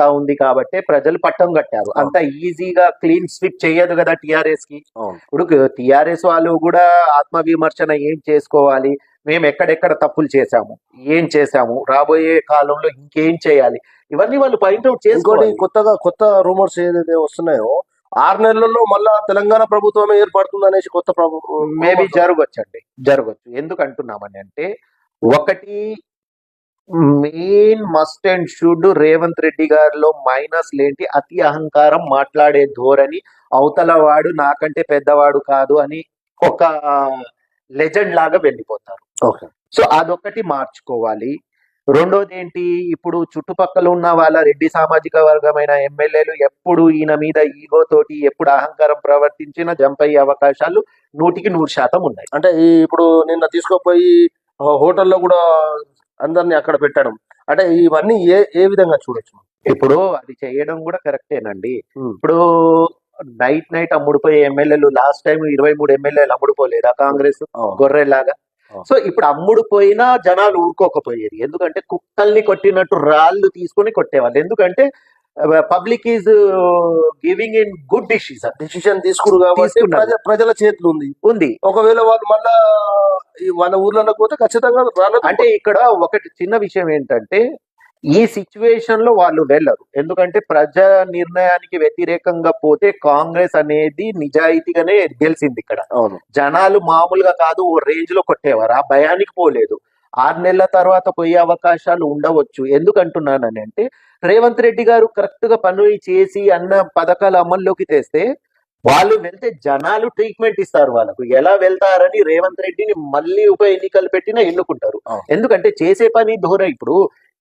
సత్తా ఉంది కాబట్టి ప్రజలు పట్టం కట్టారు. అంత ఈజీగా క్లీన్ స్విప్ చేయదు కదా టిఆర్ఎస్ కి. ఇప్పుడు టిఆర్ఎస్ వాళ్ళు కూడా ఆత్మవిమర్శన ఏం చేసుకోవాలి, మేము ఎక్కడెక్కడ తప్పులు చేశాము, ఏం చేశాము, రాబోయే కాలంలో ఇంకేం చేయాలి, ఇవన్నీ వాళ్ళు పాయింట్అవుట్ చేసుకోవాలి. కొత్త రూమర్స్ ఏదైతే వస్తున్నాయో 6 నెలల్లో మళ్ళా తెలంగాణ ప్రభుత్వమే ఏర్పడుతుంది అనేసి కొత్త ప్రభుత్వం మేబీ జరగచ్చు. ఎందుకు అంటున్నామని అంటే, ఒకటి main must and should Revanth Reddy గారిలో మైనస్ లేంటి అతి అహంకారం, మాట్లాడే ధోరణి, అవతల వాడు నాకంటే పెద్దవాడు కాదు అని ఒక లెజెండ్ లాగా వెళ్ళిపోతారు. సో అదొకటి మార్చుకోవాలి. రెండోది ఏంటి, ఇప్పుడు చుట్టుపక్కల ఉన్న వాళ్ళ రెడ్డి సామాజిక వర్గమైన ఎమ్మెల్యేలు ఎప్పుడు ఈయన మీద ఈగోతోటి ఎప్పుడు అహంకారం ప్రవర్తించినా జంప్ అయ్యే అవకాశాలు 100% ఉన్నాయి. అంటే ఇప్పుడు నిన్న తీసుకుపోయి హోటల్లో కూడా అందరినీ అక్కడ పెట్టడం, అంటే ఇవన్నీ ఏ విధంగా చూడొచ్చు? ఇప్పుడు అది చేయడం కూడా కరెక్టేనండి. ఇప్పుడు నైట్ అమ్ముడుపోయే ఎమ్మెల్యేలు లాస్ట్ టైం 23 ఎమ్మెల్యేలు అమ్ముడుపోలేదా కాంగ్రెస్ గొర్రెలాగా? సో ఇప్పుడు అమ్ముడు పోయినా జనాలు ఊరుకోకపోయేది. ఎందుకంటే కుక్కల్ని కొట్టినట్టు రాళ్ళు తీసుకొని కొట్టేవాళ్ళు. ఎందుకంటే public is giving in good decision తీసుకురు కాబట్టి ప్రజల చేతులు ఉంది. ఒకవేళ వాళ్ళు మళ్ళా వాళ్ళ ఊర్లలో పోతే ఖచ్చితంగా అంటే ఇక్కడ ఒకటి చిన్న విషయం ఏంటంటే, ఈ సిచ్యువేషన్ లో వాళ్ళు వెళ్ళరు. ఎందుకంటే ప్రజా నిర్ణయానికి వ్యతిరేకంగా పోతే కాంగ్రెస్ అనేది నిజాయితీగానే గెలిచింది ఇక్కడ. జనాలు మామూలుగా కాదు, ఓ రేంజ్ లో కొట్టేవారు. ఆ భయానికి పోలేదు. 6 నెలల తర్వాత పోయే అవకాశాలు ఉండవచ్చు. ఎందుకంటున్నానని అంటే, రేవంత్ రెడ్డి గారు కరెక్ట్ గా పనులు చేసి అన్న పథకాలు అమల్లోకి తెస్తే వాళ్ళు వెళ్తే జనాలు ట్రీట్మెంట్ ఇస్తారు. వాళ్ళకు ఎలా వెళ్తారని రేవంత్ రెడ్డిని మళ్ళీ ఉప ఎన్నికలు పెట్టినా ఎన్నుకుంటారు. ఎందుకంటే చేసే పని ధోరణి, ఇప్పుడు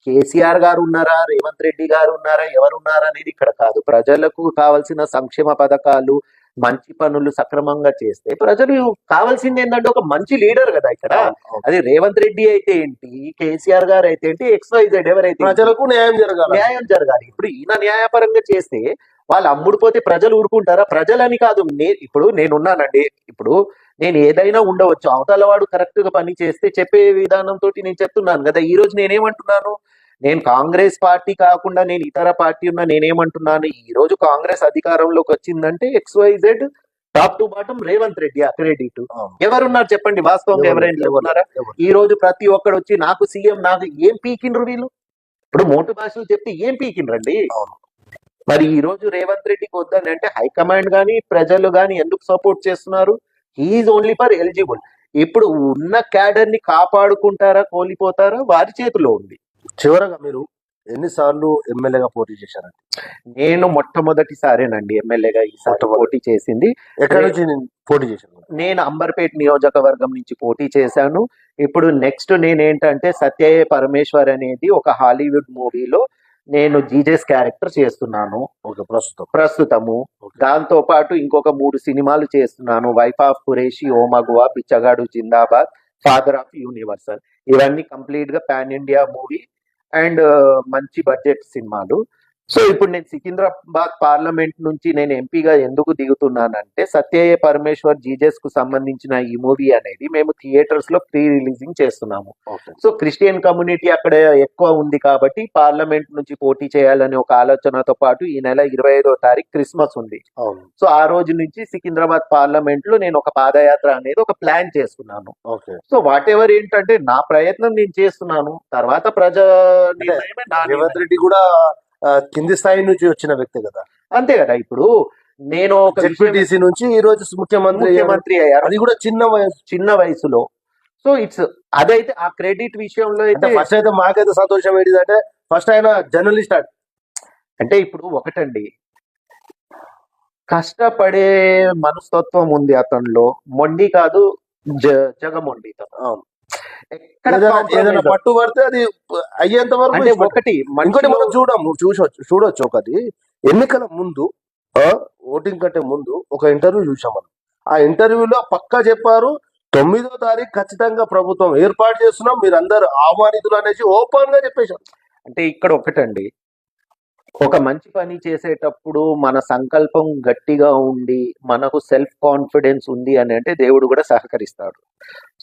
కేసీఆర్ గారు ఉన్నారా, రేవంత్ రెడ్డి గారు ఉన్నారా, ఎవరున్నారా అనేది ఇక్కడ కాదు. ప్రజలకు కావాల్సిన సంక్షేమ పథకాలు, మంచి పనులు సక్రమంగా చేస్తే ప్రజలు కావాల్సింది ఏంటంటే ఒక మంచి లీడర్ కదా ఇక్కడ. అది రేవంత్ రెడ్డి అయితే ఏంటి, కేసీఆర్ గారు అయితే ఏంటి, XYZ ఎవరైతే ప్రజలకు న్యాయం జరగాలి. ఇప్పుడు ఈయన న్యాయపరంగా చేస్తే వాళ్ళు అమ్ముడుపోతే ప్రజలు ఊరుకుంటారా? ప్రజలని కాదు, ఇప్పుడు నేనున్నానండి. ఇప్పుడు నేను ఏదైనా ఉండవచ్చు, అవతల వాడు కరెక్ట్ గా పని చేస్తే చెప్పే విధానంతో నేను చెప్తున్నాను కదా. ఈ రోజు నేనేమంటున్నాను, నేను కాంగ్రెస్ పార్టీ కాకుండా నేను ఇతర పార్టీ ఉన్నా నేనేమంటున్నాను, ఈ రోజు కాంగ్రెస్ అధికారంలోకి వచ్చిందంటే XYZ top to bottom Revanth Reddy accredit. ఎవరున్నారు చెప్పండి, వాస్తవంగా ఎవరైనా ఉన్నారా? ఈ రోజు ప్రతి ఒక్కడు వచ్చి నాకు సీఎం, నాకు ఏం పీకిండ్రు వీళ్ళు? ఇప్పుడు మోటు భాషలు చెప్తే ఏం పీకిండ్రండి? మరి ఈ రోజు రేవంత్ రెడ్డికి వద్దని అంటే హైకమాండ్ గాని ప్రజలు గాని ఎందుకు సపోర్ట్ చేస్తున్నారు? He's only for eligible. ఇప్పుడు ఉన్న క్యాడర్ ని కాపాడుకుంటారా, కోల్పోతారా, వారి చేతిలో ఉంది. చివరగా మీరు ఎన్నిసార్లు ఎమ్మెల్యేగా పోటీ చేశారండి? నేను మొట్టమొదటిసారేనండి ఎమ్మెల్యేగా ఈసారి పోటీ చేసింది. ఎక్కడి నుంచి పోటీ చేశాను? నేను అంబర్పేట నియోజకవర్గం నుంచి పోటీ చేశాను. ఇప్పుడు నెక్స్ట్ నేనేంటంటే సత్యయ్య పరమేశ్వర్ అనేది ఒక హాలీవుడ్ మూవీలో నేను జీజస్ క్యారెక్టర్ చేస్తున్నాను ప్రస్తుతము. దాంతో పాటు ఇంకొక 3 సినిమాలు చేస్తున్నాను. వైఫ్ ఆఫ్ ఖురేషి, ఓ మగువా, బిచ్చగాడు జిందాబాద్, ఫాదర్ ఆఫ్ యూనివర్సల్. ఇవన్నీ కంప్లీట్ గా పాన్ ఇండియా మూవీ అండ్ మంచి బడ్జెట్ సినిమాలు. సో ఇప్పుడు నేను సికింద్రాబాద్ పార్లమెంట్ నుంచి నేను ఎంపీగా ఎందుకు దిగుతున్నానంటే, సత్యయ్య పరమేశ్వర్ జీజస్ కు సంబంధించిన ఈ మూవీ అనేది మేము థియేటర్స్ లో ప్రీ రిలీజింగ్ చేస్తున్నాము. సో క్రిస్టియన్ కమ్యూనిటీ అక్కడ ఎక్కువ ఉంది కాబట్టి పార్లమెంట్ నుంచి పోటీ చేయాలనే ఒక ఆలోచనతో పాటు ఈ నెల 25వ తారీఖు క్రిస్మస్ ఉంది. సో ఆ రోజు నుంచి సికింద్రాబాద్ పార్లమెంట్ లో నేను ఒక పాదయాత్ర అనేది ఒక ప్లాన్ చేసుకున్నాను. సో వాట్ ఎవర్ ఏంటంటే నా ప్రయత్నం నేను చేస్తున్నాను, తర్వాత ప్రజా రేవంత్ రెడ్డి కూడా కింది స్థాయి నుంచి వచ్చిన వ్యక్తి కదా. అంతే కదా. ఇప్పుడు నేను ఒక జెడ్పీటీసీ నుంచి ఈ రోజు ముఖ్యమంత్రి అయ్యారు, అది కూడా చిన్న వయసులో. సో అదైతే ఆ క్రెడిట్ విషయంలో అయితే ఫస్ట్ అయితే మాకైతే సంతోషం ఏంటంటే ఫస్ట్ ఆయన జర్నలిస్ట్ అంటే ఇప్పుడు ఒకటండి, కష్టపడే మనస్తత్వం ఉంది అతనిలో, మొండి కాదు, జగమొండి. ఏదైనా పట్టు పడితే అది అయ్యేంత వరకు. ఒకటి ఇంకోటి మనం చూడొచ్చు, ఒకటి ఎన్నికల ముందు, ఓటింగ్ కంటే ముందు ఒక ఇంటర్వ్యూ చూసాం మనం. ఆ ఇంటర్వ్యూలో పక్కా చెప్పారు 9వ తారీఖు ఖచ్చితంగా ప్రభుత్వం ఏర్పాటు చేస్తున్నాం, మీరు అందరు ఆహ్వానితులు అనేసి ఓపెన్ గా చెప్పేశారు. అంటే ఇక్కడ ఒకటండి, ఒక మంచి పని చేసేటప్పుడు మన సంకల్పం గట్టిగా ఉండి మనకు సెల్ఫ్ కాన్ఫిడెన్స్ ఉంది అని అంటే దేవుడు కూడా సహకరిస్తాడు.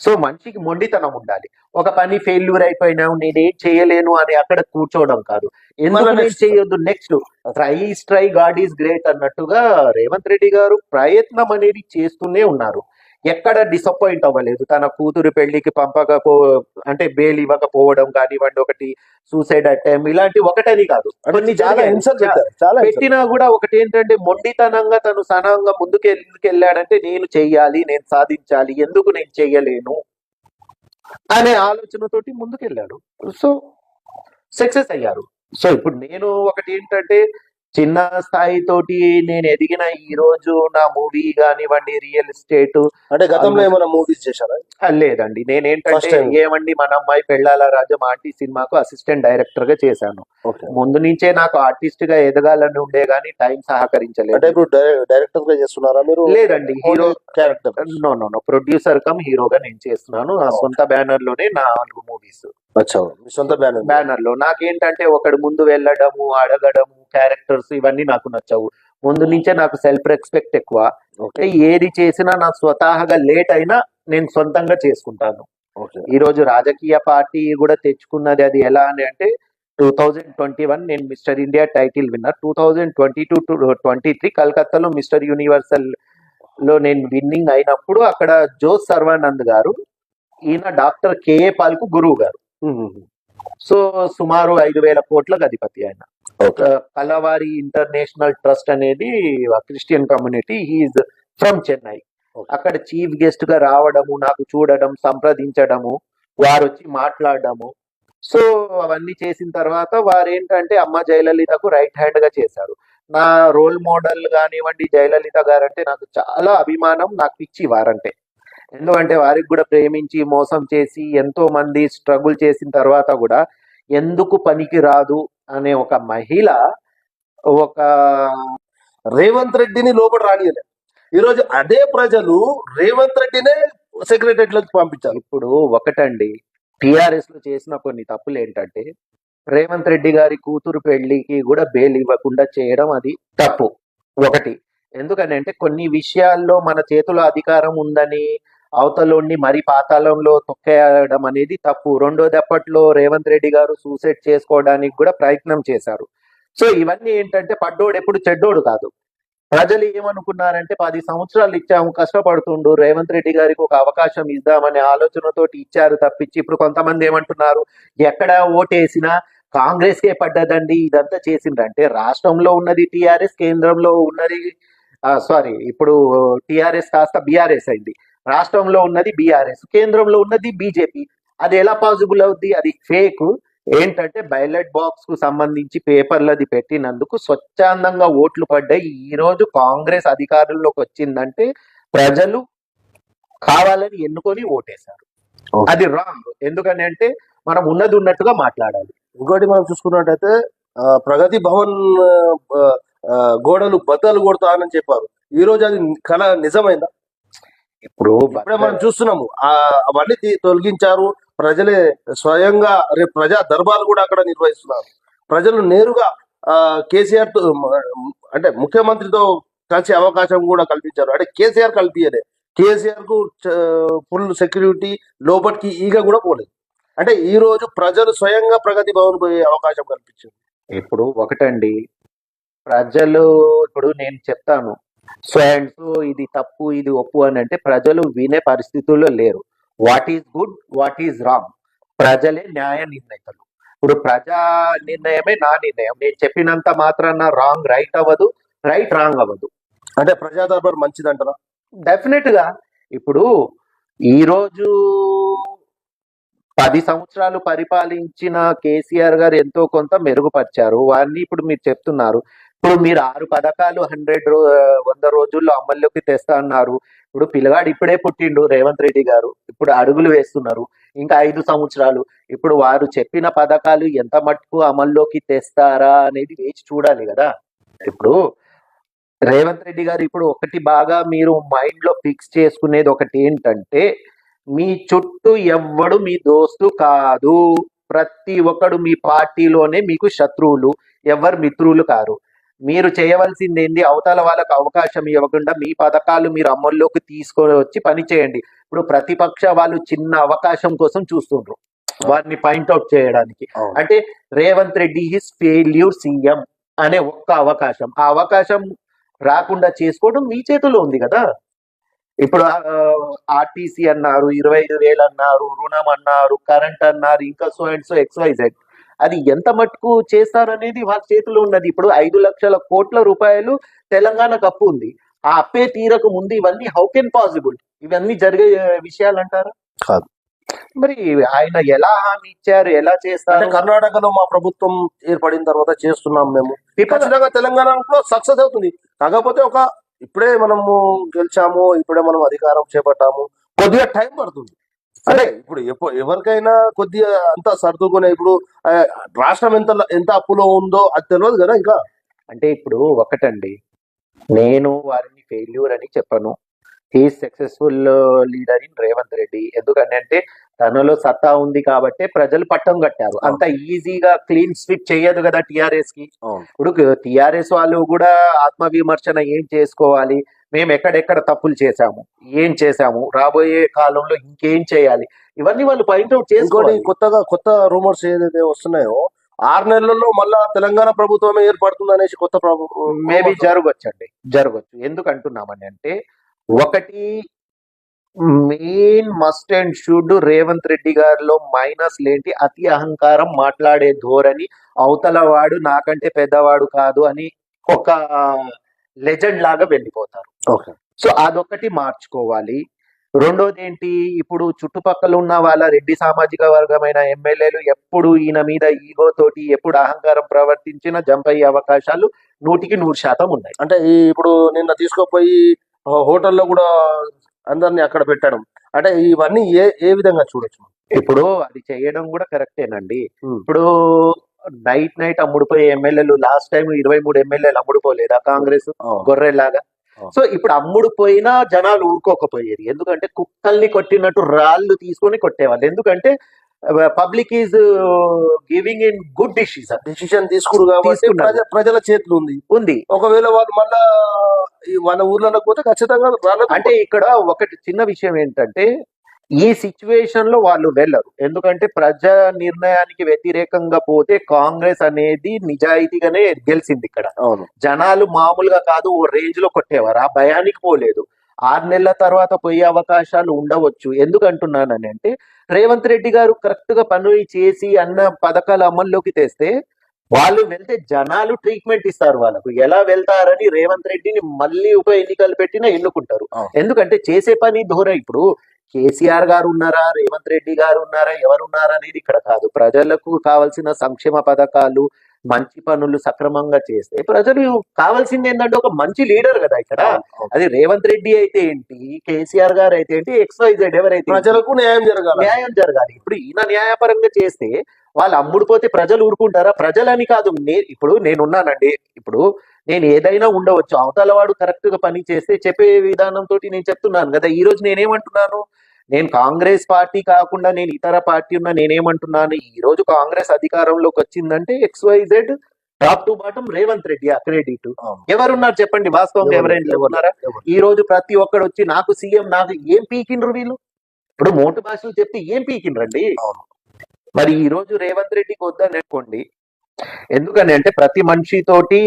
సో మనిషికి మొండితనం ఉండాలి. ఒక పని ఫెయిల్యూర్ అయిపోయినా నేనేం చేయలేను అని అక్కడ కూర్చోవడం కాదు. ఎందుకు మళ్ళా నేను నెక్స్ట్ చేయొద్దు, next try is try, God is great అన్నట్టుగా రేవంత్ రెడ్డి గారు ప్రయత్నం అనేది చేస్తూనే ఉన్నారు. ఎక్కడ డిసప్పాయింట్ అవ్వలేదు. తన కూతురు పెళ్లికి అంటే బెయిల్ ఇవ్వకపోవడం కానివ్వండి, ఒకటి సూసైడ్ అటెంప్ట్, ఇలాంటి ఒకటని కాదు, అంటే కొన్ని చాలా జరిగాయి. హింసలు పెట్టారు, చాలా హింసలు. పెట్టినా కూడా ఒకటి ఏంటంటే మొండితనంగా తను సనంగా ముందుకెళ్ళాడంటే నేను చెయ్యాలి, నేను సాధించాలి, ఎందుకు నేను చెయ్యలేను అనే ఆలోచనతోటి ముందుకెళ్ళాడు. సో సక్సెస్ అయ్యారు. సో ఇప్పుడు నేను ఒకటి ఏంటంటే చిన్న స్థాయితోటి నేను ఎదిగిన ఈ రోజు నా మూవీ కానివ్వండి, రియల్ ఎస్టేట్ అంటే గతంలో ఏమైనా మూవీస్ చేశారా? లేదండి. నేనేంటంటే ఫస్ట్ టైం. ఏమండి మన అమ్మాయి పెళ్ళాల రాజ్యం ఆంటీ సినిమాకు అసిస్టెంట్ డైరెక్టర్ గా చేశాను. ఓకే. ముందు నుంచే నాకు ఆర్టిస్ట్ గా ఎదగాలని ఉండే గానీ టైం అంటే సహకరించలేదు. ఇప్పుడు డైరెక్టర్ గా చేస్తున్నారా మీరు? లేదండి, hero character. No producer cum హీరోగా నేను చేస్తున్నాను. నా సొంత బ్యానర్ లోనే 4 మూవీస్. అచ్చా, మీ సొంత బ్యానర్. బ్యానర్ లో నాకేంటంటే ఒకడు ముందు వెళ్ళడము, అడగడము, క్యారెక్టర్స్ ఇవన్నీ నాకు నచ్చవు. ముందు నుంచే నాకు సెల్ఫ్ రెస్పెక్ట్ ఎక్కువ. ఓకే. ఏది చేసినా నాకు స్వతహాగా లేట్ అయినా నేను సొంతంగా చేసుకుంటాను. ఓకే. ఈ రోజు రాజకీయ పార్టీ కూడా తెచ్చుకున్నది అది ఎలా అని అంటే 2021 నేను mister India title winner, 2022 to 23 కలకత్తాలో మిస్టర్ యూనివర్సల్ లో నేను విన్నింగ్ అయినప్పుడు అక్కడ జోస్ సర్వానంద్ గారు, ఈయన డాక్టర్ కేఏ పాల్ కు గురువు గారు. సో సుమారు 5,000 కోట్లకు అధిపతి ఆయన. ఓకే. కలవారి ఇంటర్నేషనల్ ట్రస్ట్ అనేది Christian community, he's from Chennai. అక్కడ చీఫ్ గెస్ట్ గా రావడము, నాకు చూడడం, సంప్రదించడము, వారు వచ్చి మాట్లాడడము. సో అవన్నీ చేసిన తర్వాత వారు ఏంటంటే అమ్మ జయలలితకు రైట్ హ్యాండ్ గా చేశారు. నా రోల్ మోడల్ కానివ్వండి జయలలిత గారంటే నాకు చాలా అభిమానం, నాకు పిచ్చి వారంటే. ఎందుకంటే వారికి కూడా ప్రేమించి మోసం చేసి ఎంతో మంది స్ట్రగుల్ చేసిన తర్వాత కూడా ఎందుకు పనికి రాదు అనే ఒక మహిళ ఒక రేవంత్ రెడ్డిని లోపల రానియలే. ఈ రోజు అదే ప్రజలు రేవంత్ రెడ్డినే సెక్రటరీలోకి పంపించారు. ఇప్పుడు ఒకటండి, టిఆర్ఎస్ లో చేసిన కొన్ని తప్పులు ఏంటంటే రేవంత్ రెడ్డి గారి కూతురు పెళ్లికి కూడా బెయిల్ ఇవ్వకుండా చేయడం అది తప్పు ఒకటి. ఎందుకని అంటే కొన్ని విషయాల్లో మన చేతిలో అధికారం ఉందని అవతలోని మరి పాతాళంలో తొక్కేయడం అనేది తప్పు. రెండోది అప్పట్లో రేవంత్ రెడ్డి గారు సూసైడ్ చేసుకోవడానికి కూడా ప్రయత్నం చేశారు. సో ఇవన్నీ ఏంటంటే పడ్డోడు ఎప్పుడు చెడ్డోడు కాదు. ప్రజలు ఏమనుకున్నారంటే 10 సంవత్సరాలు ఇచ్చాము, కష్టపడుతుండు, రేవంత్ రెడ్డి గారికి ఒక అవకాశం ఇద్దామనే ఆలోచనతోటి ఇచ్చారు తప్పించి ఇప్పుడు కొంతమంది ఏమంటున్నారు ఎక్కడ ఓటేసినా కాంగ్రెస్ కే పడ్డదండి, ఇదంతా చేసిందంటే రాష్ట్రంలో ఉన్నది టిఆర్ఎస్, కేంద్రంలో ఉన్నది సారీ ఇప్పుడు టిఆర్ఎస్ కాస్త బీఆర్ఎస్ అయింది. రాష్ట్రంలో ఉన్నది బీఆర్ఎస్, కేంద్రంలో ఉన్నది బీజేపీ. అది ఎలా పాసిబుల్ అవుద్ది? అది ఫేక్. ఏంటంటే బ్యాలెట్ బాక్స్ కు సంబంధించి పేపర్లది పెట్టినందుకు స్వచ్ఛందంగా ఓట్లు పడ్డాయి. ఈ రోజు కాంగ్రెస్ అధికారంలోకి వచ్చిందంటే ప్రజలు కావాలని ఎన్నుకొని ఓటేశారు. Okay. అది రాంగ్. ఎందుకని అంటే మనం ఉన్నది ఉన్నట్టుగా మాట్లాడాలి. ఇంకోటి మనం చూసుకున్నట్టయితే ప్రగతి భవన్ గోడలు బద్దలు కొడతానని చెప్పారు. ఈ రోజు అది కళ నిజమైందా? ఇప్పుడు ఇప్పుడే మనం చూస్తున్నాము అవన్నీ తొలగించారు. ప్రజలే స్వయంగా రేపు ప్రజా దర్బార్ కూడా అక్కడ నిర్వహిస్తున్నారు. ప్రజలు నేరుగా కేసీఆర్ అంటే ముఖ్యమంత్రితో కలిసే అవకాశం కూడా కల్పించారు. అంటే కేసీఆర్ కల్పించలే, కేసీఆర్ కు ఫుల్ సెక్యూరిటీ, లోపలికి ఈగ కూడా పోలేదు. అంటే ఈ రోజు ప్రజలు స్వయంగా ప్రగతి భవన్ పోయే అవకాశం కల్పించారు. ఇప్పుడు ఒకటండి, ప్రజలు ఇప్పుడు నేను చెప్తాను సో అండ్ సో ఇది తప్పు ఇది ఒప్పు అని అంటే ప్రజలు వినే పరిస్థితుల్లో లేరు. What is good, what is wrong, ప్రజలే న్యాయ నిర్ణేతలు. ఇప్పుడు ప్రజా నిర్ణయమే నా నిర్ణయం. నేను చెప్పినంత మాత్రాన రాంగ్ రైట్ అవ్వదు, రైట్ రాంగ్ అవ్వదు. అంటే ప్రజా దర్బార్ మంచిదంటారా? డెఫినెట్ గా. ఇప్పుడు ఈ రోజు 10 సంవత్సరాలు పరిపాలించిన కేసీఆర్ గారు ఎంతో కొంత మెరుగుపరిచారు. వారిని ఇప్పుడు మీరు చెప్తున్నారు. ఇప్పుడు మీరు 6 పథకాలు 100 రోజుల్లో అమల్లోకి తెస్తా అన్నారు. ఇప్పుడు పిల్లగాడు ఇప్పుడే పుట్టిండు రేవంత్ రెడ్డి గారు, ఇప్పుడు అడుగులు వేస్తున్నారు. ఇంకా 5 సంవత్సరాలు. ఇప్పుడు వారు చెప్పిన పథకాలు ఎంత మట్టుకు అమల్లోకి తెస్తారా అనేది వేచి చూడాలి కదా. ఇప్పుడు రేవంత్ రెడ్డి గారు ఇప్పుడు ఒకటి బాగా మీరు మైండ్ లో ఫిక్స్ చేసుకునేది ఒకటి ఏంటంటే మీ చుట్టూ ఎవ్వడు మీ దోస్తు కాదు. ప్రతి ఒక్కడు మీ పార్టీలోనే మీకు శత్రువులు, ఎవరు మిత్రులు కారు. మీరు చేయవలసింది ఏంది, అవతల వాళ్ళకు అవకాశం ఇవ్వకుండా మీ పథకాలు మీరు అమల్లోకి తీసుకొని వచ్చి పని చేయండి. ఇప్పుడు ప్రతిపక్ష వాళ్ళు చిన్న అవకాశం కోసం చూస్తుండ్రు వారిని పాయింట్అవుట్ చేయడానికి. అవును. అంటే Revanth Reddy his failure CM అనే ఒక్క అవకాశం, ఆ అవకాశం రాకుండా చేసుకోవడం మీ చేతిలో ఉంది కదా. ఇప్పుడు ఆర్టీసీ అన్నారు, 25,000 అన్నారు, రుణం అన్నారు, కరెంట్ అన్నారు, ఇంకా సో అండ్ సో XYZ. అది ఎంత మటుకు చేస్తారనేది వాళ్ళ చేతిలో ఉన్నది. ఇప్పుడు 5,00,000 కోట్ల రూపాయలు తెలంగాణకు అప్పు ఉంది. ఆ అప్పే తీరకు ముందు ఇవన్నీ హౌ కెన్ పాసిబుల్? ఇవన్నీ జరిగే విషయాలు అంటారా? కాదు. మరి ఆయన ఎలా హామీ ఇచ్చారు, ఎలా అంటే చేస్తారు? కర్ణాటకలో మా ప్రభుత్వం ఏర్పడిన తర్వాత చేస్తున్నాం మేము. People- ఖచ్చితంగా తెలంగాణలో సక్సెస్ అవుతుంది. కాకపోతే ఇప్పుడే మనము గెలిచాము, ఇప్పుడే మనం అధికారం చేపట్టాము, కొద్దిగా టైం పడుతుంది. అంటే ఇప్పుడు ఎవరికైనా కొద్దిగా అంతా సర్దుకునే ఇప్పుడు ఆ, రాష్ట్రం ఎంత అప్పులో ఉందో అది తెలియదు కదా ఇంకా. అంటే ఇప్పుడు ఒకటండి, నేను వారిని ఫెయిల్యూర్ అని చెప్పను. He successful leader in Revanth Reddy. ఎందుకంటే తనలో సత్తా ఉంది కాబట్టి ప్రజలు పట్టం కట్టారు. అంత ఈజీగా క్లీన్ స్వీప్ చేయదు కదా టిఆర్ఎస్ కి. ఇప్పుడు టిఆర్ఎస్ వాళ్ళు కూడా ఆత్మవిమర్శన ఏం చేసుకోవాలి, మేము ఎక్కడెక్కడ తప్పులు చేశాము, ఏం చేశాము, రాబోయే కాలంలో ఇంకేం చేయాలి, ఇవన్నీ వాళ్ళు పాయింట్అవుట్ ఇంకోటి చేసుకోవాలి. కొత్త రూమర్స్ ఏదైతే వస్తున్నాయో 6 నెలల్లో మళ్ళా తెలంగాణ ప్రభుత్వమే ఏర్పడుతుంది అనేసి కొత్త మేబీ జరగచ్చు. ఎందుకు అంటున్నామని అంటే, ఒకటి main must and should Revanth Reddy గారిలో మైనస్ లేంటి అతి అహంకారం, మాట్లాడే ధోరణి, అవతల వాడు నాకంటే పెద్దవాడు కాదు అని ఒక లెజెండ్ లాగా వెళ్ళిపోతారు. ఓకే. సో అదొకటి మార్చుకోవాలి. రెండోది ఏంటి, ఇప్పుడు చుట్టుపక్కల ఉన్న వాళ్ళ రెడ్డి సామాజిక వర్గమైన ఎమ్మెల్యేలు ఎప్పుడు ఈయన మీద ఈగో తోటి ఎప్పుడు అహంకారం ప్రవర్తించినా జంప్ అయ్యే అవకాశాలు 100% ఉన్నాయి. అంటే ఇప్పుడు నిన్న తీసుకుపోయి హోటల్లో కూడా అందరిని అక్కడ పెట్టడం, అంటే ఇవన్నీ ఏ విధంగా చూడొచ్చు? ఇప్పుడు అది చేయడం కూడా కరెక్టేనండి. Hmm. ఇప్పుడు నైట్ అమ్ముడుపోయే ఎమ్మెల్యేలు లాస్ట్ టైం 23 ఎమ్మెల్యేలు అమ్ముడుపోలేదా కాంగ్రెస్ గొర్రెలాగా? సో ఇప్పుడు అమ్ముడు పోయినా జనాలు ఊరుకోకపోయేది. ఎందుకంటే కుక్కల్ని కొట్టినట్టు రాళ్ళు తీసుకొని కొట్టేవాళ్ళు. ఎందుకంటే public is giving in good decision తీసుకురు కాబట్టి తీసుకున్నారు. ప్రజల చేతులు ఉంది. ఒకవేళ వాళ్ళు మళ్ళా వాళ్ళ ఊర్లలో పోతే ఖచ్చితంగా రాళ్ళతో అంటే ఇక్కడ ఒకటి చిన్న విషయం ఏంటంటే, ఈ సిచ్యువేషన్ లో వాళ్ళు వెళ్ళరు. ఎందుకంటే ప్రజా నిర్ణయానికి వ్యతిరేకంగా పోతే కాంగ్రెస్ అనేది నిజాయితీగానే గెలిచింది ఇక్కడ. అవును. జనాలు మామూలుగా కాదు, ఓ రేంజ్ లో కొట్టేవారు. ఆ భయానికి పోలేదు. 6 నెలల తర్వాత పోయే అవకాశాలు ఉండవచ్చు. ఎందుకంటున్నానని అంటే, రేవంత్ రెడ్డి గారు కరెక్ట్ గా పనులు చేసి అన్న పథకాలు అమల్లోకి తెస్తే వాళ్ళు వెళ్తే జనాలు ట్రీట్మెంట్ ఇస్తారు. వాళ్ళకు ఎలా వెళ్తారని రేవంత్ రెడ్డిని మళ్ళీ ఉప ఎన్నికలు పెట్టినా ఎన్నుకుంటారు. ఎందుకంటే చేసే పని ధోర. ఇప్పుడు కేసీఆర్ గారు ఉన్నారా, రేవంత్ రెడ్డి గారు ఉన్నారా, ఎవరున్నారా అనేది ఇక్కడ కాదు. ప్రజలకు కావాల్సిన సంక్షేమ పథకాలు, మంచి పనులు సక్రమంగా చేస్తే ప్రజలు కావాల్సింది ఏంటంటే ఒక మంచి లీడర్ కదా ఇక్కడ. అది రేవంత్ రెడ్డి అయితే ఏంటి, కేసీఆర్ గారు అయితే ఏంటి, XYZ ఎవరైతే ప్రజలకు న్యాయం జరగాలి. ఇప్పుడు ఈయన న్యాయపరంగా చేస్తే వాళ్ళు అమ్ముడుపోతే ప్రజలు ఊరుకుంటారా? ప్రజలని కాదు, ఇప్పుడు నేనున్నానండి. ఇప్పుడు నేను ఏదైనా ఉండవచ్చు, అవతల వాడు కరెక్ట్ గా పని చేస్తే చెప్పే విధానంతో నేను చెప్తున్నాను కదా. ఈ రోజు నేనేమంటున్నాను, నేను కాంగ్రెస్ పార్టీ కాకుండా నేను ఇతర పార్టీ ఉన్నా నేనేమంటున్నాను, ఈ రోజు కాంగ్రెస్ అధికారంలోకి వచ్చిందంటే XYZ top to bottom Revanth Reddy credit. ఎవరున్నారు చెప్పండి, వాస్తవంగా ఎవరైనా ఉన్నారా? ఈ రోజు ప్రతి ఒక్కడు వచ్చి నాకు సీఎం, నాకు ఏం పీకిండ్రు వీళ్ళు? ఇప్పుడు మోటు భాషలు చెప్తే ఏం పీకిండ్రండి? మరి ఈ రోజు రేవంత్ రెడ్డికి వద్దని అనుకోండి. ఎందుకని అంటే ప్రతి మనిషితోటి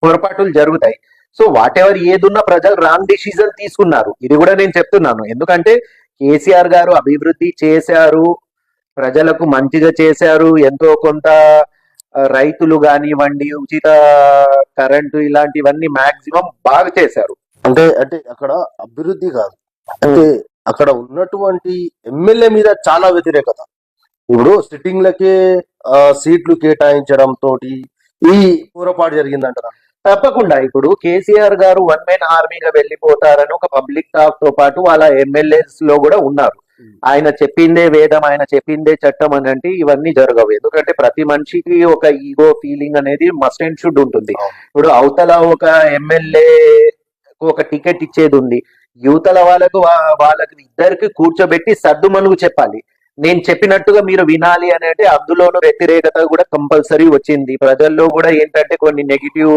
పొరపాటులు జరుగుతాయి. సో వాట్ ఎవర్ ఏదున్నా ప్రజలు రాంగ్ డిసిజన్ తీసుకున్నారు. ఇది కూడా నేను చెప్తున్నాను. ఎందుకంటే కేసీఆర్ గారు అభివృద్ధి చేశారు, ప్రజలకు మంచిగా చేశారు, ఎంతో కొంత రైతులు కానివ్వండి, ఉచిత కరెంటు, ఇలాంటివన్నీ మాక్సిమం బాగా చేశారు. అంటే అక్కడ అభివృద్ధి కాదు, అంటే అక్కడ ఉన్నటువంటి ఎమ్మెల్యే మీద చాలా వ్యతిరేకత. ఇప్పుడు సిట్టింగ్లకే సీట్లు కేటాయించడం తోటి ఈ పొరపాటు జరిగిందంటారా? తప్పకుండా. ఇప్పుడు కేసీఆర్ గారు 1 man ఆర్మీగా వెళ్ళిపోతారని ఒక పబ్లిక్ టాక్ తో పాటు వాళ్ళ ఎమ్మెల్యేస్ లో కూడా ఉన్నారు. ఆయన చెప్పిందే వేదం, ఆయన చెప్పిందే చట్టం అని అంటే ఇవన్నీ జరగవు. ఎందుకంటే ప్రతి మనిషికి ఒక ఈగో ఫీలింగ్ అనేది మస్ట్ అండ్ షుడ్ ఉంటుంది. ఇప్పుడు అవతల ఒక ఎమ్మెల్యే ఒక టికెట్ ఇచ్చేది ఉంది, యువతల వాళ్ళకి ఇద్దరికి కూర్చోబెట్టి సర్దు మనుగు చెప్పాలి. నేను చెప్పినట్టుగా మీరు వినాలి అని అంటే అందులోనూ వ్యతిరేకత కూడా కంపల్సరీ వచ్చింది. ప్రజల్లో కూడా ఏంటంటే కొన్ని నెగిటివ్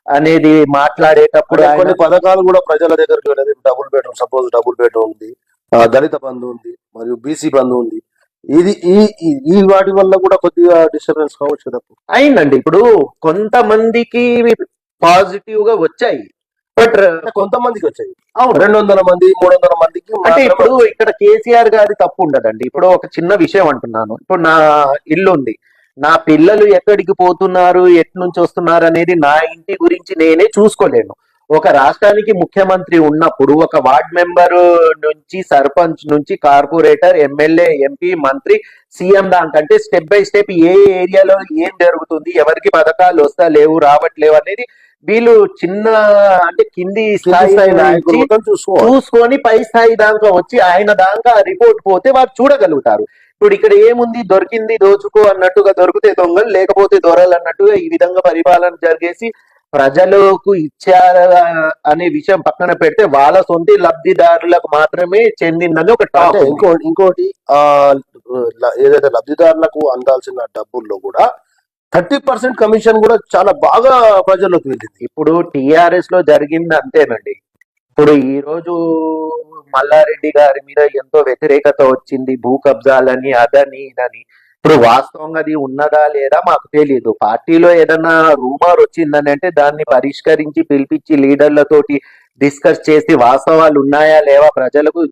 అనేది మాట్లాడేటప్పుడు అంటే ఆయన కొన్ని పథకాలు కూడా ప్రజల దగ్గరికి వెళ్ళదు. Double bedroom, suppose double bedroom ఉంది, దళిత బంధు ఉంది, మరియు బీసీ బంధు ఉంది. ఇది ఈ వాటి వల్ల కూడా కొద్దిగా డిస్టర్బెన్స్ కావచ్చు కదా. అయిందండి. ఇప్పుడు కొంతమందికి పాజిటివ్ గా వచ్చాయి, బట్ అంటే కొంతమందికి వచ్చాయి, అవును 200 మంది 300 మందికి అంటే మాత్రమే ఇప్పుడు వచ్చాయి. ఇక్కడ కేసీఆర్ గారి తప్పు ఉండదండి. ఇప్పుడు ఒక చిన్న విషయం అంటున్నాను. ఇప్పుడు నా ఇల్లు ఉంది, నా పిల్లలు ఎక్కడికి పోతున్నారు, ఎటు నుంచి వస్తున్నారు అనేది నా ఇంటి గురించి నేనే చూసుకోలేను. ఒక రాష్ట్రానికి ముఖ్యమంత్రి ఉన్నప్పుడు ఒక వార్డ్ మెంబర్ నుంచి, సర్పంచ్ నుంచి, కార్పొరేటర్, ఎమ్మెల్యే, ఎంపీ, మంత్రి, సీఎం దానికంటే స్టెప్ బై స్టెప్ ఏ ఏరియాలో ఏం జరుగుతుంది, ఎవరికి పథకాలు వస్తా లేవు రావట్లేవు అనేది వీళ్ళు చిన్న అంటే కింది కింది స్థాయి స్థాయి నాయకులు నుంచి మొత్తం చూసుకోవాలి. చూసుకొని పై స్థాయి దాకా వచ్చి ఆయన దాకా రిపోర్ట్ పోతే వారు చూడగలుగుతారు. ఇప్పుడు ఇక్కడ ఏముంది, దొరికింది దోచుకో అన్నట్టుగా, దొరికితే దొంగలు లేకపోతే దొరలు అన్నట్టుగా ఈ విధంగా పరిపాలన జరిగేసి ప్రజలకు ఇచ్చారా అనే విషయం పక్కన పెడితే వాళ్ళ సొంత లబ్ధిదారులకు మాత్రమే చెందిందని ఒక టాక్ అంటే ఉంది. ఇంకోటి ఏదైతే లబ్ధిదారులకు అందాల్సిన డబ్బుల్లో కూడా 30% కమిషన్ కూడా చాలా బాగా ప్రజల్లోకి వెళ్ళింది. ఇప్పుడు టిఆర్ఎస్ లో జరిగింది అంతేనండి. ఇప్పుడు ఈ రోజు మల్లారెడ్డి గారి మీద ఎంతో వ్యతిరేకత వచ్చింది, భూ కబ్జాలని అదని ఇదని. ఇప్పుడు వాస్తవంగా అది ఉన్నదా లేదా మాకు తెలియదు. పార్టీలో ఏదైనా రూమర్ వచ్చిందని అంటే దాన్ని పరిష్కరించి పిలిపించి లీడర్లతోటి డిస్కస్ చేసి వాస్తవాలు ఉన్నాయా లేవా, ప్రజలకు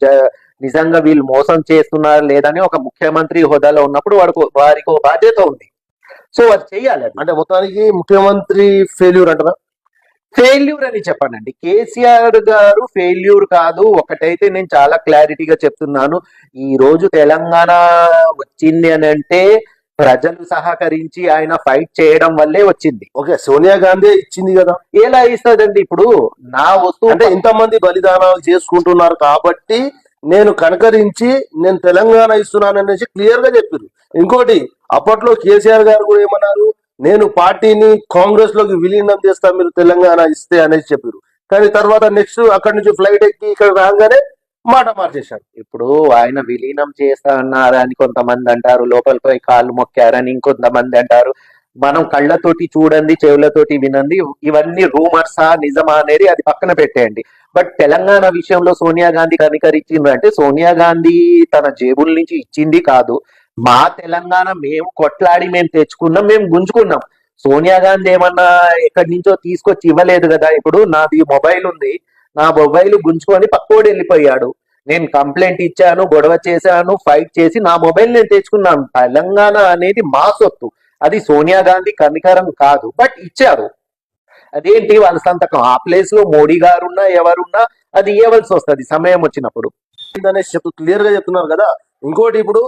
నిజంగా వీళ్ళు మోసం చేస్తున్నారా లేదని ఒక ముఖ్యమంత్రి హోదాలో ఉన్నప్పుడు వారికి ఒక బాధ్యత ఉంది. సో అది చెయ్యాలి. అది అంటే మొత్తానికి ముఖ్యమంత్రి ఫెయిల్యూర్ అంటారా? ఫెయిల్యూర్ అని చెప్పానండి. కేసీఆర్ గారు ఫెయిల్యూర్ కాదు. ఒకటైతే నేను చాలా క్లారిటీగా చెప్తున్నాను, ఈ రోజు తెలంగాణ వచ్చింది అని అంటే ప్రజలు సహకరించి ఆయన ఫైట్ చేయడం వల్లే వచ్చింది. ఓకే, సోనియా గాంధీ ఇచ్చింది కదా. ఎలా ఇస్తుందండి? ఇప్పుడు నా వస్తువు అంటే ఇంతమంది బలిదానాలు చేసుకుంటున్నారు కాబట్టి నేను కనకరించి నేను తెలంగాణ ఇస్తున్నాను అనేసి క్లియర్ గా చెప్పారు. ఇంకోటి, అప్పట్లో కేసీఆర్ గారు కూడా ఏమన్నారు, నేను పార్టీని కాంగ్రెస్ లోకి విలీనం చేస్తా మీరు తెలంగాణ ఇస్తే అనేసి చెప్పారు. కానీ తర్వాత నెక్స్ట్ అక్కడి నుంచి ఫ్లైట్ ఎక్కి ఇక్కడ రాగానే మాట మార్చేశారు. ఇప్పుడు ఆయన విలీనం చేస్తా అన్నారని కొంతమంది అంటారు, లోపలిపై కాళ్ళు మొక్కారని ఇంకొంతమంది అంటారు. మనం కళ్ళతోటి చూడండి, చెవులతోటి వినండి, ఇవన్నీ రూమర్సా నిజమా అనేది అది పక్కన పెట్టేయండి. బట్ తెలంగాణ విషయంలో సోనియా గాంధీ కనికరించింది అంటే సోనియా గాంధీ తన జేబుల నుంచి ఇచ్చింది కాదు. మా తెలంగాణ మేము కొట్లాడి మేము తెచ్చుకున్నాం, మేము గుంజుకున్నాం. సోనియా గాంధీ ఏమన్నా ఎక్కడి నుంచో తీసుకొచ్చి ఇవ్వలేదు కదా. ఇప్పుడు నాది మొబైల్ ఉంది, నా మొబైల్ గుంజుకొని పక్కోడు వెళ్ళిపోయాడు, నేను కంప్లైంట్ ఇచ్చాను, గొడవ చేశాను, ఫైట్ చేసి నా మొబైల్ నేను తెచ్చుకున్నాను. తెలంగాణ అనేది మా సొత్తు, అది సోనియా గాంధీ కనికరం కాదు, బట్ ఇచ్చారు. అదేంటి వాళ్ళ సంతకం, ఆ ప్లేస్ లో మోడీ గారున్నా ఎవరున్నా అది ఇవ్వవలసి వస్తుంది సమయం వచ్చినప్పుడు. అనేసి క్లియర్ గా చెప్తున్నారు కదా. ఇంకోటి, ఇప్పుడు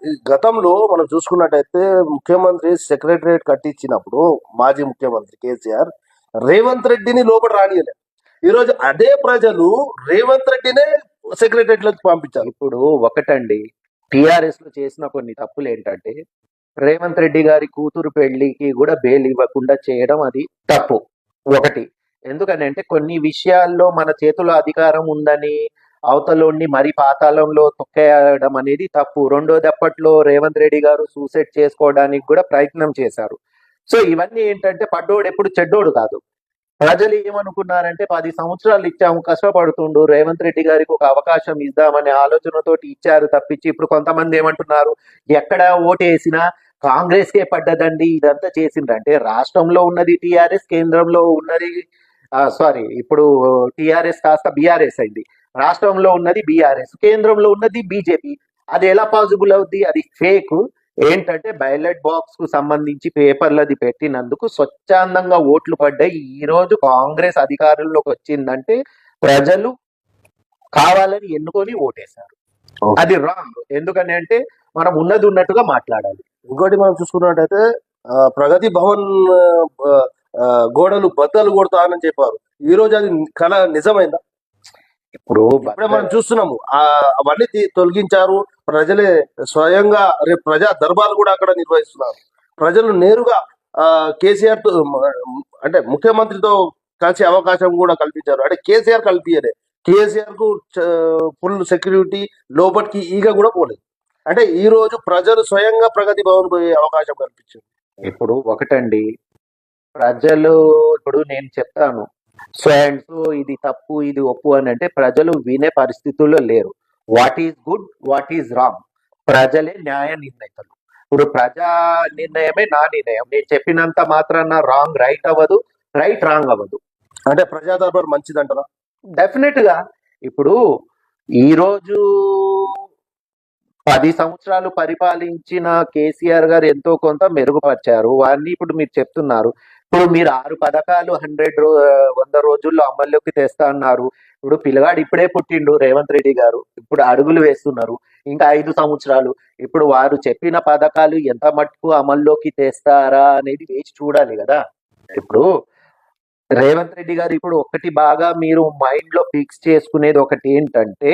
ఈ గతంలో మనం చూసుకున్నట్టయితే ముఖ్యమంత్రి సెక్రటరియట్ కట్టించినప్పుడు మాజీ ముఖ్యమంత్రి కేసీఆర్ రేవంత్ రెడ్డిని లోపల రానియలే. ఈ రోజు అదే ప్రజలు రేవంత్ రెడ్డినే సెక్రటరియట్ లోకి పంపించారు. ఇప్పుడు ఒకటండి, టిఆర్ఎస్ లో చేసిన కొన్ని తప్పులు ఏంటంటే రేవంత్ రెడ్డి గారి కూతురు పెళ్లికి కూడా బెయిల్ ఇవ్వకుండా చేయడం అది తప్పు. ఒకటి, ఎందుకనంటే కొన్ని విషయాల్లో మన చేతిలో అధికారం ఉందని అవతలోని మరి పాతాళంలో తొక్కేయడం అనేది తప్పు. రెండోది, అప్పట్లో రేవంత్ రెడ్డి గారు సూసైడ్ చేసుకోవడానికి కూడా ప్రయత్నం చేశారు. సో ఇవన్నీ ఏంటంటే పడ్డోడు ఎప్పుడు చెడ్డోడు కాదు. ప్రజలు ఏమనుకున్నారంటే 10 సంవత్సరాలు ఇచ్చాము, కష్టపడుతుండు, రేవంత్ రెడ్డి గారికి ఒక అవకాశం ఇద్దామనే ఆలోచనతోటి ఇచ్చారు తప్పించి, ఇప్పుడు కొంతమంది ఏమంటున్నారు, ఎక్కడ ఓటేసినా కాంగ్రెస్ కే పడ్డదండి, ఇదంతా చేసిందంటే రాష్ట్రంలో ఉన్నది టిఆర్ఎస్, కేంద్రంలో ఉన్నది సారీ ఇప్పుడు టిఆర్ఎస్ కాస్త బీఆర్ఎస్ అయింది. రాష్ట్రంలో ఉన్నది బీఆర్ఎస్, కేంద్రంలో ఉన్నది బీజేపీ. అది ఎలా పాసిబుల్ అవుద్ది? అది ఫేక్. ఏంటంటే బ్యాలెట్ బాక్స్ కు సంబంధించి పేపర్లది పెట్టినందుకు స్వచ్ఛందంగా ఓట్లు పడ్డాయి. ఈ రోజు కాంగ్రెస్ అధికారంలోకి వచ్చిందంటే ప్రజలు కావాలని ఎన్నుకొని ఓటేశారు. అది రాంగ్. ఎందుకని అంటే మనం ఉన్నది ఉన్నట్టుగా మాట్లాడాలి. ఇంకోటి, మనం చూసుకున్నట్టయితే ప్రగతి భవన్ గోడలు బద్దలు కొడతానని చెప్పారు. ఈ రోజు అది కళ నిజమైందా? ఇప్పుడు ఇప్పుడే మనం చూస్తున్నాము, అవన్నీ తొలగించారు. ప్రజలే స్వయంగా రేపు ప్రజా దర్బార్ కూడా అక్కడ నిర్వహిస్తున్నారు. ప్రజలు నేరుగా కేసీఆర్ తో అంటే ముఖ్యమంత్రితో కలిసే అవకాశం కూడా కల్పించారు. అంటే కేసీఆర్ కల్పించలే, కేసీఆర్ కు ఫుల్ సెక్యూరిటీ, లోపలికి ఈగ కూడా పోలేదు. అంటే ఈ రోజు ప్రజలు స్వయంగా ప్రగతి భవన్ పోయే అవకాశం కల్పించింది. ఇప్పుడు ఒకటండి, ప్రజలు ఇప్పుడు నేను చెప్తాను సో అండ్ సో ఇది తప్పు ఇది ఒప్పు అని అంటే ప్రజలు వినే పరిస్థితుల్లో లేరు. What is good, what is wrong, ప్రజలే న్యాయ నిర్ణేతలు. ఇప్పుడు ప్రజా నిర్ణయమే నా నిర్ణయం. నేను చెప్పినంత మాత్రాన రాంగ్ రైట్ అవ్వదు, రైట్ రాంగ్ అవ్వదు. అంటే ప్రజా దర్బార్ మంచిదంటారా? డెఫినెట్ గా ఇప్పుడు ఈ రోజు 10 సంవత్సరాలు పరిపాలించిన కేసీఆర్ గారు ఎంతో కొంత మెరుగుపరిచారు. వారిని ఇప్పుడు మీరు చెప్తున్నారు. ఇప్పుడు మీరు 6 పథకాలు 100 రోజుల్లో అమల్లోకి తెస్తా అన్నారు. ఇప్పుడు పిల్లగాడు ఇప్పుడే పుట్టిండు రేవంత్ రెడ్డి గారు, ఇప్పుడు అడుగులు వేస్తున్నారు. ఇంకా 5 సంవత్సరాలు. ఇప్పుడు వారు చెప్పిన పథకాలు ఎంత మట్టుకు అమల్లోకి తెస్తారా అనేది వేచి చూడాలి కదా. ఇప్పుడు రేవంత్ రెడ్డి గారు ఇప్పుడు ఒకటి బాగా మీరు మైండ్ లో ఫిక్స్ చేసుకునేది ఒకటి ఏంటంటే,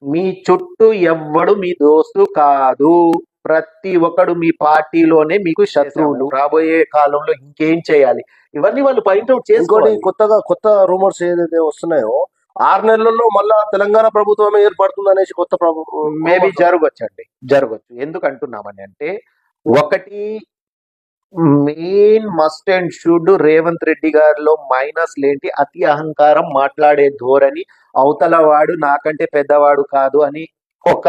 మీ చుట్టూ ఎవ్వడు మీ దోస్తు కాదు, ప్రతి ఒక్కడు మీ పార్టీలోనే మీకు శత్రువులు. రాబోయే కాలంలో ఇంకేం చేయాలి ఇవన్నీ వాళ్ళు పాయింట్అవుట్ ఇంకోటి చేసుకోవాలి. కొత్త రూమర్స్ ఏదైతే వస్తున్నాయో 6 నెలల్లో మళ్ళా తెలంగాణ ప్రభుత్వమే ఏర్పడుతుంది అనేసి కొత్త ప్రభుత్వం మేబీ జరగచ్చు. ఎందుకు అంటున్నామని అంటే, ఒకటి main must and should Revanth Reddy గారిలో మైనస్ లేంటి అతి అహంకారం, మాట్లాడే ధోరణి, అవతల వాడు నాకంటే పెద్దవాడు కాదు అని ఒక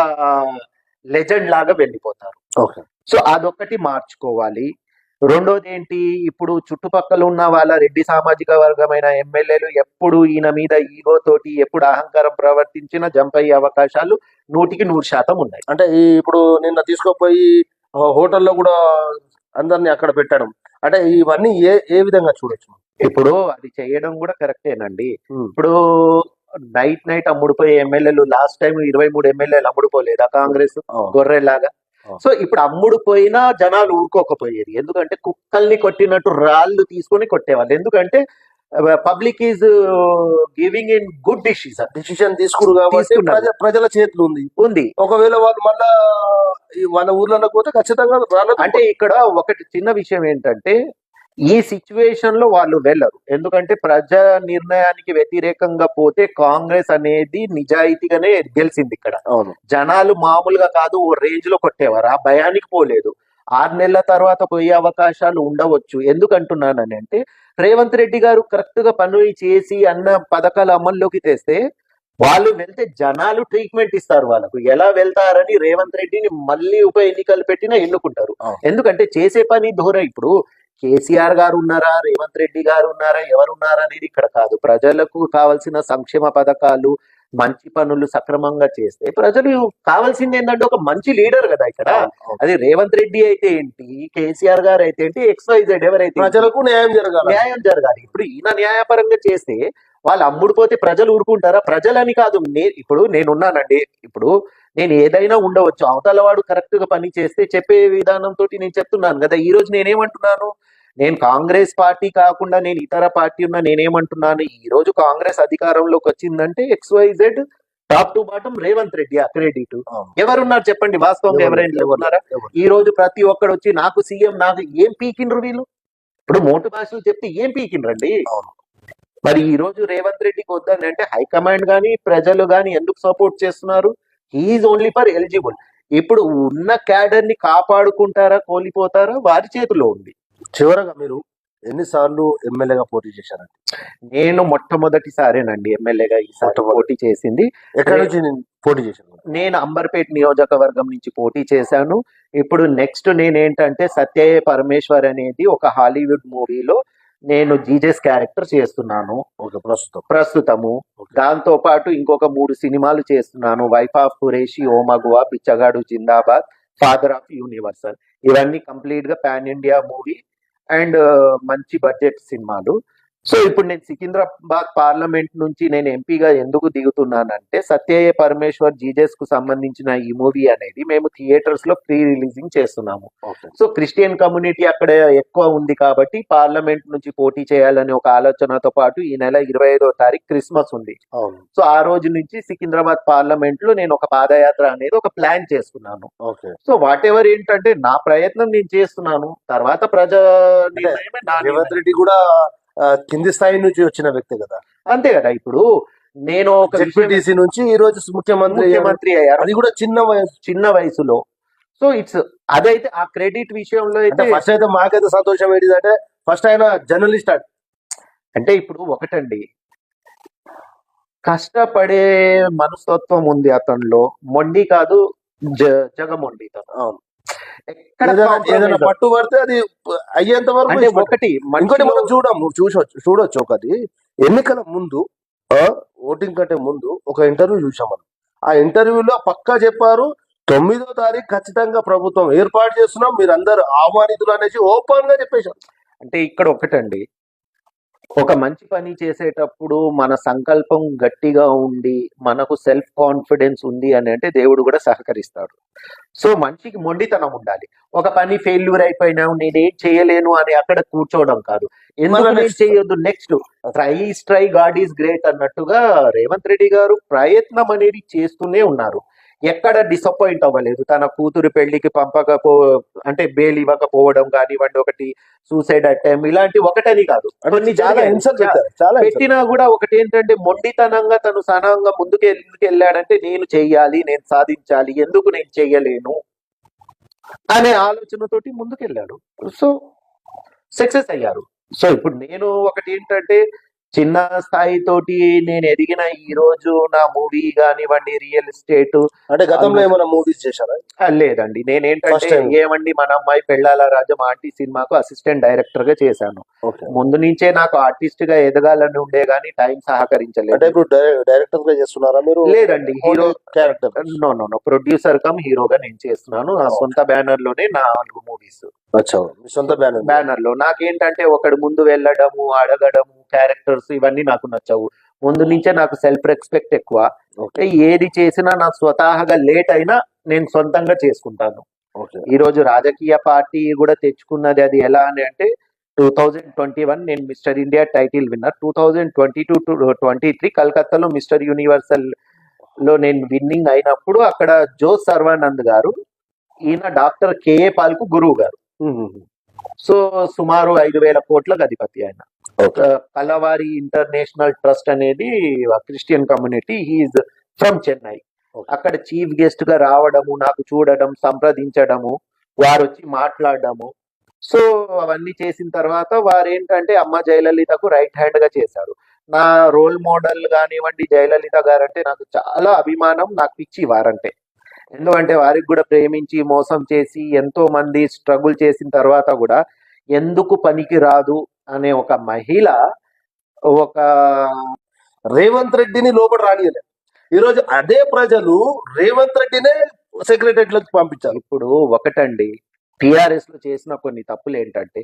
లెజెండ్ లాగా వెళ్ళిపోతారు. ఓకే. సో అదొక్కటి మార్చుకోవాలి. రెండోది ఏంటి, ఇప్పుడు చుట్టుపక్కల ఉన్న వాళ్ళ రెడ్డి సామాజిక వర్గమైన ఎమ్మెల్యేలు ఎప్పుడు ఈయన మీద ఈగో తోటి ఎప్పుడు అహంకారం ప్రవర్తించినా జంప్ అయ్యే అవకాశాలు 100% ఉన్నాయి. అంటే ఇప్పుడు నిన్న తీసుకుపోయి హోటల్లో కూడా అందరిని అక్కడ పెట్టడం, అంటే ఇవన్నీ ఏ విధంగా చూడొచ్చు? ఇప్పుడు అది చేయడం కూడా కరెక్టేనండి. ఇప్పుడు నైట్ అమ్ముడుపోయే ఎమ్మెల్యేలు లాస్ట్ టైం 23 ఎమ్మెల్యేలు అమ్ముడుపోలేదా కాంగ్రెస్ గొర్రెలాగా? సో ఇప్పుడు అమ్ముడు పోయినా జనాలు ఊరుకోకపోయేది. ఎందుకంటే కుక్కల్ని కొట్టినట్టు రాళ్ళు తీసుకొని కొట్టేవాళ్ళు. ఎందుకంటే public is giving in good decision తీసుకురు కాబట్టి ప్రజల చేతులు ఉంది. ఒకవేళ వాళ్ళు మళ్ళా వాళ్ళ ఊర్లలో పోతే ఖచ్చితంగా రాలేదు. అంటే ఇక్కడ ఒకటి చిన్న విషయం ఏంటంటే, ఈ సిచ్యువేషన్ లో వాళ్ళు వెళ్ళరు. ఎందుకంటే ప్రజా నిర్ణయానికి వ్యతిరేకంగా పోతే కాంగ్రెస్ అనేది నిజాయితీగానే గెలిచింది ఇక్కడ. అవును. జనాలు మామూలుగా కాదు ఓ రేంజ్ లో కొట్టేవారు, ఆ భయానికి పోలేదు. 6 నెలల తర్వాత పోయే అవకాశాలు ఉండవచ్చు. ఎందుకంటున్నానని అంటే, రేవంత్ రెడ్డి గారు కరెక్ట్ గా పనులు చేసి అన్న పథకాలు అమల్లోకి తెస్తే వాళ్ళు వెళ్తే జనాలు ట్రీట్మెంట్ ఇస్తారు. వాళ్ళకు ఎలా వెళ్తారని రేవంత్ రెడ్డిని మళ్ళీ ఉప ఎన్నికలు పెట్టినా ఎన్నుకుంటారు. ఎందుకంటే చేసే పని ధోర. ఇప్పుడు కేసీఆర్ గారు ఉన్నారా, రేవంత్ రెడ్డి గారు ఉన్నారా, ఎవరున్నారా అనేది ఇక్కడ కాదు. ప్రజలకు కావాల్సిన సంక్షేమ పథకాలు, మంచి పనులు సక్రమంగా చేస్తే ప్రజలు కావాల్సింది ఏంటంటే ఒక మంచి లీడర్ కదా ఇక్కడ. అది రేవంత్ రెడ్డి అయితే ఏంటి, కేసీఆర్ గారు అయితే ఏంటి, XYZ ఎవరైతే ప్రజలకు న్యాయం జరగాలి. ఇప్పుడు ఈయన న్యాయపరంగా చేస్తే వాళ్ళు అమ్ముడుపోతే ప్రజలు ఊరుకుంటారా? ప్రజలని కాదు, ఇప్పుడు నేనున్నానండి. ఇప్పుడు నేను ఏదైనా ఉండవచ్చు, అవతల వాడు కరెక్ట్ గా పని చేస్తే చెప్పే విధానంతో నేను చెప్తున్నాను కదా. ఈ రోజు నేనేమంటున్నాను, నేను కాంగ్రెస్ పార్టీ కాకుండా నేను ఇతర పార్టీ ఉన్నా నేనేమంటున్నాను, ఈ రోజు కాంగ్రెస్ అధికారంలోకి వచ్చిందంటే XYZ top to bottom Revanth Reddy accredit. ఎవరున్నారు చెప్పండి, వాస్తవంగా ఎవరైనా ఉన్నారా? ఈ రోజు ప్రతి ఒక్కడు వచ్చి నాకు సీఎం, నాకు ఏం పీకిండ్రు వీళ్ళు? ఇప్పుడు మోటు భాషలు చెప్తే ఏం పీకిండ్రండి? మరి ఈ రోజు రేవంత్ రెడ్డికి వద్దని అంటే హైకమాండ్ గాని ప్రజలు గాని ఎందుకు సపోర్ట్ చేస్తున్నారు? He's only for eligible. ఇప్పుడు ఉన్న క్యాడర్ ని కాపాడుకుంటారా, కోల్పోతారా, వారి చేతిలో ఉంది. చివరగా మీరు ఎన్నిసార్లు ఎమ్మెల్యేగా పోటీ చేశారండి? నేను మొట్టమొదటిసారేనండి ఎమ్మెల్యేగా ఈసారి పోటీ చేసింది. ఎక్కడి నుంచి పోటీ చేశాను? నేను అంబర్పేట నియోజకవర్గం నుంచి పోటీ చేశాను. ఇప్పుడు నెక్స్ట్ నేనేంటంటే సత్యయ్య పరమేశ్వర్ అనేది ఒక హాలీవుడ్ మూవీలో నేను జీజస్ క్యారెక్టర్ చేస్తున్నాను ప్రస్తుతము. దాంతో పాటు ఇంకొక 3 సినిమాలు చేస్తున్నాను. వైఫ్ ఆఫ్ ఖురేషి, ఓ మగువా, బిచ్చగాడు జిందాబాద్, ఫాదర్ ఆఫ్ యూనివర్సల్. ఇవన్నీ కంప్లీట్ గా పాన్ ఇండియా మూవీ అండ్ మంచి బడ్జెట్ సినిమాలు. సో ఇప్పుడు నేను సికింద్రాబాద్ పార్లమెంట్ నుంచి నేను ఎంపీగా ఎందుకు దిగుతున్నానంటే, సత్యయ్య పరమేశ్వర్ జీజస్ కు సంబంధించిన ఈ మూవీ అనేది మేము థియేటర్స్ లో ప్రీ రిలీజింగ్ చేస్తున్నాము. సో క్రిస్టియన్ కమ్యూనిటీ అక్కడ ఎక్కువ ఉంది కాబట్టి పార్లమెంట్ నుంచి పోటీ చేయాలనే ఒక ఆలోచనతో పాటు ఈ నెల 25వ తారీఖు క్రిస్మస్ ఉంది. సో ఆ రోజు నుంచి సికింద్రాబాద్ పార్లమెంట్ లో నేను ఒక పాదయాత్ర అనేది ఒక ప్లాన్ చేసుకున్నాను. సో వాట్ ఎవర్ ఏంటంటే నా ప్రయత్నం నేను చేస్తున్నాను, తర్వాత ప్రజా నిర్ణయమే. రేవంత్ రెడ్డి కూడా కింది స్థాయి నుంచి వచ్చిన వ్యక్తి కదా. అంతే కదా. ఇప్పుడు నేను ఒక జెడ్పీటీసీ నుంచి ఈ రోజు ముఖ్యమంత్రి అయ్యారు. అది కూడా చిన్న వయసులో. సో ఇట్స్ అదైతే ఆ క్రెడిట్ విషయంలో అంటే అయితే ఫస్ట్ అయితే మాకైతే సంతోషం ఏంటిదంటే ఫస్ట్ ఆయన జర్నలిస్ట్ అంటే ఇప్పుడు ఒకటండి, కష్టపడే మనస్తత్వం ఉంది అతనిలో, మొండి కాదు, జగమొండి తను. అవును. ఎక్కడ ఏదైనా compromise ఏదైనా అవ్వడు. పట్టు పడితే అది అయ్యేంత వరకు అంటే ఇష్టపడతాడు. ఒకటి ఇంకోటి మనిషిలో మనం చూడొచ్చు ఒకటి ఎన్నికల ముందు ఓటింగ్ కంటే ముందు ఒక ఇంటర్వ్యూ చూసాం మనం. ఆ ఇంటర్వ్యూలో పక్కా చెప్పారు 9వ తారీఖు ఖచ్చితంగా ప్రభుత్వం ఏర్పాటు చేస్తున్నాం, మీరందరూ ఆహ్వానితులు అనేసి ఓపెన్ గా చెప్పేశారు. అంటే ఇక్కడ ఒకటండి, ఒక మంచి పని చేసేటప్పుడు మన సంకల్పం గట్టిగా ఉండి మనకు సెల్ఫ్ కాన్ఫిడెన్స్ ఉంది అని అంటే దేవుడు కూడా సహకరిస్తాడు. సో మనిషికి మొండితనం ఉండాలి. ఒక పని ఫెయిల్యూర్ అయిపోయినా నేనేం చేయలేను అని అక్కడ కూర్చోవడం కాదు. ఎందుకు మళ్ళా నేను next. చేయొద్దు, next try God is great అన్నట్టుగా రేవంత్ రెడ్డి గారు ప్రయత్నం అనేది చేస్తూనే ఉన్నారు. ఎక్కడ డిసప్పాయింట్ అవ్వలేదు. తన కూతురు పెళ్లికి అంటే బెయిల్ ఇవ్వకపోవడం కానివ్వండి, ఒకటి సూసైడ్ అటెంప్ట్, ఇలాంటి ఒకటని కాదు, అంటే కొన్ని చాలా జరిగాయి. హింసలు పెట్టారు, చాలా హింసలు. పెట్టినా కూడా ఒకటి ఏంటంటే మొండితనంగా తను సనంగా ముందుకు ఎందుకు వెళ్ళాడంటే నేను చెయ్యాలి, నేను సాధించాలి, ఎందుకు నేను చెయ్యలేను అనే ఆలోచనతోటి ముందుకెళ్ళాడు. సో సక్సెస్ అయ్యారు. సో ఇప్పుడు నేను ఒకటి ఏంటంటే చిన్న స్థాయితోటి నేను ఎదిగిన ఈ రోజు నా మూవీ కానివ్వండి, రియల్ ఎస్టేట్ అంటే గతంలో ఏమైనా మూవీస్ చేశారా? లేదండి. నేనేంటంటే First time. ఏమండి మన అమ్మాయి పెళ్ళాల రాజం ఆంటీ సినిమాకు అసిస్టెంట్ డైరెక్టర్ గా చేశాను. ఓకే. ముందు నుంచే నాకు ఆర్టిస్ట్ గా ఎదగాలని ఉండే గానీ టైం అంటే సహకరించలేదు. ఇప్పుడు డైరెక్టర్ గా చేస్తున్నారా మీరు? లేదండి, hero character. No producer cum హీరోగా నేను చేస్తున్నాను. నా సొంత బ్యానర్ లోనే 4 మూవీస్. అచ్చా, మీ సొంత బ్యానర్. బ్యానర్ లో నాకేంటంటే ఒకడు ముందు వెళ్ళడము, అడగడము, క్యారెక్టర్స్ ఇవన్నీ నాకు నచ్చవు. ముందు నుంచే నాకు సెల్ఫ్ రెస్పెక్ట్ ఎక్కువ. ఓకే. ఏది చేసినా నాకు స్వతహాగా లేట్ అయినా నేను సొంతంగా చేసుకుంటాను. ఓకే. ఈ రోజు రాజకీయ పార్టీ కూడా తెచ్చుకున్నది అది ఎలా అని అంటే 2021 నేను mister India title winner, 2022 to 23 కలకత్తాలో మిస్టర్ యూనివర్సల్ లో నేను విన్నింగ్ అయినప్పుడు అక్కడ జోస్ సర్వానంద్ గారు, ఈయన డాక్టర్ కేఏ పాల్ కు గురువు గారు. సో సుమారు 5,000 కోట్లకు అధిపతి ఆయన. ఓకే. కలవారి ఇంటర్నేషనల్ ట్రస్ట్ అనేది Christian community, he's from Chennai. Okay. అక్కడ చీఫ్ గెస్ట్ గా రావడము, నాకు చూడడం, సంప్రదించడము, వారు వచ్చి మాట్లాడడము. సో అవన్నీ చేసిన తర్వాత వారు ఏంటంటే అమ్మ జయలలితకు రైట్ హ్యాండ్ గా చేశారు. నా రోల్ మోడల్ కానివ్వండి జయలలిత గారంటే నాకు చాలా అభిమానం, నాకు పిచ్చి వారంటే. ఎందుకంటే వారికి కూడా ప్రేమించి మోసం చేసి ఎంతో మంది స్ట్రగుల్ చేసిన తర్వాత కూడా ఎందుకు పనికి రాదు అనే ఒక మహిళ ఒక రేవంత్ రెడ్డిని లోపల రానియలే. ఈ రోజు అదే ప్రజలు రేవంత్ రెడ్డినే సెక్రటరీలోకి పంపించారు. ఇప్పుడు ఒకటండి, టిఆర్ఎస్ లో చేసిన కొన్ని తప్పులు ఏంటంటే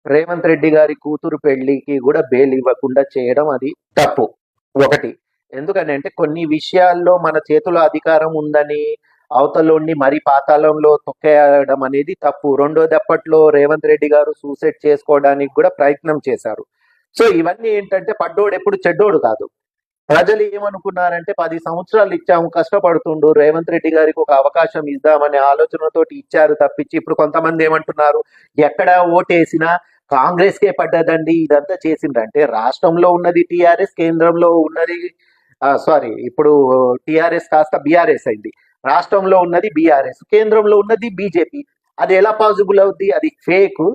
రేవంత్ రెడ్డి గారి కూతురు పెళ్లికి కూడా బెయిల్ ఇవ్వకుండా చేయడం అది తప్పు ఒకటి. ఎందుకని అంటే కొన్ని విషయాల్లో మన చేతిలో అధికారం ఉందని అవతలోని మరి పాతాళంలో తొక్కేయడం అనేది తప్పు. రెండోది అప్పట్లో రేవంత్ రెడ్డి గారు సూసైడ్ చేసుకోవడానికి కూడా ప్రయత్నం చేశారు. సో ఇవన్నీ ఏంటంటే పడ్డోడు ఎప్పుడు చెడ్డోడు కాదు. ప్రజలు ఏమనుకున్నారంటే 10 సంవత్సరాలు ఇచ్చాము, కష్టపడుతుండు, రేవంత్ రెడ్డి గారికి ఒక అవకాశం ఇద్దామనే ఆలోచనతోటి ఇచ్చారు తప్పించి ఇప్పుడు కొంతమంది ఏమంటున్నారు ఎక్కడ ఓటేసినా కాంగ్రెస్ కే పడ్డదండి, ఇదంతా చేసిందంటే రాష్ట్రంలో ఉన్నది టిఆర్ఎస్, కేంద్రంలో ఉన్నది సారీ ఇప్పుడు టిఆర్ఎస్ కాస్త బీఆర్ఎస్ అయింది. రాష్ట్రంలో ఉన్నది బీఆర్ఎస్, కేంద్రంలో ఉన్నది బీజేపీ. అది ఎలా పాసిబుల్ అవుద్ది? అది ఫేక్.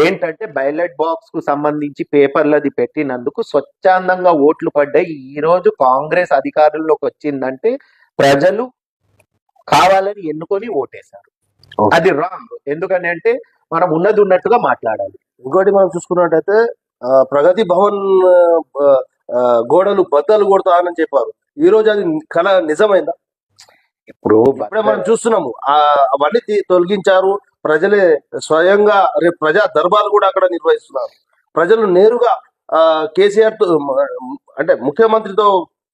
ఏంటంటే బ్యాలెట్ బాక్స్ కు సంబంధించి పేపర్లది పెట్టినందుకు స్వచ్ఛందంగా ఓట్లు పడ్డాయి. ఈ రోజు కాంగ్రెస్ అధికారంలోకి వచ్చిందంటే ప్రజలు కావాలని ఎన్నుకొని ఓటేశారు. Okay. అది రాంగ్. ఎందుకని అంటే మనం ఉన్నది ఉన్నట్టుగా మాట్లాడాలి. ఇంకోటి మనం చూసుకున్నట్టయితే ప్రగతి భవన్ గోడలు బద్దలు కొడతానని చెప్పారు. ఈ రోజు అది కళ నిజమైందా? ఇప్పుడు ఇప్పుడే మనం చూస్తున్నాము అవన్నీ తొలగించారు. ప్రజలే స్వయంగా రేపు ప్రజా దర్బార్ కూడా అక్కడ నిర్వహిస్తున్నారు. ప్రజలు నేరుగా కేసీఆర్ తో అంటే ముఖ్యమంత్రితో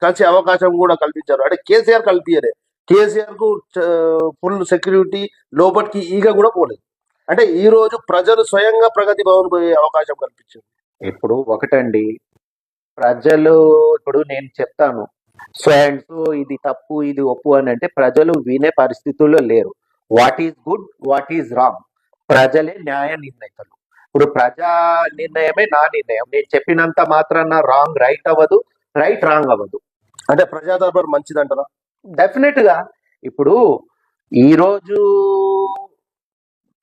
కలిసే అవకాశం కూడా కల్పించారు. అంటే కేసీఆర్ కల్పించలే, కేసీఆర్ కు ఫుల్ సెక్యూరిటీ, లోపలికి ఈగ కూడా పోలేదు. అంటే ఈ రోజు ప్రజలు స్వయంగా ప్రగతి భవన్ పోయే అవకాశం కల్పించారు. ఇప్పుడు ఒకటండి, ప్రజలు ఇప్పుడు నేను చెప్తాను సో అండ్ సో ఇది తప్పు ఇది ఒప్పు అని అంటే ప్రజలు వినే పరిస్థితుల్లో లేరు. What is good, what is wrong, ప్రజలే న్యాయ నిర్ణేతలు. ఇప్పుడు ప్రజా నిర్ణయమే నా నిర్ణయం. నేను చెప్పినంత మాత్రాన రాంగ్ రైట్ అవ్వదు, రైట్ రాంగ్ అవ్వదు. అంటే ప్రజా దర్బార్ మంచిదంటారా? డెఫినెట్ గా ఇప్పుడు ఈ రోజు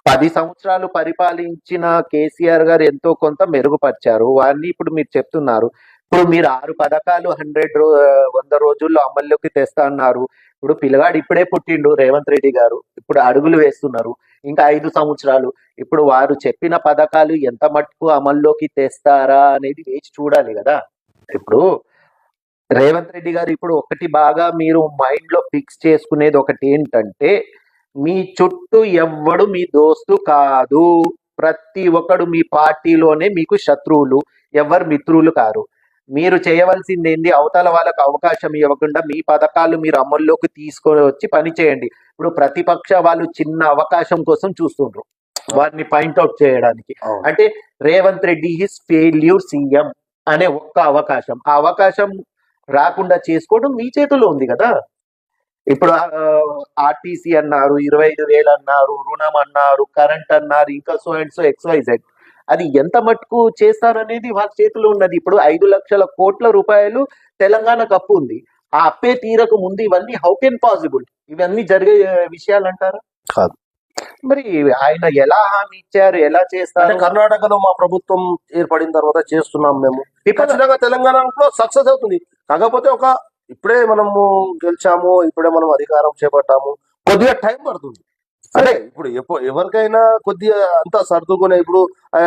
10 సంవత్సరాలు పరిపాలించిన కేసీఆర్ గారు ఎంతో కొంత మెరుగుపరిచారు. వారిని ఇప్పుడు మీరు చెప్తున్నారు. ఇప్పుడు మీరు 6 పథకాలు 100 రోజుల్లో అమల్లోకి తెస్తా అన్నారు. ఇప్పుడు పిల్లగాడు ఇప్పుడే పుట్టిండు రేవంత్ రెడ్డి గారు. ఇప్పుడు అడుగులు వేస్తున్నారు. ఇంకా 5 సంవత్సరాలు. ఇప్పుడు వారు చెప్పిన పథకాలు ఎంత మట్టుకు అమల్లోకి తెస్తారా అనేది వేచి చూడాలి కదా. ఇప్పుడు రేవంత్ రెడ్డి గారు ఇప్పుడు ఒకటి బాగా మీరు మైండ్ లో ఫిక్స్ చేసుకునేది ఒకటి ఏంటంటే, మీ చుట్టూ ఎవ్వడు మీ దోస్తు కాదు. ప్రతి ఒక్కడు మీ పార్టీలోనే మీకు శత్రువులు, ఎవరు మిత్రులు కారు. మీరు చేయవలసింది ఏంది, అవతల వాళ్ళకు అవకాశం ఇవ్వకుండా మీ పథకాలు మీరు అమల్లోకి తీసుకొని వచ్చి పని చేయండి. ఇప్పుడు ప్రతిపక్ష వాళ్ళు చిన్న అవకాశం కోసం చూస్తుండ్రు వారిని పాయింట్అవుట్ చేయడానికి. అవును. అంటే Revanth Reddy his failure CM అనే ఒక్క అవకాశం, ఆ అవకాశం రాకుండా చేసుకోవడం మీ చేతిలో ఉంది కదా. ఇప్పుడు ఆర్టీసీ అన్నారు, 25,000 అన్నారు, రుణం అన్నారు, కరెంట్ అన్నారు, ఇంకా సో అండ్ సో XYZ. అది ఎంత మట్టుకు చేస్తారనేది వాళ్ళ చేతిలో ఉన్నది. ఇప్పుడు 5,00,000 కోట్ల రూపాయలు తెలంగాణకు అప్పు ఉంది. ఆ అప్పే తీరకు ముందు ఇవన్నీ హౌ కెన్ పాసిబుల్? ఇవన్నీ జరిగే విషయాలు అంటారా? కాదు. మరి ఆయన ఎలా హామీ ఇచ్చారు, ఎలా అంటే చేస్తారు? కర్ణాటకలో మా ప్రభుత్వం ఏర్పడిన తర్వాత చేస్తున్నాం మేము. ఇప్పుడు ఖచ్చితంగా తెలంగాణలో సక్సెస్ అవుతుంది. కాకపోతే ఇప్పుడే మనము గెలిచాము, ఇప్పుడే మనం అధికారం చేపట్టాము, కొద్దిగా టైం పడుతుంది. అంటే ఇప్పుడు ఎవరికైనా కొద్దిగా అంతా సర్దుకునే ఇప్పుడు ఆ,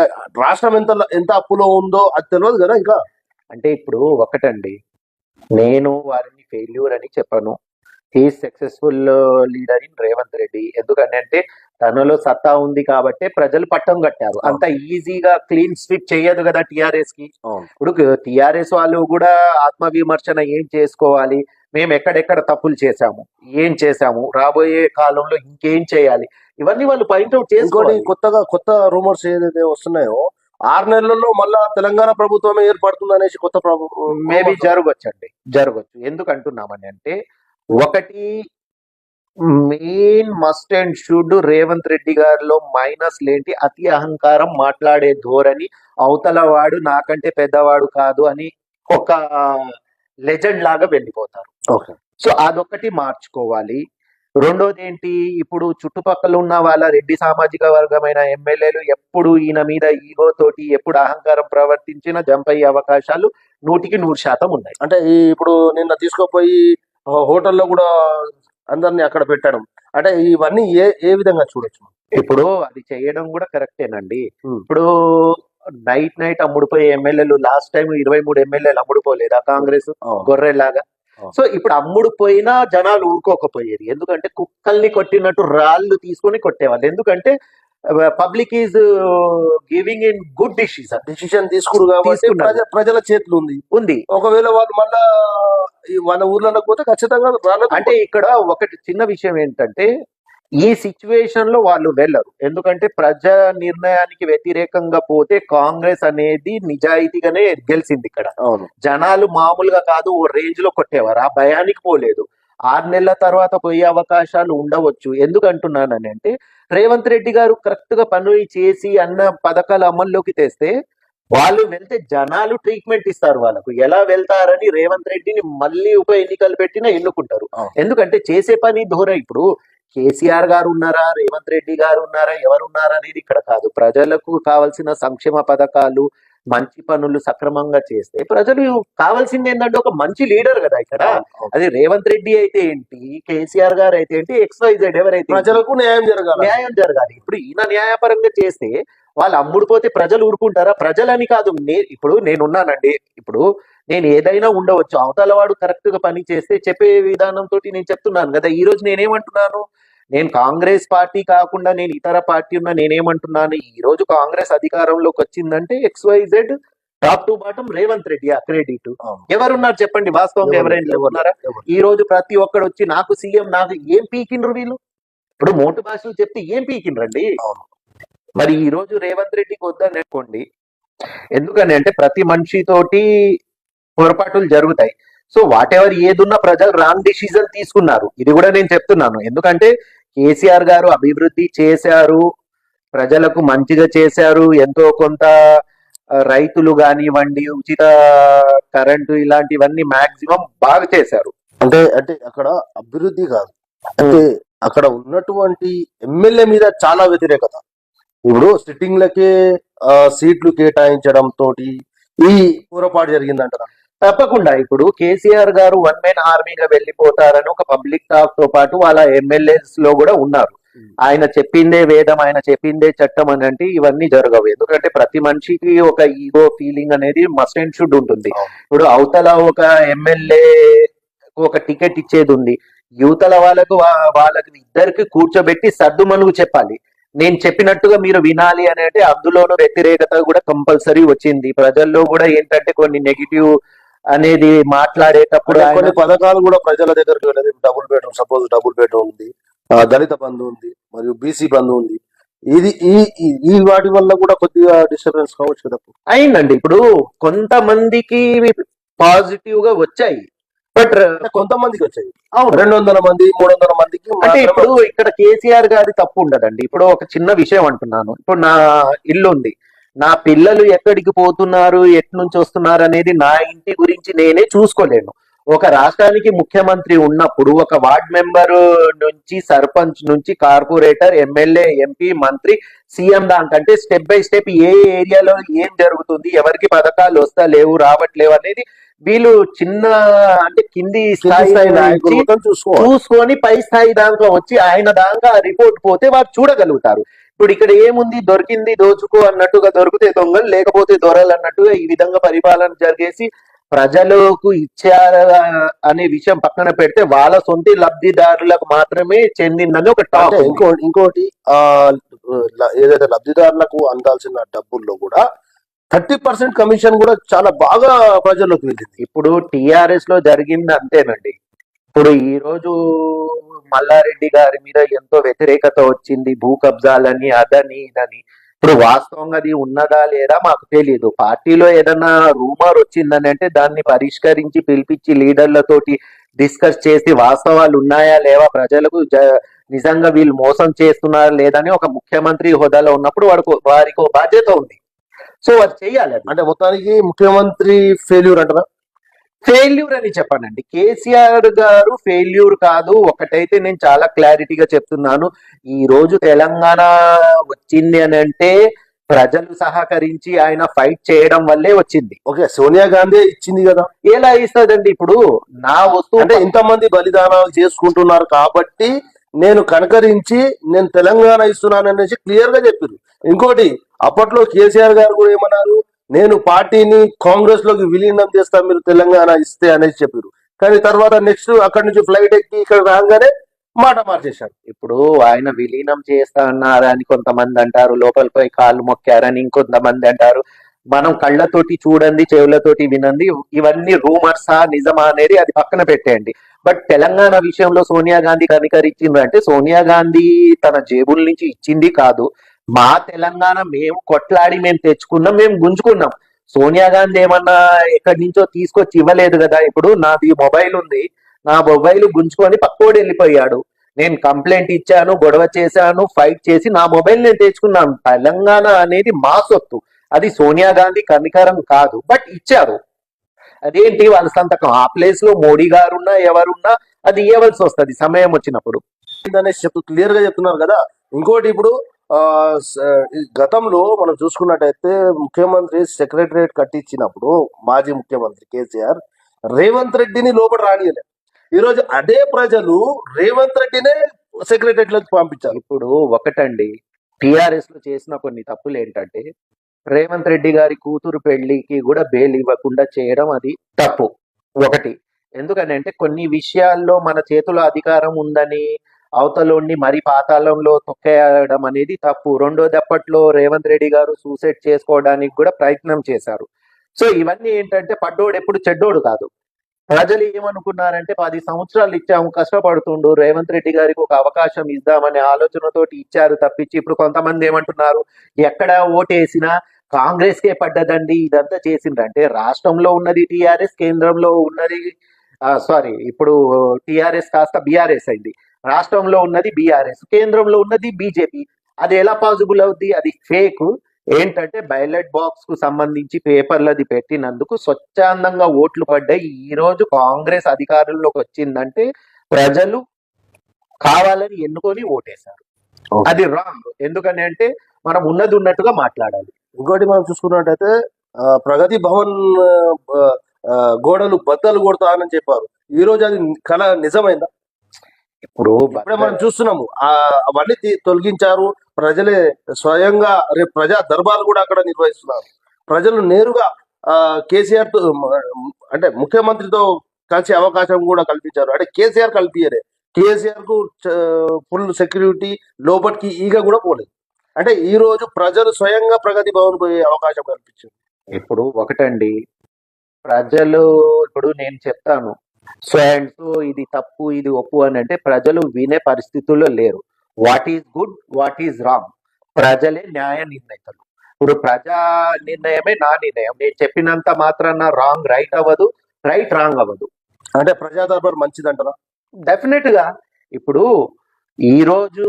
రాష్ట్రం ఎంత అప్పులో ఉందో అది తెలియదు కదా ఇంకా. అంటే ఇప్పుడు ఒకటండి, నేను వారిని ఫెయిల్యూర్ అని చెప్పను. He successful leader in Revanth Reddy. ఎందుకంటే తనలో సత్తా ఉంది కాబట్టి ప్రజలు పట్టం కట్టారు. అంత ఈజీగా క్లీన్ స్వీప్ చేయదు కదా టిఆర్ఎస్ కి. ఇప్పుడు టిఆర్ఎస్ వాళ్ళు కూడా ఆత్మవిమర్శన ఏం చేసుకోవాలి, మేము ఎక్కడెక్కడ తప్పులు చేశాము, ఏం చేశాము, రాబోయే కాలంలో ఇంకేం చేయాలి, ఇవన్నీ వాళ్ళు పాయింట్అవుట్ ఇంకోటి చేసుకోవాలి. కొత్త రూమర్స్ ఏదైతే వస్తున్నాయో 6 నెలల్లో మళ్ళా తెలంగాణ ప్రభుత్వమే ఏర్పడుతుంది అనేసి కొత్త మేబీ జరగచ్చు. ఎందుకు అంటున్నామని అంటే, ఒకటి main must and should Revanth Reddy గారిలో మైనస్ లేంటి అతి అహంకారం, మాట్లాడే ధోరణి, అవతల వాడు నాకంటే పెద్దవాడు కాదు అని ఒక లెజెండ్ లాగా వెళ్ళిపోతారు. ఓకే. సో అదొకటి మార్చుకోవాలి. రెండోది ఏంటి, ఇప్పుడు చుట్టుపక్కల ఉన్న వాళ్ళ రెడ్డి సామాజిక వర్గమైన ఎమ్మెల్యేలు ఎప్పుడు ఈయన మీద ఈగో తోటి ఎప్పుడు అహంకారం ప్రవర్తించిన జంప్ అయ్యే అవకాశాలు 100% ఉన్నాయి. అంటే ఇప్పుడు నిన్న తీసుకుపోయి హోటల్లో కూడా అందరిని అక్కడ పెట్టడం, అంటే ఇవన్నీ ఏ విధంగా చూడొచ్చు? ఇప్పుడు అది చేయడం కూడా కరెక్టేనండి. ఇప్పుడు నైట్ అమ్ముడుపోయే ఎమ్మెల్యేలు లాస్ట్ టైం 23 ఎమ్మెల్యేలు అమ్ముడుపోలేదా కాంగ్రెస్ గొర్రెలాగా? సో ఇప్పుడు అమ్ముడు పోయినా జనాలు ఊరుకోకపోయేది. ఎందుకంటే కుక్కల్ని కొట్టినట్టు రాళ్ళు తీసుకొని కొట్టేవాళ్ళు. ఎందుకంటే public is giving in good decision తీసుకురు కాబట్టి తీసుకున్నారు. ప్రజల చేతులు ఉంది. ఒకవేళ వాళ్ళు మళ్ళా వాళ్ళ ఊర్లలో పోతే ఖచ్చితంగా రాళ్ళతో అంటే ఇక్కడ ఒకటి చిన్న విషయం ఏంటంటే, ఈ సిచ్యువేషన్ లో వాళ్ళు వెళ్ళరు. ఎందుకంటే ప్రజా నిర్ణయానికి వ్యతిరేకంగా పోతే కాంగ్రెస్ అనేది నిజాయితీగానే గెలిచింది ఇక్కడ. అవును. జనాలు మామూలుగా కాదు, ఓ రేంజ్ లో కొట్టేవారు. ఆ భయానికి పోలేదు. 6 నెలల తర్వాత పోయే అవకాశాలు ఉండవచ్చు. ఎందుకంటున్నానని అంటే, రేవంత్ రెడ్డి గారు కరెక్ట్ గా పనులు చేసి అన్న పథకాలు అమల్లోకి తెస్తే వాళ్ళు వెళ్తే జనాలు ట్రీట్మెంట్ ఇస్తారు. వాళ్ళకు ఎలా వెళ్తారని రేవంత్ రెడ్డిని మళ్ళీ ఉప ఎన్నికలు పెట్టినా ఎన్నుకుంటారు. ఎందుకంటే చేసే పని ధోర. ఇప్పుడు కేసీఆర్ గారు ఉన్నారా, రేవంత్ రెడ్డి గారు ఉన్నారా, ఎవరున్నారా అనేది ఇక్కడ కాదు. ప్రజలకు కావాల్సిన సంక్షేమ పథకాలు, మంచి పనులు సక్రమంగా చేస్తే ప్రజలు కావాల్సింది ఏంటంటే ఒక మంచి లీడర్ కదా ఇక్కడ. అది రేవంత్ రెడ్డి అయితే ఏంటి, కేసీఆర్ గారు అయితే ఏంటి, XYZ ఎవరైతే ప్రజలకు న్యాయం జరగాలి. ఇప్పుడు ఈయన న్యాయపరంగా చేస్తే వాళ్ళు అమ్ముడుపోతే ప్రజలు ఊరుకుంటారా? ప్రజలని కాదు, ఇప్పుడు నేనున్నానండి. ఇప్పుడు నేను ఏదైనా ఉండవచ్చు, అవతల వాడు కరెక్ట్ గా పని చేస్తే చెప్పే విధానంతో నేను చెప్తున్నాను కదా. ఈ రోజు నేనేమంటున్నాను, నేను కాంగ్రెస్ పార్టీ కాకుండా నేను ఇతర పార్టీ ఉన్నా నేనేమంటున్నాను, ఈ రోజు కాంగ్రెస్ అధికారంలోకి వచ్చిందంటే XYZ top to bottom Revanth Reddy credit. ఎవరున్నారు చెప్పండి, వాస్తవంగా ఎవరైనా ఉన్నారా? ఈ రోజు ప్రతి ఒక్కడు వచ్చి నాకు సీఎం, నాకు ఏం పీకిండ్రు వీళ్ళు? ఇప్పుడు మోటు భాషలు చెప్తే ఏం పీకిండ్రండి? మరి ఈ రోజు రేవంత్ రెడ్డికి వద్దని అనుకోండి. ఎందుకని అంటే ప్రతి మనిషితోటి పొరపాటులు జరుగుతాయి. సో వాట్ ఎవర్ ఏదున్నా ప్రజలు రాంగ్ డిసిజన్ తీసుకున్నారు. ఇది కూడా నేను చెప్తున్నాను. ఎందుకంటే కేసీఆర్ గారు అభివృద్ధి చేశారు, ప్రజలకు మంచిగా చేశారు, ఎంతో కొంత రైతులు కానివ్వండి, ఉచిత కరెంటు, ఇలాంటివన్నీ మాక్సిమం బాగా చేశారు. అంటే అక్కడ అభివృద్ధి కాదు, అంటే అక్కడ ఉన్నటువంటి ఎమ్మెల్యే మీద చాలా వ్యతిరేకత. ఇప్పుడు సిట్టింగ్లకే సీట్లు కేటాయించడం తోటి ఈ పొరపాటు జరిగిందంటారా? తప్పకుండా ఇప్పుడు కేసీఆర్ గారు వన్ మెన్ ఆర్మీగా వెళ్ళిపోతారని ఒక పబ్లిక్ టాక్ తో పాటు వాళ్ళ ఎమ్మెల్యేస్ లో కూడా ఉన్నారు. ఆయన చెప్పిందే వేదం, ఆయన చెప్పిందే చట్టం అని అంటే ఇవన్నీ జరగవు. ఎందుకంటే ప్రతి మనిషికి ఒక ఈగో ఫీలింగ్ అనేది మస్ట్ అండ్ షుడ్ ఉంటుంది. అవును. ఇప్పుడు అవతల ఒక ఎమ్మెల్యే ఒక టికెట్ ఇచ్చేది ఉంది, యువతల వాళ్ళకి ఇద్దరికి కూర్చోబెట్టి సర్దుమనుగు చెప్పాలి. నేను చెప్పినట్టుగా మీరు వినాలి అనేది అందులోనూ వ్యతిరేకత కూడా కంపల్సరీ వచ్చింది. ప్రజల్లో కూడా ఏంటంటే కొన్ని నెగిటివ్ అనేది మాట్లాడేటప్పుడు అంటే ఆయన కొన్ని పథకాలు కూడా ప్రజల దగ్గరికి వెళ్ళదు. Double bedroom, suppose double bedroom ఉంది, దళిత బంధు ఉంది, మరియు బీసీ బంధు ఉంది. ఇది ఈ వాటి వల్ల కూడా కొద్దిగా డిస్టర్బెన్స్ కావచ్చు కదా. అయిందండి. ఇప్పుడు కొంతమందికి పాజిటివ్ గా వచ్చాయి, బట్ అంటే కొంతమందికి వచ్చాయి, అవును 200 మంది 300 మందికి అంటే మాత్రమే ఇప్పుడు ఇక్కడ కేసీఆర్ గారి తప్పు ఉండదండి. ఇప్పుడు ఒక చిన్న విషయం అంటున్నాను. ఇప్పుడు నా ఇల్లు ఉంది, నా పిల్లలు ఎక్కడికి పోతున్నారు, నుంచి వస్తున్నారు అనేది నా ఇంటి గురించి నేనే చూసుకోలేను. ఒక రాష్ట్రానికి ముఖ్యమంత్రి ఉన్నప్పుడు ఒక వార్డ్ మెంబర్ నుంచి సర్పంచ్ నుంచి కార్పొరేటర్, ఎమ్మెల్యే, ఎంపీ, మంత్రి, సీఎం దానికంటే స్టెప్ బై స్టెప్ ఏ ఏరియాలో ఏం జరుగుతుంది, ఎవరికి పథకాలు వస్తా లేవు రావట్లేవు అనేది వీళ్ళు చిన్న అంటే కింది స్థాయి స్థాయి నుంచి నాయకులు మొత్తం చూసుకోవాలి. చూసుకొని పై స్థాయి దాంట్లో వచ్చి ఆయన దాకా రిపోర్ట్ పోతే వారు చూడగలుగుతారు. ఇప్పుడు ఇక్కడ ఏముంది, దొరికింది దోచుకో అన్నట్టుగా, దొరికితే దొంగలు లేకపోతే దొరలు అన్నట్టుగా ఈ విధంగా పరిపాలన జరిగేసి ప్రజలకు ఇచ్చారు అనే విషయం పక్కన పెడితే వాళ్ళ సొంత లబ్ధిదారులకు మాత్రమే చెందిందని ఒక టాక్ అంటే ఇంకోటి ఏదైతే లబ్ధిదారులకు అందాల్సిన డబ్బుల్లో కూడా 30% కమిషన్ కూడా చాలా బాగా ప్రజల్లోకి వెళ్ళింది. ఇప్పుడు టిఆర్ఎస్ లో జరిగింది అంతేనండి. ఇప్పుడు ఈ రోజు మల్లారెడ్డి గారి మీద ఎంతో వ్యతిరేకత వచ్చింది, భూ కబ్జాలని అదని ఇదని. ఇప్పుడు వాస్తవంగా అది ఉన్నదా లేదా మాకు తెలియదు. పార్టీలో ఏదైనా రూమర్ వచ్చిందని అంటే దాన్ని పరిష్కరించి పిలిపించి లీడర్లతోటి డిస్కస్ చేసి వాస్తవాలు ఉన్నాయా లేవా, ప్రజలకు నిజంగా వీళ్ళు మోసం చేస్తున్నారా లేదని ఒక ముఖ్యమంత్రి హోదాలో ఉన్నప్పుడు వారికి ఒక బాధ్యత ఉంది. సో అది చెయ్యాలి. అది అంటే మొత్తానికి ముఖ్యమంత్రి ఫెయిల్యూర్ అంటారా? ఫెయిల్యూర్ అని చెప్పానండి. కేసీఆర్ గారు ఫెయిల్యూర్ కాదు. ఒకటైతే నేను చాలా క్లారిటీగా చెప్తున్నాను, ఈ రోజు తెలంగాణ వచ్చింది అని అంటే ప్రజలు సహకరించి ఆయన ఫైట్ చేయడం వల్లే వచ్చింది. ఓకే, సోనియా గాంధీ ఇచ్చింది కదా. ఎలా ఇస్తుందండి? ఇప్పుడు నా వస్తువు అంటే ఇంతమంది బలిదానాలు చేసుకుంటున్నారు కాబట్టి నేను కనకరించి నేను తెలంగాణ ఇస్తున్నాను అనేసి క్లియర్ గా చెప్పారు. ఇంకోటి, అప్పట్లో కేసీఆర్ గారు కూడా ఏమన్నారు, నేను పార్టీని కాంగ్రెస్ లోకి విలీనం చేస్తా మీరు తెలంగాణ ఇస్తే అనేసి చెప్పారు. కానీ తర్వాత నెక్స్ట్ అక్కడి నుంచి ఫ్లైట్ ఎక్కి ఇక్కడ రాగానే మాట మార్చేశారు. ఇప్పుడు ఆయన విలీనం చేస్తా అన్నారని కొంతమంది అంటారు, లోపలిపై కాళ్ళు మొక్కారని ఇంకొంతమంది అంటారు. మనం కళ్ళతోటి చూడండి, చెవులతోటి వినండి, ఇవన్నీ రూమర్సా నిజమా అనేది అది పక్కన పెట్టేయండి. బట్ తెలంగాణ విషయంలో సోనియా గాంధీ కనికరించింది అంటే సోనియా గాంధీ తన జేబుల నుంచి ఇచ్చింది కాదు. మా తెలంగాణ మేము కొట్లాడి మేము తెచ్చుకున్నాం, మేము గుంజుకున్నాం. సోనియా గాంధీ ఏమన్నా ఎక్కడి నుంచో తీసుకొచ్చి ఇవ్వలేదు కదా. ఇప్పుడు నాది మొబైల్ ఉంది, నా మొబైల్ గుంజుకొని పక్కోడు వెళ్ళిపోయాడు, నేను కంప్లైంట్ ఇచ్చాను, గొడవ చేశాను, ఫైట్ చేసి నా మొబైల్ నేను తెచ్చుకున్నాను. తెలంగాణ అనేది మా సొత్తు, అది సోనియా గాంధీ కనికరం కాదు, బట్ ఇచ్చారు. అదేంటి వాళ్ళ సంతకం, ఆ ప్లేస్ లో మోడీ గారున్నా ఎవరున్నా అది ఇవ్వవలసి వస్తుంది సమయం వచ్చినప్పుడు. అనేసి క్లియర్ గా చెప్తున్నారు కదా. ఇంకోటి, ఇప్పుడు ఈ గతంలో మనం చూసుకున్నట్టయితే ముఖ్యమంత్రి సెక్రటరియట్ కట్టించినప్పుడు మాజీ ముఖ్యమంత్రి కేసీఆర్ రేవంత్ రెడ్డిని లోపల రానియలేదు. ఈరోజు అదే ప్రజలు రేవంత్ రెడ్డినే సెక్రటరియట్ లోకి పంపించారు. ఇప్పుడు ఒకటండి, టిఆర్ఎస్ లో చేసిన కొన్ని తప్పులు ఏంటంటే రేవంత్ రెడ్డి గారి కూతురు పెళ్లికి కూడా బెయిల్ ఇవ్వకుండా చేయడం అది తప్పు ఒకటి. ఎందుకనంటే కొన్ని విషయాల్లో మన చేతిలో అధికారం ఉందని అవతలోని మరి పాతాళంలో తొక్కేయడం అనేది తప్పు. రెండోది, అప్పట్లో రేవంత్ రెడ్డి గారు సూసైడ్ చేసుకోవడానికి కూడా ప్రయత్నం చేశారు. సో ఇవన్నీ ఏంటంటే పడ్డోడు ఎప్పుడు చెడ్డోడు కాదు. ప్రజలు ఏమనుకున్నారంటే 10 సంవత్సరాలు ఇచ్చాము, కష్టపడుతుండు, రేవంత్ రెడ్డి గారికి ఒక అవకాశం ఇద్దామనే ఆలోచనతోటి ఇచ్చారు తప్పించి, ఇప్పుడు కొంతమంది ఏమంటున్నారు, ఎక్కడ ఓటేసినా కాంగ్రెస్ కే పడ్డదండి, ఇదంతా చేసిందంటే రాష్ట్రంలో ఉన్నది టిఆర్ఎస్, కేంద్రంలో ఉన్నది సారీ ఇప్పుడు టిఆర్ఎస్ కాస్త బీఆర్ఎస్ అయింది, రాష్ట్రంలో ఉన్నది బీఆర్ఎస్, కేంద్రంలో ఉన్నది బీజేపీ. అది ఎలా పాసిబుల్ అవుద్ది? అది ఫేక్. ఏంటంటే బ్యాలెట్ బాక్స్ కు సంబంధించి పేపర్లది పెట్టినందుకు స్వచ్ఛందంగా ఓట్లు పడ్డాయి. ఈ రోజు కాంగ్రెస్ అధికారంలోకి వచ్చిందంటే ప్రజలు కావాలని ఎన్నుకొని ఓటేశారు. Okay. అది రాంగ్. ఎందుకని అంటే మనం ఉన్నది ఉన్నట్టుగా మాట్లాడాలి. ఇంకోటి మనం చూసుకున్నట్టయితే ప్రగతి భవన్ ఆ, ఆ, గోడలు బద్దలు కొడతానని చెప్పారు. ఈ రోజు అది కళ నిజమైందా? ఇప్పుడు ఇప్పుడే మనం చూస్తున్నాము అవన్నీ తొలగించారు. ప్రజలే స్వయంగా రేపు ప్రజా దర్బార్ కూడా అక్కడ నిర్వహిస్తున్నారు. ప్రజలు నేరుగా కేసీఆర్ తో అంటే ముఖ్యమంత్రితో కలిసే అవకాశం కూడా కల్పించారు. అంటే కేసీఆర్ కల్పించలే, కేసీఆర్ కు ఫుల్ సెక్యూరిటీ, లోపలికి ఈగ కూడా పోలేదు. అంటే ఈ రోజు ప్రజలు స్వయంగా ప్రగతి భవన్ పోయే అవకాశం కల్పించారు. ఇప్పుడు ఒకటండి, ప్రజలు ఇప్పుడు నేను చెప్తాను సో అండ్ సో ఇది తప్పు ఇది ఒప్పు అని అంటే ప్రజలు వినే పరిస్థితుల్లో లేరు. What is good, what is wrong, ప్రజలే న్యాయ నిర్ణేతలు. ఇప్పుడు ప్రజా నిర్ణయమే నా నిర్ణయం. నేను చెప్పినంత మాత్రాన రాంగ్ రైట్ అవ్వదు, రైట్ రాంగ్ అవ్వదు. అంటే ప్రజా దర్బార్ మంచిదంటారా? డెఫినెట్ గా ఇప్పుడు ఈ రోజు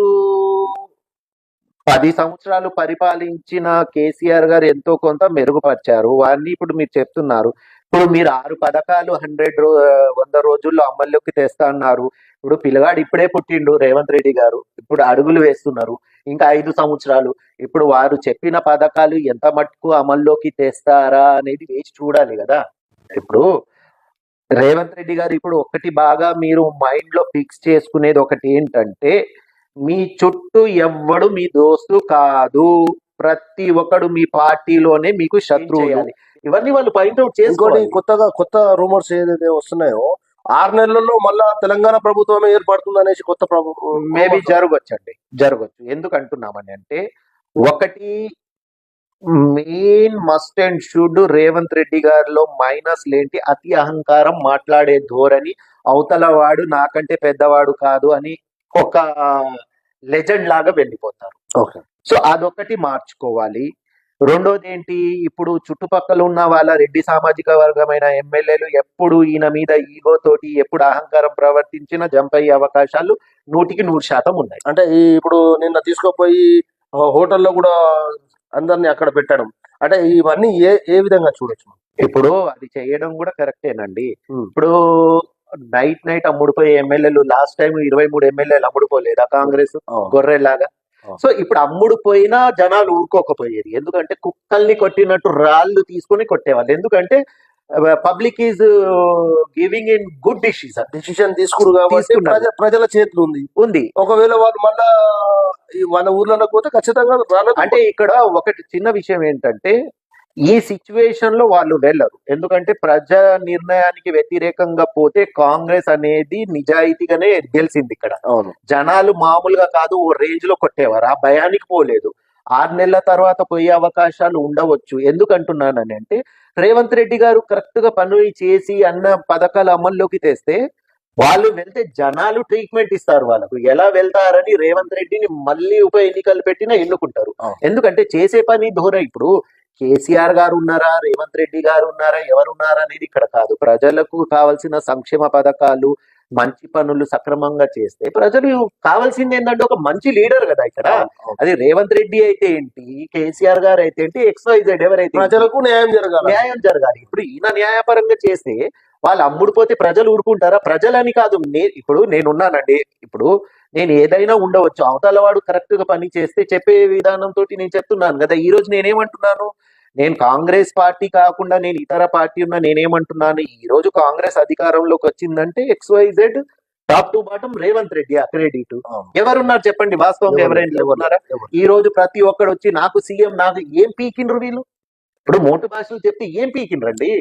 10 సంవత్సరాలు పరిపాలించిన కేసీఆర్ గారు ఎంతో కొంత మెరుగుపరిచారు. వారిని ఇప్పుడు మీరు చెప్తున్నారు. ఇప్పుడు మీరు 6 పథకాలు 100 రోజుల్లో అమల్లోకి తెస్తా అన్నారు. ఇప్పుడు పిల్లగాడు ఇప్పుడే పుట్టిండు రేవంత్ రెడ్డి గారు, ఇప్పుడు అడుగులు వేస్తున్నారు. ఇంకా 5 సంవత్సరాలు. ఇప్పుడు వారు చెప్పిన పథకాలు ఎంత మట్టుకు అమల్లోకి తెస్తారా అనేది వేచి చూడాలి కదా. ఇప్పుడు రేవంత్ రెడ్డి గారు ఇప్పుడు ఒకటి బాగా మీరు మైండ్ లో ఫిక్స్ చేసుకునేది ఒకటి ఏంటంటే, మీ చుట్టూ ఎవ్వడు మీ దోస్తు కాదు, ప్రతి ఒక్కడు మీ పార్టీలోనే మీకు శత్రువు. ఇవన్నీ వాళ్ళు పాయింట్అవుట్ ఇంకోటి చేసుకోవాలి. కొత్త రూమర్స్ ఏదైతే వస్తున్నాయో 6 నెలల్లో మళ్ళా తెలంగాణ ప్రభుత్వమే ఏర్పడుతుంది అనేసి కొత్త ప్రభుత్వం మేబీ జరగచ్చు. ఎందుకు అంటున్నామని అంటే, ఒకటి main must and should Revanth Reddy గారిలో మైనస్ లేంటి అతి అహంకారం, మాట్లాడే ధోరణి, అవతల వాడు నాకంటే పెద్దవాడు కాదు అని ఒక లెజెండ్ లాగా వెళ్ళిపోతారు. ఓకే. సో అదొకటి మార్చుకోవాలి. రెండోది ఏంటి, ఇప్పుడు చుట్టుపక్కల ఉన్న వాళ్ళ రెడ్డి సామాజిక వర్గమైన ఎమ్మెల్యేలు ఎప్పుడు ఈయన మీద ఈగో తోటి ఎప్పుడు అహంకారం ప్రవర్తించిన జంప్ అయ్యే అవకాశాలు 100% ఉన్నాయి. అంటే ఇప్పుడు నిన్న తీసుకుపోయి హోటల్లో కూడా అందరినీ అక్కడ పెట్టడం, అంటే ఇవన్నీ ఏ విధంగా చూడొచ్చు? ఇప్పుడు అది చేయడం కూడా కరెక్టేనండి. Hmm. ఇప్పుడు నైట్ అమ్ముడుపోయే ఎమ్మెల్యేలు లాస్ట్ టైం 23 ఎమ్మెల్యేలు అమ్ముడుపోలేదా కాంగ్రెస్ గొర్రెలాగా? సో ఇప్పుడు అమ్ముడు పోయినా జనాలు ఊరుకోకపోయేది. ఎందుకంటే కుక్కల్ని కొట్టినట్టు రాళ్ళు తీసుకొని కొట్టేవాళ్ళు. ఎందుకంటే public is giving in good decision తీసుకురు కాబట్టి ప్రజల చేతులు ఉంది. ఒకవేళ వాళ్ళు మళ్ళా వాళ్ళ ఊర్లలో పోతే ఖచ్చితంగా రాలేదు. అంటే ఇక్కడ ఒకటి చిన్న విషయం ఏంటంటే, ఈ సిచ్యువేషన్ లో వాళ్ళు వెళ్ళరు. ఎందుకంటే ప్రజా నిర్ణయానికి వ్యతిరేకంగా పోతే కాంగ్రెస్ అనేది నిజాయితీగానే గెలిచింది. ఇక్కడ జనాలు మామూలుగా కాదు, ఓ రేంజ్ లో కొట్టేవారు. ఆ భయానికి పోలేదు. 6 నెలల తర్వాత పోయే అవకాశాలు ఉండవచ్చు. ఎందుకంటున్నానని అంటే, రేవంత్ రెడ్డి గారు కరెక్ట్ గా పనులు చేసి అన్న పథకాలు అమల్లోకి తెస్తే వాళ్ళు వెళ్తే జనాలు ట్రీట్మెంట్ ఇస్తారు. వాళ్ళకు ఎలా వెళ్తారని రేవంత్ రెడ్డిని మళ్ళీ ఉప ఎన్నికలు పెట్టినా ఎన్నుకుంటారు. ఎందుకంటే చేసే పని ధోరణి. ఇప్పుడు కేసీఆర్ గారు ఉన్నారా, రేవంత్ రెడ్డి గారు ఉన్నారా, ఎవరున్నారా అనేది ఇక్కడ కాదు. ప్రజలకు కావాల్సిన సంక్షేమ పథకాలు, మంచి పనులు సక్రమంగా చేస్తే ప్రజలు కావాల్సింది ఏంటంటే ఒక మంచి లీడర్ కదా ఇక్కడ. అది రేవంత్ రెడ్డి అయితే ఏంటి, కేసీఆర్ గారు అయితే ఏంటి, XYZ ఎవరైతే ప్రజలకు న్యాయం జరగాలి. ఇప్పుడు ఈయన న్యాయపరంగా చేస్తే వాళ్ళు అమ్ముడుపోతే ప్రజలు ఊరుకుంటారా? ప్రజలని కాదు, ఇప్పుడు నేనున్నానండి. ఇప్పుడు నేను ఏదైనా ఉండవచ్చు, అవతల వాడు కరెక్ట్ గా పని చేస్తే చెప్పే విధానంతో నేను చెప్తున్నాను కదా. ఈ రోజు నేనేమంటున్నాను, నేను కాంగ్రెస్ పార్టీ కాకుండా నేను ఇతర పార్టీ ఉన్నా నేనేమంటున్నాను, ఈ రోజు కాంగ్రెస్ అధికారంలోకి వచ్చిందంటే XYZ top to bottom Revanth Reddy credit. ఎవరున్నారు చెప్పండి, వాస్తవంగా ఎవరైనా ఉన్నారా? ఈ రోజు ప్రతి ఒక్కడు వచ్చి నాకు సీఎం, నాకు ఏం పీకిండ్రు వీళ్ళు? ఇప్పుడు మోటు భాషలు చెప్తే ఏం పీకిండ్రండి?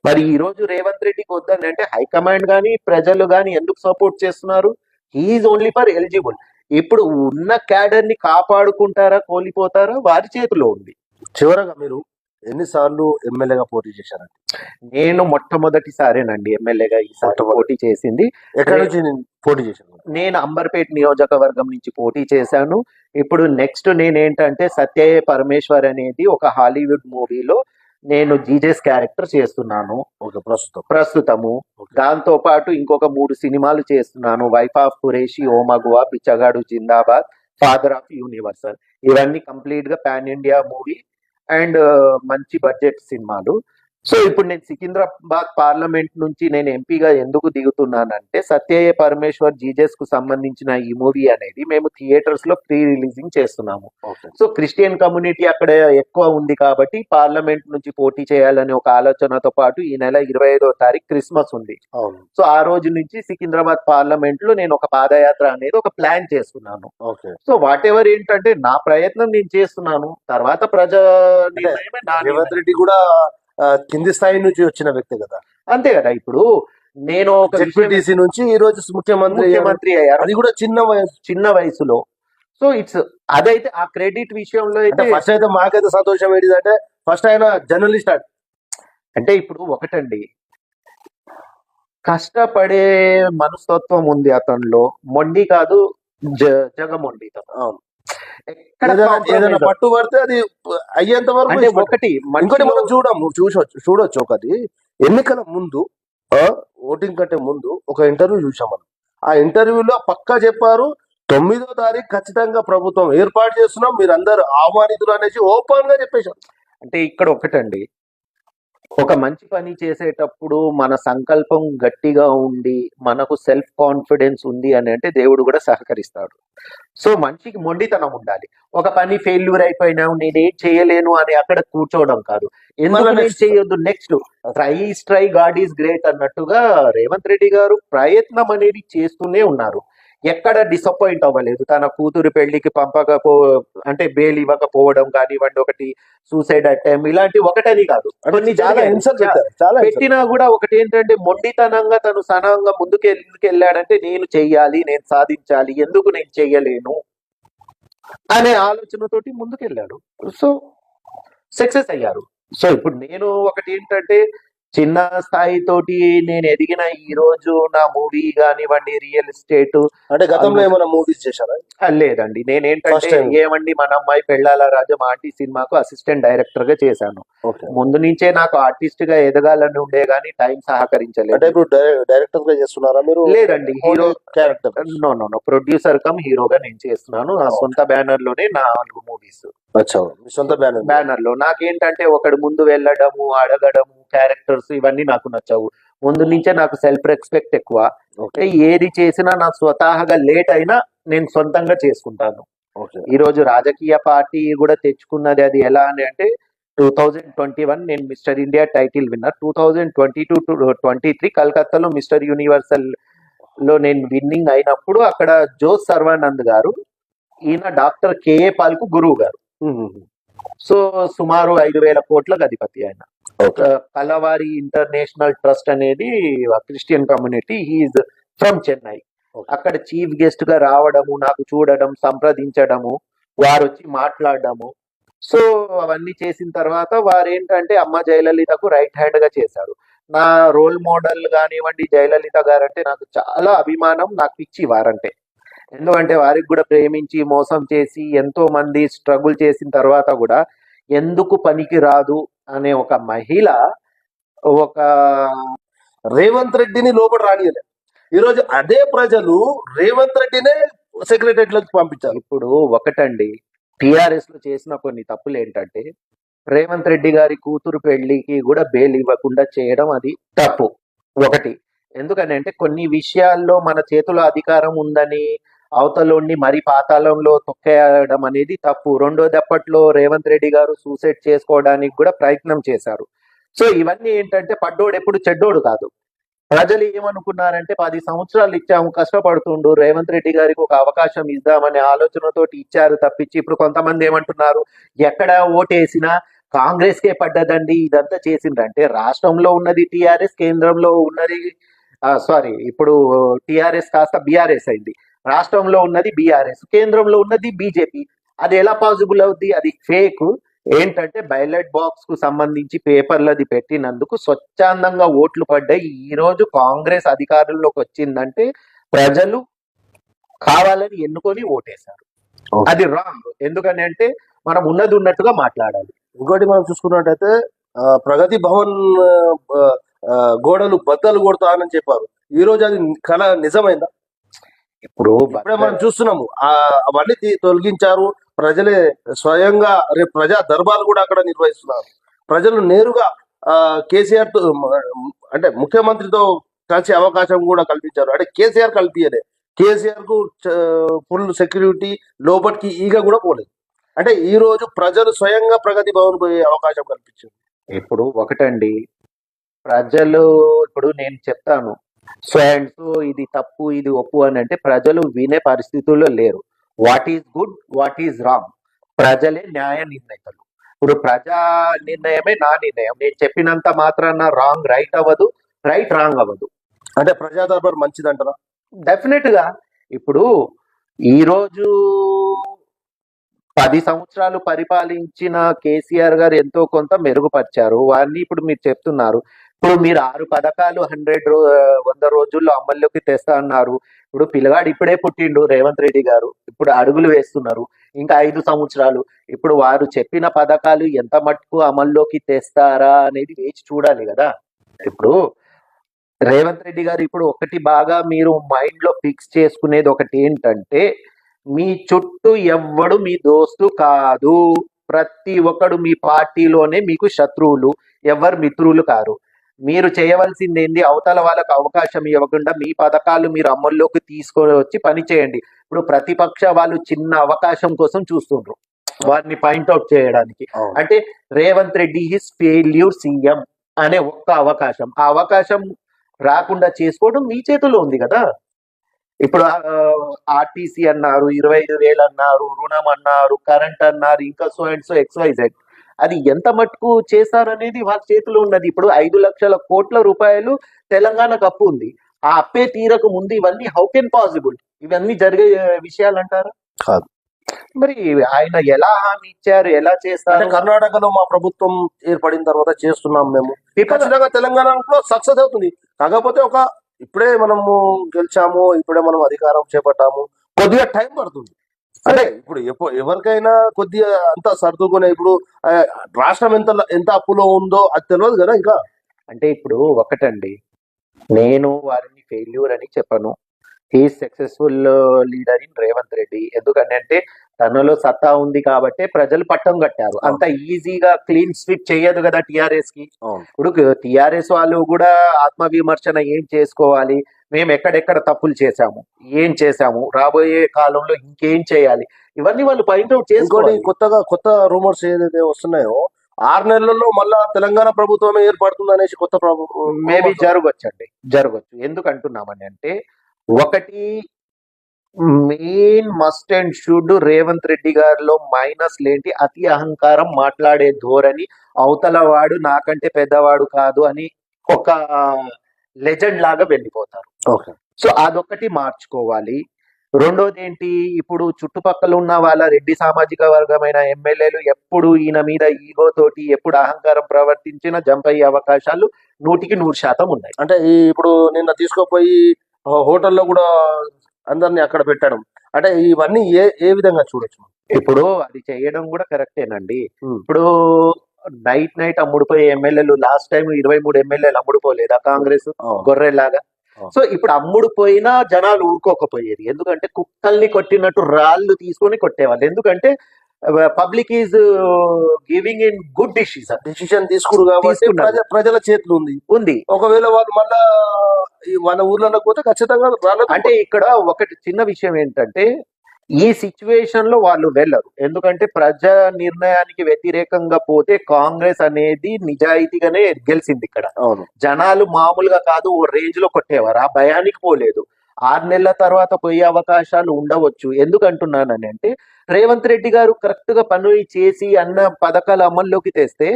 మరి ఈ రోజు రేవంత్ రెడ్డికి వద్దని అంటే హైకమాండ్ గానీ ప్రజలు గానీ ఎందుకు సపోర్ట్ చేస్తున్నారు? He's only for eligible. ఇప్పుడు ఉన్న క్యాడర్ ని కాపాడుకుంటారా కోల్పోతారా వారి చేతిలో ఉంది. చివరగా మీరు ఎన్నిసార్లు ఎమ్మెల్యేగా పోటీ చేశారండి? నేను మొట్టమొదటిసారేనండి ఎమ్మెల్యేగా ఈసారి పోటీ చేసింది. ఎక్కడి నుంచి పోటీ చేశాను? నేను అంబర్పేట నియోజకవర్గం నుంచి పోటీ చేశాను. ఇప్పుడు నెక్స్ట్ నేనేంటంటే సత్యయ్య పరమేశ్వర్ అనేది ఒక హాలీవుడ్ మూవీలో నేను జీజేస్ క్యారెక్టర్ చేస్తున్నాను ప్రస్తుతము. దాంతో పాటు ఇంకొక 3 సినిమాలు చేస్తున్నాను. వైఫ్ ఆఫ్ ఖురేషి, ఓ మగువా, బిచ్చగాడు జిందాబాద్, ఫాదర్ ఆఫ్ యూనివర్సల్. ఇవన్నీ కంప్లీట్ గా పాన్ ఇండియా మూవీ అండ్ మంచి బడ్జెట్ సినిమాలు. సో ఇప్పుడు నేను సికింద్రాబాద్ పార్లమెంట్ నుంచి నేను ఎంపీగా ఎందుకు దిగుతున్నానంటే సత్యయ్య పరమేశ్వర్ జీజస్ కు సంబంధించిన ఈ మూవీ అనేది మేము థియేటర్స్ లో ప్రీ రిలీజింగ్ చేస్తున్నాము. ఓకే. సో క్రిస్టియన్ కమ్యూనిటీ అక్కడ ఎక్కువ ఉంది కాబట్టి పార్లమెంట్ నుంచి పోటీ చేయాలనే ఒక ఆలోచనతో పాటు ఈ నెల 25వ తారీఖు క్రిస్మస్ ఉంది. అవును. సో ఆ రోజు నుంచి సికింద్రాబాద్ పార్లమెంట్ లో నేను ఒక పాదయాత్ర అనేది ఒక ప్లాన్ చేస్తున్నాను. ఓకే. సో వాట్ ఎవర్ ఏంటంటే నా ప్రయత్నం నేను చేస్తున్నాను, తర్వాత ప్రజా నిర్ణయమే నా రేవంత్ నిర్ణయం. రెడ్డి కూడా కింది స్థాయి నుంచి వచ్చిన వ్యక్తి కదా, అంతే కదా. ఇప్పుడు నేను ఒక జెడ్పీటీసీ నుంచి ఈ రోజు ముఖ్యమంత్రి అయ్యారు. ముఖ్యమంత్రి అయ్యారు అది కూడా చిన్న వయసు. చిన్న వయసులో. సో ఇట్స్ అదైతే ఆ క్రెడిట్ విషయంలో అంటే అయితే ఫస్ట్ అయితే మాకైతే సంతోషం ఏంటిదంటే ఫస్ట్ ఆయన జర్నలిస్ట్ అంటే ఇప్పుడు ఒకటండి, కష్టపడే మనస్తత్వం ఉంది అతనిలో, మొండి కాదు, జగమొండి తను. అవును. ఎక్కడ ఏదైనా compromise పట్టు పడితే అది అయ్యేంత వరకు అంటే ఇష్టపడతాడు. ఒకటి ఇంకోటి మనం మనిషిలో చూడొచ్చు ఒకటి ఎన్నికల ముందు ఓటింగ్ కంటే ముందు ఒక ఇంటర్వ్యూ చూసాం మనం. ఆ ఇంటర్వ్యూలో పక్కా చెప్పారు 9వ తారీఖు ఖచ్చితంగా ప్రభుత్వం ఏర్పాటు చేస్తున్నాం, మీరందరూ ఆహ్వానితులు అనేసి ఓపెన్ గా చెప్పేశారు. అంటే ఇక్కడ ఒకటండి, ఒక మంచి పని చేసేటప్పుడు మన సంకల్పం గట్టిగా ఉండి మనకు సెల్ఫ్ కాన్ఫిడెన్స్ ఉంది అని అంటే దేవుడు కూడా సహకరిస్తాడు. సో మనిషికి మొండితనం ఉండాలి. ఒక పని ఫెయిల్యూర్ అయిపోయినావు నేనేం చేయలేను అని అక్కడ కూర్చోవడం కాదు, ఎందుకు మళ్ళా నేను next. చేయొద్దు, next try God is great అన్నట్టుగా రేవంత్ రెడ్డి గారు ప్రయత్నం అనేది చేస్తూనే ఉన్నారు. ఎక్కడ డిసప్పాయింట్ అవ్వలేదు. తన కూతురు పెళ్లికి పంపకపో అంటే బెయిల్ ఇవ్వకపోవడం కానివ్వండి, ఒకటి సూసైడ్ అటెంప్ట్, ఇలాంటి ఒకటని కాదు, అంటే కొన్ని చాలా జరిగాయి. హింసలు పెట్టారు, చాలా హింసలు. పెట్టినా కూడా ఒకటి ఏంటంటే మొండితనంగా తను సనంగా ఎందుకు వెళ్ళాడంటే నేను చెయ్యాలి, నేను సాధించాలి, ఎందుకు నేను చెయ్యలేను అనే ఆలోచనతోటి ముందుకెళ్ళాడు. సో సక్సెస్ అయ్యారు. సో ఇప్పుడు నేను ఒకటి ఏంటంటే చిన్న స్థాయితోటి నేను ఎదిగిన ఈ రోజు నా మూవీ కానివ్వండి, రియల్ ఎస్టేట్ అంటే గతంలో ఏమైనా మూవీస్ చేశారా? లేదండి. First నేనేంటంటే time. ఏమండి మన అమ్మాయి పెళ్ళాల రాజం ఆంటీ సినిమాకు అసిస్టెంట్ డైరెక్టర్ గా చేశాను. ఓకే. ముందు నుంచే నాకు ఆర్టిస్ట్ గా ఎదగాలని ఉండే గానీ టైం అంటే సహకరించలేదు. ఇప్పుడు డైరెక్టర్ గా చేస్తున్నారా మీరు? లేదండి, hero character. No producer cum హీరోగా నేను చేస్తున్నాను. నా సొంత బ్యానర్ లోనే 4 మూవీస్ మీ సొంత బ్యానర్. బ్యానర్ లో. నాకేంటంటే ఒకడు ముందు వెళ్ళడము, అడగడము, క్యారెక్టర్స్ ఇవన్నీ నాకు నచ్చవు. ముందు నుంచే నాకు సెల్ఫ్ రెస్పెక్ట్ ఎక్కువ. ఓకే. ఏది చేసినా నాకు స్వతహాగా లేట్ అయినా నేను సొంతంగా చేసుకుంటాను. ఓకే. ఈ రోజు రాజకీయ పార్టీ కూడా తెచ్చుకున్నది అది ఎలా అని అంటే 2021 నేను mister India title winner, 2022 to 23 కలకత్తాలో మిస్టర్ యూనివర్సల్ లో నేను విన్నింగ్ అయినప్పుడు అక్కడ జోస్ సర్వానంద్ గారు, ఈయన డాక్టర్ కేఏ పాల్ కు గురువు గారు. సో సుమారు 5,000 కోట్లకు అధిపతి ఆయన. ఓకే. కలవారి ఇంటర్నేషనల్ ట్రస్ట్ అనేది Christian community, he's from Chennai. Okay. అక్కడ చీఫ్ గెస్ట్ గా రావడము, నాకు చూడడం, సంప్రదించడము, వారు వచ్చి మాట్లాడడము. సో అవన్నీ చేసిన తర్వాత వారు ఏంటంటే అమ్మ జయలలితకు రైట్ హ్యాండ్ గా చేశారు. నా రోల్ మోడల్ కానివ్వండి జయలలిత గారు అంటే నాకు చాలా అభిమానం, నాకు పిచ్చి వారంటే. ఎందుకంటే వారికి కూడా ప్రేమించి మోసం చేసి ఎంతో మంది స్ట్రగుల్ చేసిన తర్వాత కూడా ఎందుకు పనికి రాదు అనే ఒక మహిళ ఒక రేవంత్ రెడ్డిని లోపల రానియలే. ఈ రోజు అదే ప్రజలు రేవంత్ రెడ్డినే సెక్రటరియట్ లోకి పంపించారు. ఇప్పుడు ఒకటండి, టిఆర్ఎస్ లో చేసిన కొన్ని తప్పులు ఏంటంటే రేవంత్ రెడ్డి గారి కూతురు పెళ్లికి కూడా బెయిల్ ఇవ్వకుండా చేయడం అది తప్పు. ఒకటి, ఎందుకని అంటే కొన్ని విషయాల్లో మన చేతిలో అధికారం ఉందని అవతలోని మరి పాతాళంలో తొక్కేయడం అనేది తప్పు. రెండోది, అప్పట్లో రేవంత్ రెడ్డి గారు సూసైడ్ చేసుకోవడానికి కూడా ప్రయత్నం చేశారు. సో ఇవన్నీ ఏంటంటే పడ్డోడు ఎప్పుడు చెడ్డోడు కాదు. ప్రజలు ఏమనుకున్నారంటే 10 సంవత్సరాలు ఇచ్చాము, కష్టపడుతుండు, రేవంత్ రెడ్డి గారికి ఒక అవకాశం ఇద్దామనే ఆలోచనతోటి ఇచ్చారు తప్పించి ఇప్పుడు కొంతమంది ఏమంటున్నారు ఎక్కడ ఓటేసినా కాంగ్రెస్ కే పడ్డదండి, ఇదంతా చేసిందంటే రాష్ట్రంలో ఉన్నది టిఆర్ఎస్, కేంద్రంలో ఉన్నది సారీ ఇప్పుడు టిఆర్ఎస్ కాస్త బీఆర్ఎస్ అయింది. రాష్ట్రంలో ఉన్నది బీఆర్ఎస్, కేంద్రంలో ఉన్నది బీజేపీ. అది ఎలా పాసిబుల్ అవుద్ది? అది ఫేక్. ఏంటంటే బ్యాలెట్ బాక్స్ కు సంబంధించి పేపర్లది పెట్టినందుకు స్వచ్ఛందంగా ఓట్లు పడ్డాయి. ఈ రోజు కాంగ్రెస్ అధికారంలోకి వచ్చిందంటే ప్రజలు కావాలని ఎన్నుకొని ఓటేశారు. Okay. అది రాంగ్. ఎందుకని అంటే మనం ఉన్నది ఉన్నట్టుగా మాట్లాడాలి. ఇంకోటి మనం చూసుకున్నట్టయితే ప్రగతి భవన్ గోడలు బద్దలు కొడతానని చెప్పారు. ఈ రోజు అది కళ నిజమైందా? ఇప్పుడు ఇప్పుడే మనం చూస్తున్నాము అవన్నీ తొలగించారు. ప్రజలే స్వయంగా రేపు ప్రజా దర్బార్ కూడా అక్కడ నిర్వహిస్తున్నారు. ప్రజలు నేరుగా కేసీఆర్ తో అంటే ముఖ్యమంత్రితో కలిసే అవకాశం కూడా కల్పించారు. అంటే కేసీఆర్ కల్పించలే. కేసీఆర్ కు ఫుల్ సెక్యూరిటీ, లోపలికి ఈగ కూడా పోలేదు. అంటే ఈ రోజు ప్రజలు స్వయంగా ప్రగతి భవన్ పోయే అవకాశం కల్పించారు. ఇప్పుడు ఒకటండి, ప్రజలు ఇప్పుడు నేను చెప్తాను సో అండ్ సో ఇది తప్పు ఇది ఒప్పు అని అంటే ప్రజలు వినే పరిస్థితుల్లో లేరు. What is good, what is wrong, ప్రజలే న్యాయ నిర్ణేతలు. ఇప్పుడు ప్రజా నిర్ణయమే నా నిర్ణయం. నేను చెప్పినంత మాత్రాన రాంగ్ రైట్ అవ్వదు, రైట్ రాంగ్ అవ్వదు. అంటే ప్రజా దర్బార్ మంచిదంటారా? డెఫినెట్ గా ఇప్పుడు ఈ రోజు 10 సంవత్సరాలు పరిపాలించిన కేసీఆర్ గారు ఎంతో కొంత మెరుగుపరిచారు. వారిని ఇప్పుడు మీరు చెప్తున్నారు. ఇప్పుడు మీరు 6 పథకాలు 100 రోజుల్లో అమల్లోకి తెస్తా అన్నారు. ఇప్పుడు పిల్లగాడు ఇప్పుడే పుట్టిండు రేవంత్ రెడ్డి గారు, ఇప్పుడు అడుగులు వేస్తున్నారు. ఇంకా 5 సంవత్సరాలు. ఇప్పుడు వారు చెప్పిన పథకాలు ఎంత మటుకు అమల్లోకి తెస్తారా అనేది వేచి చూడాలి కదా. ఇప్పుడు రేవంత్ రెడ్డి గారు ఇప్పుడు ఒకటి బాగా మీరు మైండ్ లో ఫిక్స్ చేసుకునేది ఒకటి ఏంటంటే, మీ చుట్టూ ఎవ్వడు మీ దోస్తు కాదు. ప్రతి ఒక్కడు మీ పార్టీలోనే మీకు శత్రువులు, ఎవరు మిత్రులు కారు. మీరు చేయవలసింది ఏంది, అవతల వాళ్ళకు అవకాశం ఇవ్వకుండా మీ పథకాలు మీరు అమల్లోకి తీసుకొని వచ్చి పని చేయండి. ఇప్పుడు ప్రతిపక్ష వాళ్ళు చిన్న అవకాశం కోసం చూస్తుండ్రు వారిని పాయింట్అవుట్ చేయడానికి. అవును. అంటే Revanth Reddy is failure CM అనే ఒక్క అవకాశం, ఆ అవకాశం రాకుండా చేసుకోవడం మీ చేతిలో ఉంది కదా. ఇప్పుడు ఆర్టీసీ అన్నారు, 25,000 అన్నారు, రుణం అన్నారు, కరెంట్ అన్నారు, ఇంకా సో అండ్ సో XYZ. అది ఎంత మటుకు చేశారనేది వాళ్ళ చేతిలో ఉన్నది. ఇప్పుడు 5,00,000 కోట్ల రూపాయలు తెలంగాణకు అప్పు ఉంది. ఆ అప్పే తీరకు ముందు ఇవన్నీ హౌ కెన్ పాసిబుల్? ఇవన్నీ జరిగే విషయాలు అంటారా? కాదు. మరి ఆయన ఎలా హామీ ఇచ్చారు, ఎలా అంటే చేస్తారు? కర్ణాటకలో మా ప్రభుత్వం ఏర్పడిన తర్వాత చేస్తున్నాం మేము. People- ఖచ్చితంగా తెలంగాణలో సక్సెస్ అవుతుంది. కాకపోతే ఇప్పుడే మనము గెలిచాము, ఇప్పుడే మనం అధికారం చేపట్టాము, కొద్దిగా టైం పడుతుంది. అంటే ఇప్పుడు ఎవరికైనా కొద్దిగా అంతా సర్దుకునే ఇప్పుడు ఆ, రాష్ట్రం ఎంత అప్పులో ఉందో అది తెలియదు కదా ఇంకా. అంటే ఇప్పుడు ఒకటండి, నేను వారిని ఫెయిల్యూర్ అని చెప్పను. He successful leader in Revanth Reddy. ఎందుకంటే తనలో సత్తా ఉంది కాబట్టి ప్రజలు పట్టం కట్టారు. అంత ఈజీగా క్లీన్ స్వీప్ చేయదు కదా టిఆర్ఎస్ కి. అవును. ఇప్పుడు టిఆర్ఎస్ వాళ్ళు కూడా ఆత్మవిమర్శన ఏం చేసుకోవాలి, మేము ఎక్కడెక్కడ తప్పులు చేశాము, ఏం చేశాము, రాబోయే కాలంలో ఇంకేం చేయాలి, ఇవన్నీ వాళ్ళు పాయింట్అవుట్ ఇంకోటి చేసుకోవాలి. కొత్త రూమర్స్ ఏదైతే వస్తున్నాయో 6 నెలల్లో మళ్ళా తెలంగాణ ప్రభుత్వమే ఏర్పడుతుంది అనేసి కొత్త ప్రభుత్వం మేబీ జరగచ్చు. ఎందుకు అంటున్నామని అంటే, ఒకటి main must and should Revanth Reddy గారిలో మైనస్ లేంటి అతి అహంకారం, మాట్లాడే ధోరణి, అవతల వాడు నాకంటే పెద్దవాడు కాదు అని ఒక లెజెండ్ లాగా వెళ్ళిపోతారు. ఓకే. సో అదొకటి మార్చుకోవాలి. రెండోది ఏంటి, ఇప్పుడు చుట్టుపక్కల ఉన్న వాళ్ళ రెడ్డి సామాజిక వర్గమైన ఎమ్మెల్యేలు ఎప్పుడు ఈయన మీద ఈగో తోటి ఎప్పుడు అహంకారం ప్రవర్తించిన జంప్ అయ్యే అవకాశాలు 100% ఉన్నాయి. అంటే ఇప్పుడు నిన్న తీసుకుపోయి హోటల్లో కూడా అందరినీ అక్కడ పెట్టడం, అంటే ఇవన్నీ ఏ విధంగా చూడొచ్చు? ఇప్పుడు అది చేయడం కూడా కరెక్టేనండి. ఉమ్. ఇప్పుడు నైట్ అమ్ముడుపోయే ఎమ్మెల్యేలు లాస్ట్ టైం 23 ఎమ్మెల్యేలు అమ్ముడుపోలేదా కాంగ్రెస్ అవును. గొర్రెలాగా? అవును. సో ఇప్పుడు అమ్ముడు పోయినా జనాలు ఊరుకోకపోయేది. ఎందుకంటే కుక్కల్ని కొట్టినట్టు రాళ్ళు తీసుకొని కొట్టేవాళ్ళు. ఎందుకంటే public is giving in good decision తీసుకురు కాబట్టి తీసుకున్నారు. ప్రజల చేతులు ఉంది. ఒకవేళ వాళ్ళు మళ్ళా వాళ్ళ ఊర్లలో పోతే ఖచ్చితంగా రాళ్ళతో అంటే ఇక్కడ ఒకటి చిన్న విషయం ఏంటంటే, ఈ సిచ్యువేషన్ లో వాళ్ళు వెళ్ళరు. ఎందుకంటే ప్రజా నిర్ణయానికి వ్యతిరేకంగా పోతే కాంగ్రెస్ అనేది నిజాయితీగానే గెలిచింది ఇక్కడ. అవును. జనాలు మామూలుగా కాదు, ఓ రేంజ్ లో కొట్టేవారు. ఆ భయానికి పోలేదు. 6 నెలల తర్వాత పోయే అవకాశాలు ఉండవచ్చు. ఎందుకు అంటున్నానని అంటే, రేవంత్ రెడ్డి గారు కరెక్ట్ గా పనులు చేసి అన్న పథకాలు అమల్లోకి తెస్తే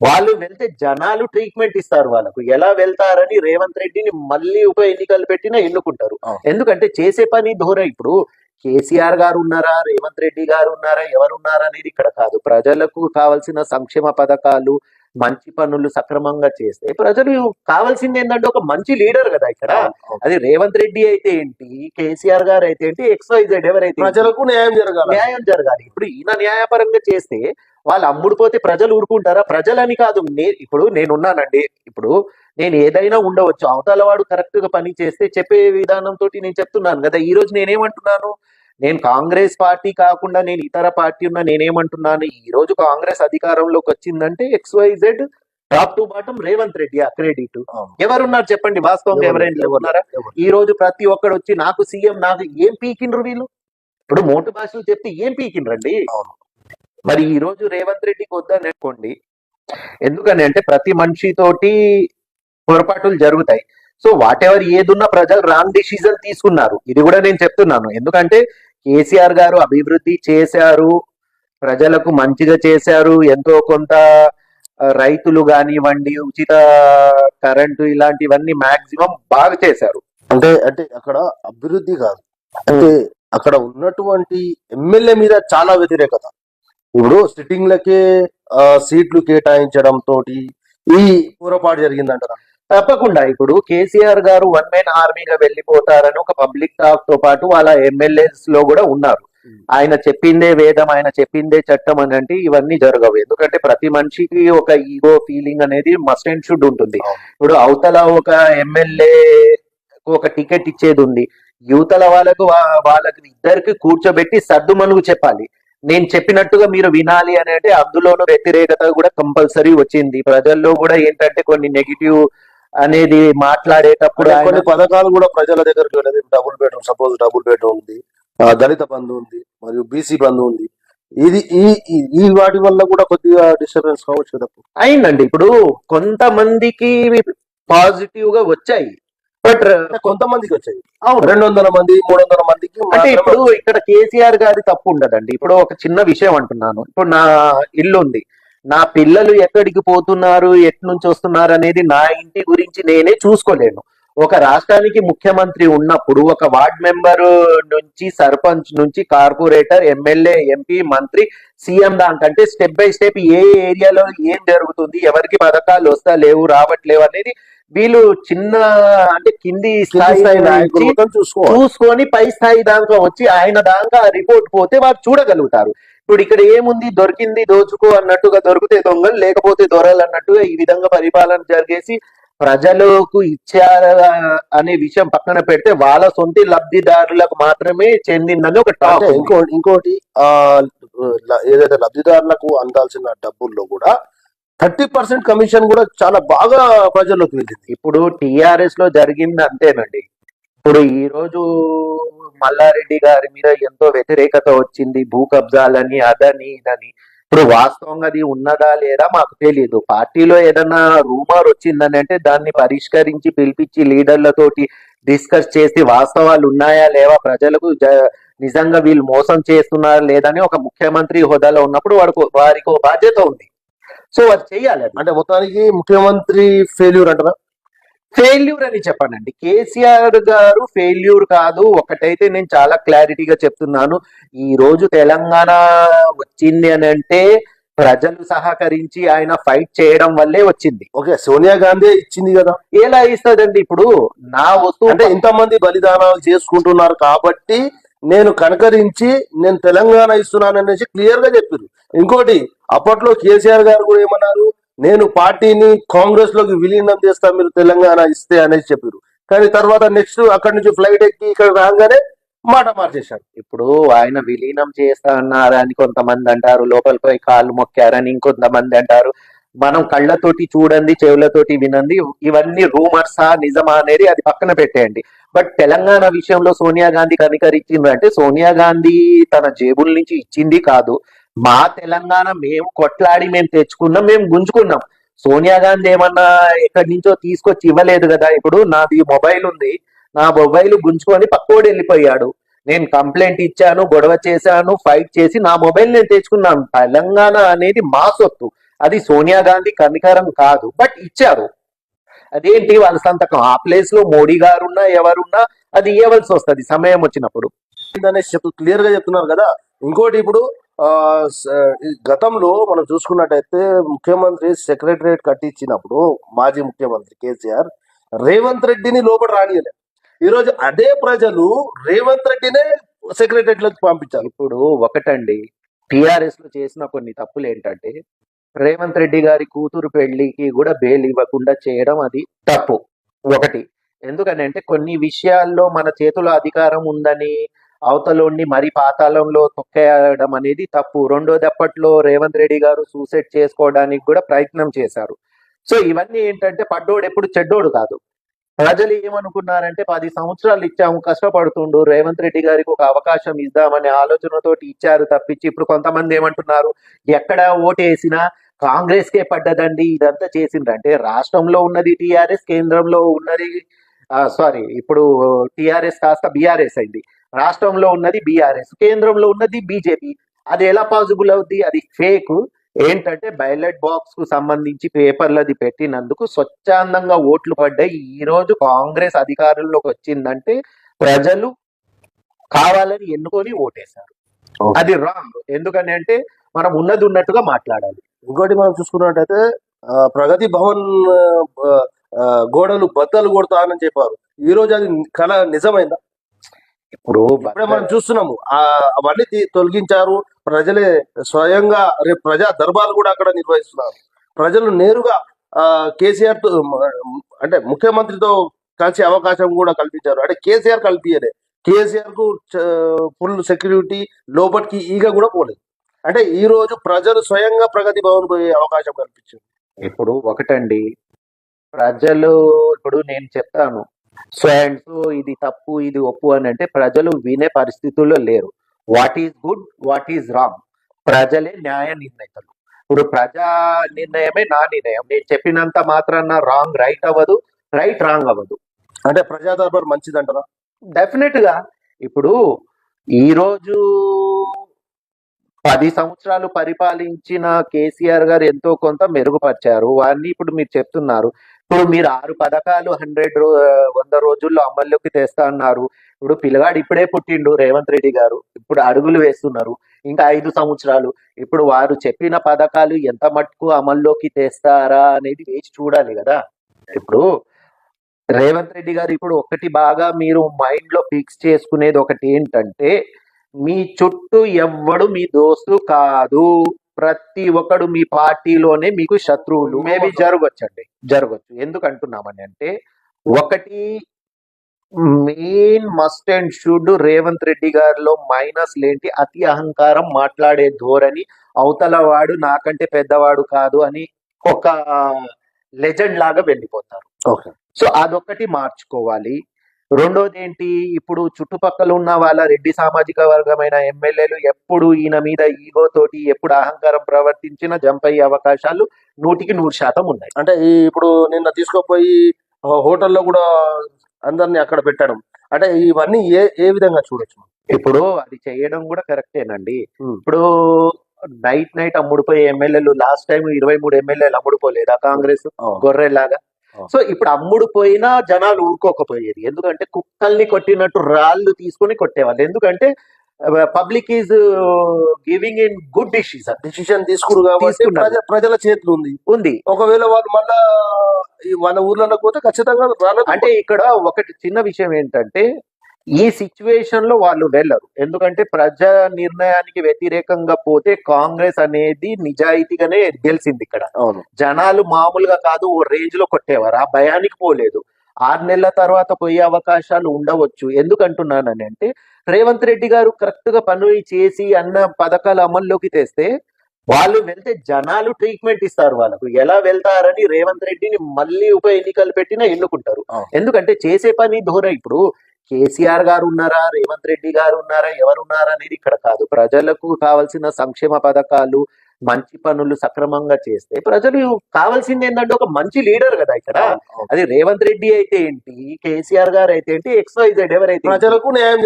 వాళ్ళు వెళ్తే జనాలు ట్రీట్మెంట్ ఇస్తారు. వాళ్ళకు ఎలా వెళ్తారని రేవంత్ రెడ్డిని మళ్ళీ ఉప ఎన్నికలు పెట్టినా ఎన్నుకుంటారు. అవును. ఎందుకంటే చేసే పని ధోరణి. ఇప్పుడు కేసీఆర్ గారు ఉన్నారా, రేవంత్ రెడ్డి గారు ఉన్నారా, ఎవరున్నారా అనేది ఇక్కడ కాదు. ప్రజలకు కావాల్సిన సంక్షేమ పథకాలు, మంచి పనులు సక్రమంగా చేస్తే ప్రజలు కావాల్సింది ఏంటంటే ఒక మంచి లీడర్ కదా ఇక్కడ. అవును. అది రేవంత్ రెడ్డి అయితే ఏంటి, కేసీఆర్ గారు అయితే ఏంటి, XYZ ఎవరైతే ఏంటి, ప్రజలకు న్యాయం జరగాలి. న్యాయం జరగాలి. ఇప్పుడు ఈయన న్యాయపరంగా చేస్తే వాళ్ళు అమ్ముడుపోతే ప్రజలు ఊరుకుంటారా? ప్రజలని కాదు, ఇప్పుడు నేనున్నానండి. ఇప్పుడు నేను ఏదైనా ఉండవచ్చు, అవతల వాడు కరెక్ట్ గా పని చేస్తే చెప్పే విధానంతో నేను చెప్తున్నాను కదా. ఈ రోజు నేనేమంటున్నాను, నేను కాంగ్రెస్ పార్టీ కాకుండా నేను ఇతర పార్టీ ఉన్నా నేనేమంటున్నాను, ఈ రోజు కాంగ్రెస్ అధికారంలోకి వచ్చిందంటే XYZ top to bottom Revanth Reddy credit. అవును. ఎవరున్నారు చెప్పండి, వాస్తవంగా ఎవరైనా ఉన్నారా? ఎవరు? ఈ రోజు ప్రతి ఒక్కడు వచ్చి నాకు సీఎం, నాకు ఏం పీకిండ్రు వీళ్ళు? ఇప్పుడు మోటు భాషలు చెప్తే ఏం పీకిండ్రండి? అవును. మరి ఈ రోజు రేవంత్ రెడ్డికి వద్దని అనుకోండి. ఎందుకని అంటే ప్రతి మనిషితోటి పొరపాటులు జరుగుతాయి. సో వాట్ ఎవర్ ఏదున్నా ప్రజలు రాంగ్ డిసిజన్ తీసుకున్నారు. ఇది కూడా నేను చెప్తున్నాను. ఎందుకంటే కేసీఆర్ గారు అభివృద్ధి చేశారు, ప్రజలకు మంచిగా చేశారు, ఎంతో కొంత రైతులు కానివ్వండి, ఉచిత కరెంటు ఇలాంటివన్నీ మాక్సిమం బాగా చేశారు. అంటే అంటే అక్కడ అభివృద్ధి కాదు, అంటే అక్కడ ఉన్నటువంటి ఎమ్మెల్యే మీద చాలా వ్యతిరేకత. ఇప్పుడు సిట్టింగ్లకే సీట్లు కేటాయించడం తోటి ఈ పొరపాటు జరిగిందంటారా? తప్పకుండా ఇప్పుడు కేసీఆర్ గారు వన్ మ్యాన్ ఆర్మీగా వెళ్ళిపోతారని ఒక పబ్లిక్ టాక్ తో పాటు వాళ్ళ ఎమ్మెల్యేస్ లో కూడా ఉన్నారు. ఆయన చెప్పిందే వేదం, ఆయన చెప్పిందే చట్టం అని అంటే ఇవన్నీ జరగవు. ఎందుకంటే ప్రతి మనిషికి ఒక ఈగో ఫీలింగ్ అనేది మస్ట్ అండ్ షుడ్ ఉంటుంది. ఇప్పుడు అవతల ఒక ఎమ్మెల్యే ఒక టికెట్ ఇచ్చేది ఉంది, యువతల వాళ్ళకి ఇద్దరికి కూర్చోబెట్టి సర్దు మనుగు చెప్పాలి. నేను చెప్పినట్టుగా మీరు వినాలి అని అంటే అందులోనూ వ్యతిరేకత కూడా కంపల్సరీ వచ్చింది. ప్రజల్లో కూడా ఏంటంటే కొన్ని నెగిటివ్ అనేది మాట్లాడేటప్పుడు అంటే కొన్ని పథకాలు కూడా ప్రజల దగ్గరికి వెళ్ళదు. Double bedroom, suppose double bedroom ఉంది, దళిత బంధు ఉంది, మరియు బీసీ బంధు ఉంది. ఇది ఈ వాటి వల్ల కూడా కొద్దిగా డిస్టర్బెన్స్ కావచ్చు కదా. అయిందండి. ఇప్పుడు కొంతమందికి పాజిటివ్ గా వచ్చాయి, బట్ కొంతమందికి వచ్చాయి. అవును 200 మంది 300 మందికి అంటే మాత్రమే ఇప్పుడు వచ్చాయి. ఇక్కడ కేసీఆర్ గారి తప్పు ఉండదండి. ఇప్పుడు ఒక చిన్న విషయం అంటున్నాను. ఇప్పుడు నా ఇల్లు ఉంది, నా పిల్లలు ఎక్కడికి పోతున్నారు, ఎటు నుంచి వస్తున్నారు అనేది నా ఇంటి గురించి నేనే చూసుకోలేను. ఒక రాష్ట్రానికి ముఖ్యమంత్రి ఉన్నప్పుడు ఒక వార్డ్ మెంబర్ నుంచి, సర్పంచ్ నుంచి, కార్పొరేటర్, ఎమ్మెల్యే, ఎంపీ, మంత్రి, సీఎం దానికంటే స్టెప్ బై స్టెప్ ఏ ఏరియాలో ఏం జరుగుతుంది, ఎవరికి పథకాలు వస్తా లేవు, రావట్లేవు అనేది వీళ్ళు చిన్న అంటే కింది స్థాయి నాయకులు నుంచి మొత్తం చూసుకోవాలి. చూసుకొని పై స్థాయి దాకా వచ్చి ఆయన దాకా రిపోర్ట్ పోతే వారు చూడగలుగుతారు. ఇప్పుడు ఇక్కడ ఏముంది, దొరికింది దోచుకో అన్నట్టుగా, దొరికితే దొంగలు లేకపోతే దొరలు అన్నట్టుగా ఈ విధంగా పరిపాలన జరిగేసి ప్రజలకు ఇచ్చారా అనే విషయం పక్కన పెడితే వాళ్ళ సొంత లబ్ధిదారులకు మాత్రమే చెందిందని ఒక టాక్. అంటే ఇంకోటి ఏదైతే లబ్ధిదారులకు అందాల్సిన డబ్బుల్లో కూడా 30% కమిషన్ కూడా చాలా బాగా ప్రజల్లోకి వెళ్ళింది. ఇప్పుడు టిఆర్ఎస్ లో జరిగింది అంతేనండి. ఇప్పుడు ఈ రోజు మల్లారెడ్డి గారి మీద ఎంతో వ్యతిరేకత వచ్చింది, భూ కబ్జాలని, అదని ఇదని. ఇప్పుడు వాస్తవంగా అది ఉన్నదా లేదా మాకు తెలియదు. పార్టీలో ఏదన్నా రూమర్ వచ్చిందని అంటే దాన్ని పరిష్కరించి పిలిపించి లీడర్లతోటి డిస్కస్ చేసి వాస్తవాలు ఉన్నాయా లేవా, ప్రజలకు నిజంగా వీళ్ళు మోసం చేస్తున్నారా లేదని ఒక ముఖ్యమంత్రి హోదాలో ఉన్నప్పుడు వారికి ఒక బాధ్యత ఉంది. సో అది చెయ్యాలి. అంటే మొత్తానికి ముఖ్యమంత్రి ఫెయిల్యూర్ అంటారా? ఫెయిల్యూర్ అని చెప్పానండి. కేసీఆర్ గారు ఫెయిల్యూర్ కాదు. ఒకటైతే నేను చాలా క్లారిటీగా చెప్తున్నాను, ఈ రోజు తెలంగాణ వచ్చింది అని అంటే ప్రజలు సహకరించి ఆయన ఫైట్ చేయడం వల్లే వచ్చింది. ఓకే, సోనియా గాంధీ ఇచ్చింది కదా. ఎలా ఇస్తుందండి? ఇప్పుడు నా వస్తువు అంటే ఇంతమంది బలిదానాలు చేసుకుంటున్నారు కాబట్టి నేను కనకరించి నేను తెలంగాణ ఇస్తున్నాను అనేసి క్లియర్ గా చెప్పారు. ఇంకోటి అప్పట్లో కేసీఆర్ గారు కూడా ఏమన్నారు, నేను పార్టీని కాంగ్రెస్ లోకి విలీనం చేస్తా మీరు తెలంగాణ ఇస్తే అనేసి చెప్పారు. కానీ తర్వాత నెక్స్ట్ అక్కడి నుంచి ఫ్లైట్ ఎక్కి ఇక్కడ రాగానే మాట మార్చేశారు. ఇప్పుడు ఆయన విలీనం చేస్తా అన్నారని కొంతమంది అంటారు, లోపలికి పోయి కాళ్ళు మొక్కారని ఇంకొంతమంది అంటారు. మనం కళ్ళతోటి చూడండి, చెవులతోటి వినండి, ఇవన్నీ రూమర్సా నిజమా అనేది అది పక్కన పెట్టేయండి. బట్ తెలంగాణ విషయంలో సోనియా గాంధీ కనికరించింది అంటే సోనియా గాంధీ తన జేబుల నుంచి ఇచ్చింది కాదు. మా తెలంగాణ మేము కొట్లాడి మేము తెచ్చుకున్నాం, మేము గుంజుకున్నాం. సోనియా గాంధీ ఏమన్నా ఎక్కడి నుంచో తీసుకొచ్చి ఇవ్వలేదు కదా. ఇప్పుడు నాది మొబైల్ ఉంది, నా మొబైల్ గుంజుకొని పక్కోడు వెళ్ళిపోయాడు, నేను కంప్లైంట్ ఇచ్చాను, గొడవ చేశాను, ఫైట్ చేసి నా మొబైల్ నేను తెచ్చుకున్నాను. తెలంగాణ అనేది మా సొత్తు, అది సోనియా గాంధీ కనికరం కాదు, బట్ ఇచ్చారు. అదేంటి వాళ్ళ సంతకం. ఆ ప్లేస్ లో మోడీ గారున్నా ఎవరున్నా అది ఇవ్వవలసి వస్తుంది సమయం వచ్చినప్పుడు. క్లియర్ గా చెప్తున్నారు కదా. ఇంకోటి ఇప్పుడు ఈ గతంలో మనం చూసుకున్నట్టయితే ముఖ్యమంత్రి సెక్రటరియట్ కట్టించినప్పుడు మాజీ ముఖ్యమంత్రి కేసీఆర్ రేవంత్ రెడ్డిని లోపల రానియలే. ఈరోజు అదే ప్రజలు రేవంత్ రెడ్డినే సెక్రటరియట్ లోకి పంపించారు. ఇప్పుడు ఒకటండి, టిఆర్ఎస్ లో చేసిన కొన్ని తప్పులు ఏంటంటే రేవంత్ రెడ్డి గారి కూతురు పెళ్లికి కూడా బెయిల్ ఇవ్వకుండా చేయడం అది తప్పు. ఒకటి, ఎందుకని అంటే కొన్ని విషయాల్లో మన చేతిలో అధికారం ఉందని అవతలోని మరి పాతాళంలో తొక్కేయడం అనేది తప్పు. రెండోది, అప్పట్లో రేవంత్ రెడ్డి గారు సూసైడ్ చేసుకోవడానికి కూడా ప్రయత్నం చేశారు. సో ఇవన్నీ ఏంటంటే పడ్డోడు ఎప్పుడు చెడ్డోడు కాదు. ప్రజలు ఏమనుకున్నారంటే 10 సంవత్సరాలు ఇచ్చాము, కష్టపడుతుండు, రేవంత్ రెడ్డి గారికి ఒక అవకాశం ఇద్దామనే ఆలోచనతోటి ఇచ్చారు తప్పించి, ఇప్పుడు కొంతమంది ఏమంటున్నారు, ఎక్కడ ఓటేసినా కాంగ్రెస్ కే పడ్డదండి, ఇదంతా చేసిండ్రంటే రాష్ట్రంలో ఉన్నది టిఆర్ఎస్, కేంద్రంలో ఉన్నది సారీ ఇప్పుడు టిఆర్ఎస్ కాస్త బీఆర్ఎస్ అయింది. రాష్ట్రంలో ఉన్నది బీఆర్ఎస్, కేంద్రంలో ఉన్నది బీజేపీ. అది ఎలా పాసిబుల్ అవుద్ది? అది ఫేక్. ఏంటంటే బ్యాలెట్ బాక్స్ కు సంబంధించి పేపర్లది పెట్టినందుకు స్వచ్ఛందంగా ఓట్లు పడ్డాయి. ఈ రోజు కాంగ్రెస్ అధికారంలోకి వచ్చిందంటే ప్రజలు కావాలని ఎన్నుకొని ఓటేశారు. Okay. అది రాంగ్. ఎందుకని అంటే మనం ఉన్నది ఉన్నట్టుగా మాట్లాడాలి. ఇంకోటి మనం చూసుకున్నట్టయితే ప్రగతి భవన్ ఆ, గోడలు బద్దలు కొడతానని చెప్పారు. ఈ రోజు అది కళ నిజమైందా? ఇప్పుడు ఇప్పుడే మనం చూస్తున్నాము అవన్నీ తొలగించారు. ప్రజలే స్వయంగా రేపు ప్రజా దర్బార్ కూడా అక్కడ నిర్వహిస్తున్నారు. ప్రజలు నేరుగా కేసీఆర్ తో అంటే ముఖ్యమంత్రితో కలిసే అవకాశం కూడా కల్పించారు. అంటే కేసీఆర్ కల్పించలే, కేసీఆర్ కు ఫుల్ సెక్యూరిటీ, లోపలికి ఈగ కూడా పోలేదు. అంటే ఈ రోజు ప్రజలు స్వయంగా ప్రగతి భవన్ పోయే అవకాశం కల్పించారు. ఇప్పుడు ఒకటండి, ప్రజలు ఇప్పుడు నేను చెప్తాను సో అండ్ సో ఇది తప్పు ఇది ఒప్పు అని అంటే ప్రజలు వినే పరిస్థితుల్లో లేరు. What is good, what is wrong, ప్రజలే న్యాయ నిర్ణేతలు. ఇప్పుడు ప్రజా నిర్ణయమే నా నిర్ణయం. నేను చెప్పినంత మాత్రాన రాంగ్ రైట్ అవ్వదు, రైట్ రాంగ్ అవ్వదు. అంటే ప్రజా దర్బార్ మంచిదంటారా? డెఫినెట్ గా. ఇప్పుడు ఈ రోజు 10 సంవత్సరాలు పరిపాలించిన కేసీఆర్ గారు ఎంతో కొంత మెరుగుపరిచారు. వారిని ఇప్పుడు మీరు చెప్తున్నారు. ఇప్పుడు మీరు 6 పథకాలు 100 రోజుల్లో అమల్లోకి తెస్తా అన్నారు. ఇప్పుడు పిల్లగాడు ఇప్పుడే పుట్టిండు రేవంత్ రెడ్డి గారు, ఇప్పుడు అడుగులు వేస్తున్నారు. ఇంకా 5 సంవత్సరాలు. ఇప్పుడు వారు చెప్పిన పథకాలు ఎంత మట్టుకు అమల్లోకి తెస్తారా అనేది వేచి చూడాలి కదా. ఇప్పుడు రేవంత్ రెడ్డి గారు ఇప్పుడు ఒకటి బాగా మీరు మైండ్ లో ఫిక్స్ చేసుకునేది ఒకటి ఏంటంటే, మీ చుట్టూ ఎవ్వడు మీ దోస్తు కాదు, ప్రతి ఒక్కడు మీ పార్టీలోనే మీకు శత్రువులు. మేబీ జరగచ్చు. ఎందుకు అంటున్నామని అంటే, ఒకటి main must and should Revanth Reddy గారిలో మైనస్ లేంటి అతి అహంకారం, మాట్లాడే ధోరణి, అవతల వాడు నాకంటే పెద్దవాడు కాదు అని ఒక లెజెండ్ లాగా వెళ్ళిపోతారు. ఓకే. సో అదొక్కటి మార్చుకోవాలి. రెండోది ఏంటి, ఇప్పుడు చుట్టుపక్కల ఉన్న వాళ్ళ రెడ్డి సామాజిక వర్గమైన ఎమ్మెల్యేలు ఎప్పుడు ఈయన మీద ఈగో తోటి ఎప్పుడు అహంకారం ప్రవర్తించినా జంప్ అయ్యే అవకాశాలు 100% ఉన్నాయి. అంటే ఇప్పుడు నిన్న తీసుకుపోయి హోటల్లో కూడా అందరిని అక్కడ పెట్టడం, అంటే ఇవన్నీ ఏ ఏ విధంగా చూడొచ్చు? ఇప్పుడు అది చేయడం కూడా కరెక్టేనండి. ఇప్పుడు నైట్ అమ్ముడుపోయే ఎమ్మెల్యేలు లాస్ట్ టైం 23 ఎమ్మెల్యేలు అమ్ముడుపోలేదా కాంగ్రెస్ గొర్రెలాగా? సో ఇప్పుడు అమ్ముడు పోయినా జనాలు ఊరుకోకపోయేది. ఎందుకంటే కుక్కల్ని కొట్టినట్టు రాళ్ళు తీసుకుని కొట్టేవాళ్ళు. ఎందుకంటే public is giving in good decision తీసుకురు కాబట్టి ప్రజల చేతులు ఉంది. ఒకవేళ వాళ్ళు మళ్ళా వాళ్ళ ఊర్లలో పోతే ఖచ్చితంగా రాలేదు. అంటే ఇక్కడ ఒకటి చిన్న విషయం ఏంటంటే, ఈ సిచ్యువేషన్ లో వాళ్ళు వెళ్ళరు. ఎందుకంటే ప్రజా నిర్ణయానికి వ్యతిరేకంగా పోతే కాంగ్రెస్ అనేది నిజాయితీగానే గెలిచింది ఇక్కడ. జనాలు మామూలుగా కాదు, ఓ రేంజ్ లో కొట్టేవారు. ఆ భయానికి పోలేదు. 6 నెలల తర్వాత పోయే అవకాశాలు ఉండవచ్చు. ఎందుకంటున్నానని అంటే, రేవంత్ రెడ్డి గారు కరెక్ట్ గా పనులు చేసి అన్న పథకాలు అమల్లోకి తెస్తే వాళ్ళు వెళ్తే జనాలు ట్రీట్మెంట్ ఇస్తారు. వాళ్ళకు ఎలా వెళ్తారని రేవంత్ రెడ్డిని మళ్ళీ ఉప ఎన్నికలు పెట్టినా ఎన్నుకుంటారు. ఎందుకంటే చేసే పని ధోరణి. ఇప్పుడు కేసీఆర్ గారు ఉన్నారా, రేవంత్ రెడ్డి గారు ఉన్నారా, ఎవరున్నారా అనేది ఇక్కడ కాదు. ప్రజలకు కావాల్సిన సంక్షేమ పథకాలు, మంచి పనులు సక్రమంగా చేస్తే ప్రజలు కావాల్సింది ఏంటంటే ఒక మంచి లీడర్ కదా ఇక్కడ. అది రేవంత్ రెడ్డి అయితే ఏంటి, కేసీఆర్ గారు అయితే ఏంటి, XYZ ఎవరైతే ప్రజలకు న్యాయం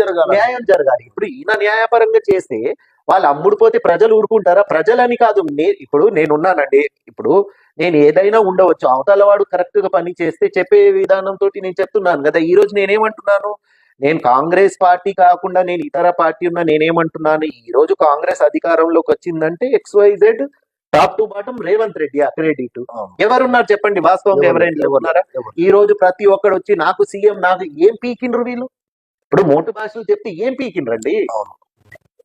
జరగాలి. ఇప్పుడు ఈయన న్యాయపరంగా చేస్తే వాళ్ళు అమ్ముడుపోతే ప్రజలు ఊరుకుంటారా? ప్రజలని కాదు, ఇప్పుడు నేనున్నానండి. ఇప్పుడు నేను ఏదైనా ఉండవచ్చు, అవతల వాడు కరెక్ట్ గా పని చేస్తే చెప్పే విధానంతో నేను చెప్తున్నాను కదా. ఈ రోజు నేనేమంటున్నాను, నేను కాంగ్రెస్ పార్టీ కాకుండా నేను ఇతర పార్టీ ఉన్నా నేనేమంటున్నాను, ఈ రోజు కాంగ్రెస్ అధికారంలోకి వచ్చిందంటే XYZ top to bottom Revanth Reddy credit. ఎవరున్నారు చెప్పండి వాస్తవంగా? ఎవరైనా ఉన్నారా? ఈ రోజు ప్రతి ఒక్కడు వచ్చి నాకు సీఎం, నాకు ఏం పీకిండ్రు వీళ్ళు? ఇప్పుడు మోటు భాషలు చెప్తే ఏం పీకిండ్రండి?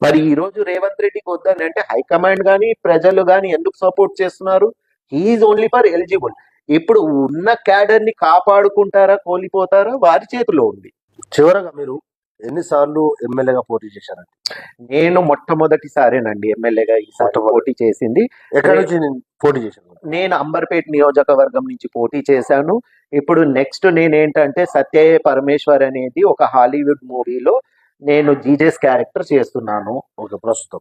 మరి ఈ రోజు రేవంత్ రెడ్డికి వద్దని అంటే హైకమాండ్ గాని ప్రజలు గాని ఎందుకు సపోర్ట్ చేస్తున్నారు? He's only for eligible. ఇప్పుడు ఉన్న క్యాడర్ ని కాపాడుకుంటారా, కోల్పోతారా వారి చేతిలో ఉంది. చివరగా మీరు ఎన్నిసార్లు ఎమ్మెల్యేగా పోటీ చేశారండి? నేను మొట్టమొదటిసారేనండి ఎమ్మెల్యేగా ఈసారి మొట్టమొదటి. పోటీ చేసింది. ఎక్కడి నుంచి నేను పోటీ చేశాను? నేను అంబర్పేట నియోజకవర్గం నుంచి పోటీ చేశాను. ఇప్పుడు నెక్స్ట్ నేనేంటంటే సత్యయ్య పరమేశ్వర్ అనేది ఒక హాలీవుడ్ మూవీలో నేను జీజేస్ క్యారెక్టర్ చేస్తున్నాను ఓకే,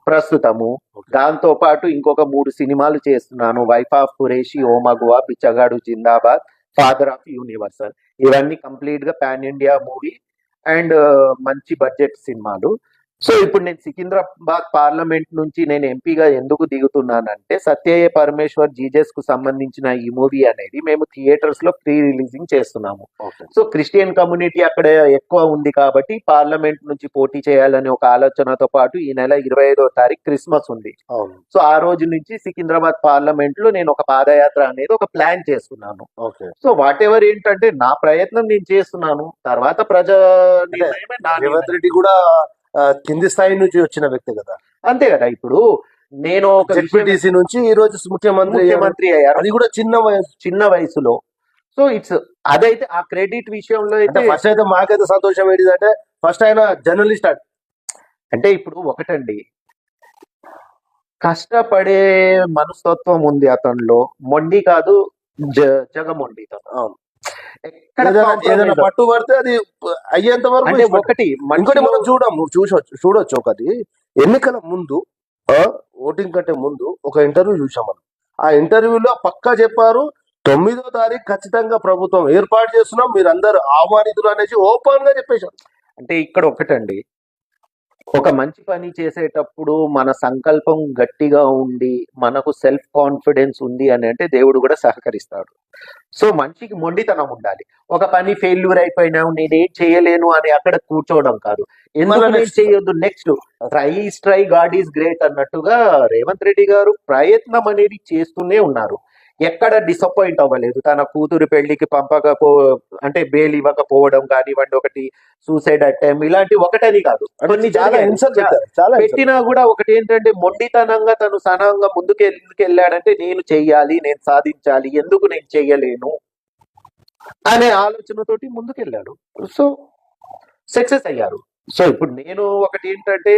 ప్రస్తుతము. ఓకే. దాంతో పాటు ఇంకొక 3 సినిమాలు చేస్తున్నాను. వైఫ్ ఆఫ్ ఖురేషి, ఓ మగువా, బిచ్చగాడు జిందాబాద్, ఫాదర్ ఆఫ్ యూనివర్సల్. ఇవన్నీ కంప్లీట్ గా పాన్ ఇండియా మూవీ అండ్ మంచి బడ్జెట్ సినిమాలు. సో ఇప్పుడు నేను సికింద్రాబాద్ పార్లమెంట్ నుంచి నేను ఎంపీగా ఎందుకు దిగుతున్నానంటే సత్యయ్య పరమేశ్వర్ జీజస్ కు సంబంధించిన ఈ మూవీ అనేది మేము థియేటర్స్ లో ప్రీ రిలీజింగ్ చేస్తున్నాము. ఓకే. సో క్రిస్టియన్ కమ్యూనిటీ అక్కడ ఎక్కువ ఉంది కాబట్టి పార్లమెంట్ నుంచి పోటీ చేయాలనే ఒక ఆలోచనతో పాటు ఈ నెల 25వ తారీఖు క్రిస్మస్ ఉంది. అవును. సో ఆ రోజు నుంచి సికింద్రాబాద్ పార్లమెంట్ లో నేను ఒక పాదయాత్ర అనేది ఒక ప్లాన్ చేసుకున్నాను. ఓకే. సో వాట్ ఎవర్ ఏంటంటే నా ప్రయత్నం నేను చేస్తున్నాను, తర్వాత ప్రజా నిర్ణయమే నా రేవంత్ నిర్ణయం. రెడ్డి కూడా కింది స్థాయి నుంచి వచ్చిన వ్యక్తి కదా, అంతే కదా. ఇప్పుడు నేను ఒక విషయం- జెడ్పీటీసీ నుంచి ఈ రోజు ముఖ్యమంత్రి అయ్యారు. ముఖ్యమంత్రి అయ్యారు అది కూడా చిన్న వయసు. చిన్న వయసులో. సో ఇట్స్ అదైతే ఆ క్రెడిట్ విషయంలో అంటే అయితే ఫస్ట్ అయితే మాకైతే సంతోషం ఏంటిదంటే ఫస్ట్ ఆయన జర్నలిస్ట్ అంటే ఇప్పుడు ఒకటండి, కష్టపడే మనస్తత్వం ఉంది అతనిలో. మొండి కాదు, జగమొండి తను. అవును. ఎక్కడ ఏదైనా compromise పట్టు పడితే అది అయ్యేంత వరకు అంటే ఇష్టపడతాడు. ఒకటి ఇంకోటి మనం మనిషిలో- చూడొచ్చు ఒకటి ఎన్నికల ముందు ఓటింగ్ కంటే ముందు ఒక ఇంటర్వ్యూ చూసాం మనం. ఆ ఇంటర్వ్యూలో పక్కా చెప్పారు 9వ తారీఖు ఖచ్చితంగా ప్రభుత్వం ఏర్పాటు చేస్తున్నాం, మీరందరూ ఆహ్వానితులు అనేసి ఓపెన్ గా చెప్పేశారు. అంటే ఇక్కడ ఒకటండి, ఒక మంచి పని చేసేటప్పుడు మన సంకల్పం గట్టిగా ఉండి మనకు సెల్ఫ్ కాన్ఫిడెన్స్ ఉంది అని అంటే దేవుడు కూడా సహకరిస్తాడు. సో మనిషికి మొండితనం ఉండాలి. ఒక పని ఫెయిల్యూర్ అయిపోయినా నేనేం చేయలేను అని అక్కడ కూర్చోవడం కాదు. ఎందుకు మళ్ళా నేను next. చేయొద్దు, next try God is great అన్నట్టుగా రేవంత్ రెడ్డి గారు ప్రయత్నం అనేది చేస్తూనే ఉన్నారు. ఎక్కడ డిసప్పాయింట్ అవ్వలేదు. తన కూతురు పెళ్లికి అంటే బెయిల్ ఇవ్వకపోవడం కానివ్వండి, ఒకటి సూసైడ్ అటెంప్ట్, ఇలాంటి ఒకటని కాదు, కొన్ని చాలా జరిగాయి. హింసలు పెట్టారు, చాలా హింసలు. పెట్టినా కూడా ఒకటి ఏంటంటే మొండితనంగా తను సనంగా ముందుకు వెళ్ళాడంటే నేను చెయ్యాలి, నేను సాధించాలి, ఎందుకు నేను చెయ్యలేను అనే ఆలోచనతోటి ముందుకెళ్ళాడు. సో సక్సెస్ అయ్యారు. సో ఇప్పుడు నేను ఒకటి ఏంటంటే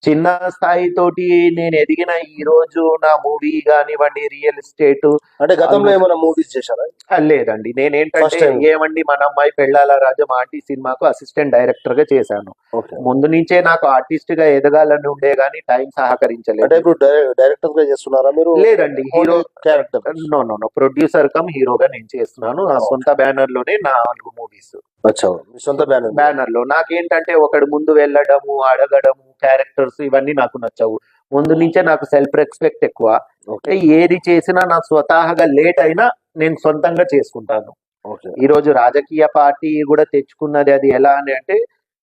చిన్న స్థాయితోటి నేను ఎదిగిన ఈ రోజు నా మూవీ కానివ్వండి, రియల్ ఎస్టేట్ అంటే గతంలో ఏమైనా మూవీస్ చేశారా? లేదండి. First నేనేంటంటే time. ఏమండి మన అమ్మాయి పెళ్ళాల రాజం ఆర్టీ సినిమాకు అసిస్టెంట్ డైరెక్టర్ గా చేశాను. ఓకే. ముందు నుంచే నాకు ఆర్టిస్ట్ గా ఎదగాలని ఉండే గానీ టైం అంటే సహకరించలేదు. ఇప్పుడు డైరెక్టర్ గా చేస్తున్నారా మీరు? లేదండి, hero character. No producer cum హీరోగా నేను చేస్తున్నాను. నా సొంత బ్యానర్ లోనే 4 మూవీస్ అచ్చా, మీ సొంత బ్యానర్. బ్యానర్ లో. నాకేంటంటే ఒకడు ముందు వెళ్ళడము, అడగడము, క్యారెక్టర్స్ ఇవన్నీ నాకు నచ్చవు. ముందు నుంచే నాకు సెల్ఫ్ రెస్పెక్ట్ ఎక్కువ. ఓకే. ఏది చేసినా నా స్వతహాగా లేట్ అయినా నేను సొంతంగా చేసుకుంటాను. ఓకే. ఈ రోజు రాజకీయ పార్టీ కూడా తెచ్చుకున్నది అది ఎలా అని అంటే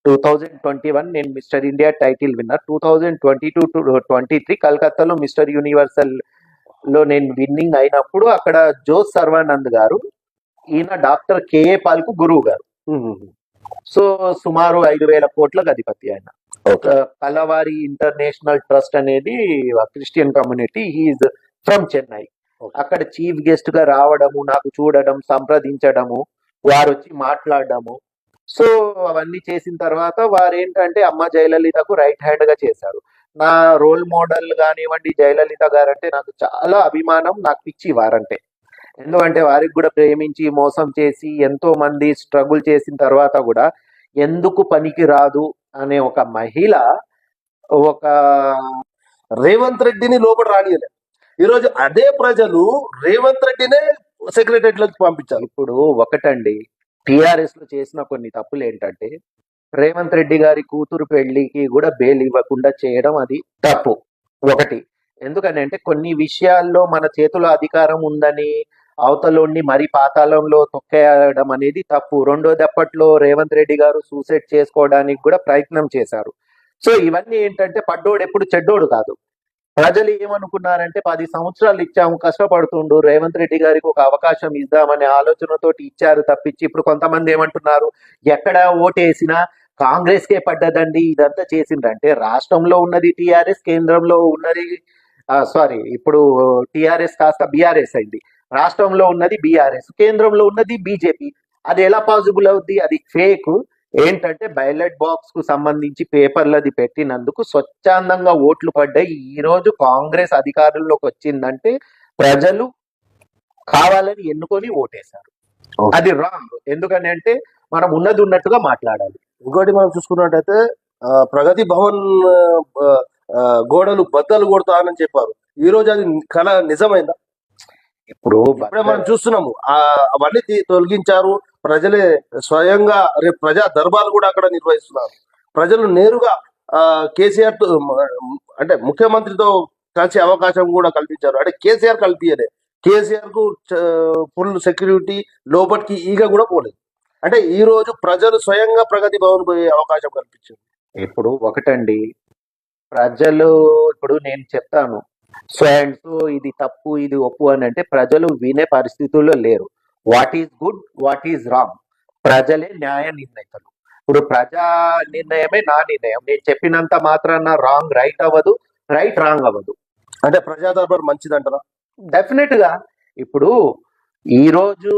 2021 నేను mister India title winner. 2022 to 23 కలకత్తాలో మిస్టర్ యూనివర్సల్ లో నేను విన్నింగ్ అయినప్పుడు అక్కడ జోస్ సర్వానంద్ గారు, ఈయన డాక్టర్ కేఏ పాల్ కు గురువు గారు. సో సుమారు 5,000 కోట్లకు అధిపతి ఆయన. ఓకే. కలవారి ఇంటర్నేషనల్ ట్రస్ట్ అనేది Christian community, he's from Chennai. Okay. అక్కడ చీఫ్ గెస్ట్ గా రావడము, నాకు చూడడం, సంప్రదించడము, వారు వచ్చి మాట్లాడడము. సో అవన్నీ చేసిన తర్వాత వారు ఏంటంటే అమ్మ జయలలితకు రైట్ హ్యాండ్ గా చేశారు. నా రోల్ మోడల్ కానివ్వండి జయలలిత గారంటే నాకు చాలా అభిమానం, నాకు పిచ్చి వారంటే. ఎందుకంటే వారికి కూడా ప్రేమించి మోసం చేసి ఎంతో మంది స్ట్రగుల్ చేసిన తర్వాత కూడా ఎందుకు పనికి రాదు అనే ఒక మహిళ ఒక రేవంత్ రెడ్డిని లోపల రానియలేదు. ఈ రోజు అదే ప్రజలు రేవంత్ రెడ్డినే సెక్రటరియట్ లోకి పంపించారు. ఇప్పుడు ఒకటండి, టిఆర్ఎస్ లో చేసిన కొన్ని తప్పులు ఏంటంటే రేవంత్ రెడ్డి గారి కూతురు పెళ్లికి కూడా బెయిల్ ఇవ్వకుండా చేయడం అది తప్పు. ఒకటి, ఎందుకని అంటే కొన్ని విషయాల్లో మన చేతిలో అధికారం ఉందని అవతలోని మరి పాతాళంలో తొక్కేయడం అనేది తప్పు. రెండోది, అప్పట్లో రేవంత్ రెడ్డి గారు సూసైడ్ చేసుకోవడానికి కూడా ప్రయత్నం చేశారు. సో ఇవన్నీ ఏంటంటే పడ్డోడు ఎప్పుడు చెడ్డోడు కాదు. ప్రజలు ఏమనుకున్నారంటే 10 సంవత్సరాలు ఇచ్చాము, కష్టపడుతుండు, రేవంత్ రెడ్డి గారికి ఒక అవకాశం ఇద్దామనే ఆలోచనతోటి ఇచ్చారు తప్పించి ఇప్పుడు కొంతమంది ఏమంటున్నారు, ఎక్కడ ఓటేసినా కాంగ్రెస్ కే పడ్డదండి, ఇదంతా చేసిండ్రంటే రాష్ట్రంలో ఉన్నది టిఆర్ఎస్, కేంద్రంలో ఉన్నది ఇప్పుడు టిఆర్ఎస్ కాస్త బీఆర్ఎస్ అయింది. రాష్ట్రంలో ఉన్నది బీఆర్ఎస్, కేంద్రంలో ఉన్నది బీజేపీ. అది ఎలా పాసిబుల్ అవుద్ది? అది ఫేక్. ఏంటంటే బ్యాలెట్ బాక్స్ కు సంబంధించి పేపర్లది పెట్టినందుకు స్వచ్ఛందంగా ఓట్లు పడ్డాయి. ఈ రోజు కాంగ్రెస్ అధికారంలోకి వచ్చిందంటే ప్రజలు కావాలని ఎన్నుకొని ఓటేశారు. Okay. అది రాంగ్. ఎందుకని అంటే మనం ఉన్నది ఉన్నట్టుగా మాట్లాడాలి. ఇంకోటి మనం చూసుకున్నట్టయితే ప్రగతి భవన్ ఆ, ఆ, గోడలు బద్దలు కొడతానని చెప్పారు. ఈ రోజు అది కళ నిజమైందా? ఇప్పుడు ఇప్పుడే మనం చూస్తున్నాము అవన్నీ తొలగించారు. ప్రజలే స్వయంగా రేపు ప్రజా దర్బార్ కూడా అక్కడ నిర్వహిస్తున్నారు. ప్రజలు నేరుగా కేసీఆర్ తో అంటే ముఖ్యమంత్రితో కలిసే అవకాశం కూడా కల్పించారు. అంటే కేసీఆర్ కల్పించలే. కేసీఆర్ కు ఫుల్ సెక్యూరిటీ, లోపలికి ఈగ కూడా పోలేదు. అంటే ఈ రోజు ప్రజలు స్వయంగా ప్రగతి భవన్ పోయే అవకాశం కల్పించారు. ఇప్పుడు ఒకటండి, ప్రజలు ఇప్పుడు నేను చెప్తాను సో అండ్ సో ఇది తప్పు ఇది ఒప్పు అని అంటే ప్రజలు వినే పరిస్థితుల్లో లేరు. What is good, what is wrong ప్రజలే న్యాయ నిర్ణేతలు. ఇప్పుడు ప్రజా నిర్ణయమే నా నిర్ణయం. నేను చెప్పినంత మాత్రాన రాంగ్ రైట్ అవ్వదు, రైట్ రాంగ్ అవ్వదు. అంటే ప్రజా దర్బార్ మంచిదంటారా? డెఫినెట్ గా ఇప్పుడు ఈ రోజు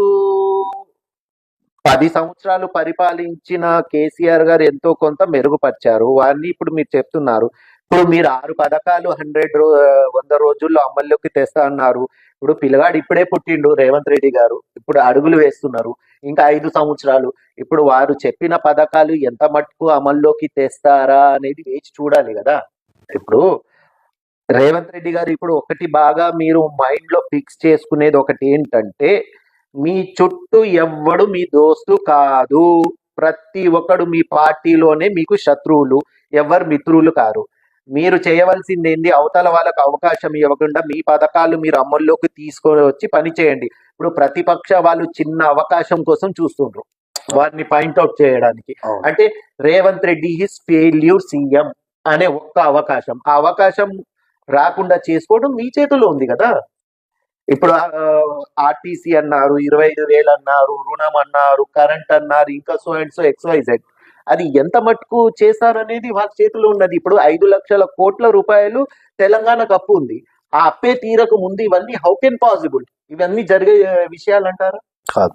10 సంవత్సరాలు పరిపాలించిన కేసీఆర్ గారు ఎంతో కొంత మెరుగుపరిచారు. వారిని ఇప్పుడు మీరు చెప్తున్నారు. ఇప్పుడు మీరు 6 పథకాలు 100 రోజుల్లో అమల్లోకి తెస్తా అన్నారు. ఇప్పుడు పిల్లగాడు ఇప్పుడే పుట్టిండు రేవంత్ రెడ్డి గారు, ఇప్పుడు అడుగులు వేస్తున్నారు. ఇంకా 5 సంవత్సరాలు. ఇప్పుడు వారు చెప్పిన పథకాలు ఎంత మట్టుకు అమల్లోకి తెస్తారా అనేది వేచి చూడాలి కదా. ఇప్పుడు రేవంత్ రెడ్డి గారు ఇప్పుడు ఒకటి బాగా మీరు మైండ్ లో ఫిక్స్ చేసుకునేది ఒకటి ఏంటంటే, మీ చుట్టూ ఎవ్వడు మీ దోస్తు కాదు. ప్రతి ఒక్కడు మీ పార్టీలోనే మీకు శత్రువులు, ఎవరు మిత్రులు కారు. మీరు చేయవలసింది ఏంది, అవతల వాళ్ళకు అవకాశం ఇవ్వకుండా మీ పథకాలు మీరు అమల్లోకి తీసుకొని వచ్చి పని చేయండి. ఇప్పుడు ప్రతిపక్ష వాళ్ళు చిన్న అవకాశం కోసం చూస్తుండ్రు వారిని పాయింట్అవుట్ చేయడానికి. అంటే Revanth Reddy is failure CM అనే ఒక్క అవకాశం, ఆ అవకాశం రాకుండా చేసుకోవడం మీ చేతిలో ఉంది కదా. ఇప్పుడు ఆర్టీసీ అన్నారు, 25,000 అన్నారు, రుణం అన్నారు, కరెంట్ అన్నారు, ఇంకా సో అండ్ సో XYZ. అది ఎంత మట్టుకు చేశారనేది వాళ్ళ చేతిలో ఉన్నది. ఇప్పుడు 5 లక్షల కోట్ల రూపాయలు తెలంగాణకు అప్పు ఉంది. ఆ అప్పే తీరకు ముందు ఇవన్నీ హౌ కెన్ పాసిబుల్? ఇవన్నీ జరిగే విషయాలు అంటారా? కాదు.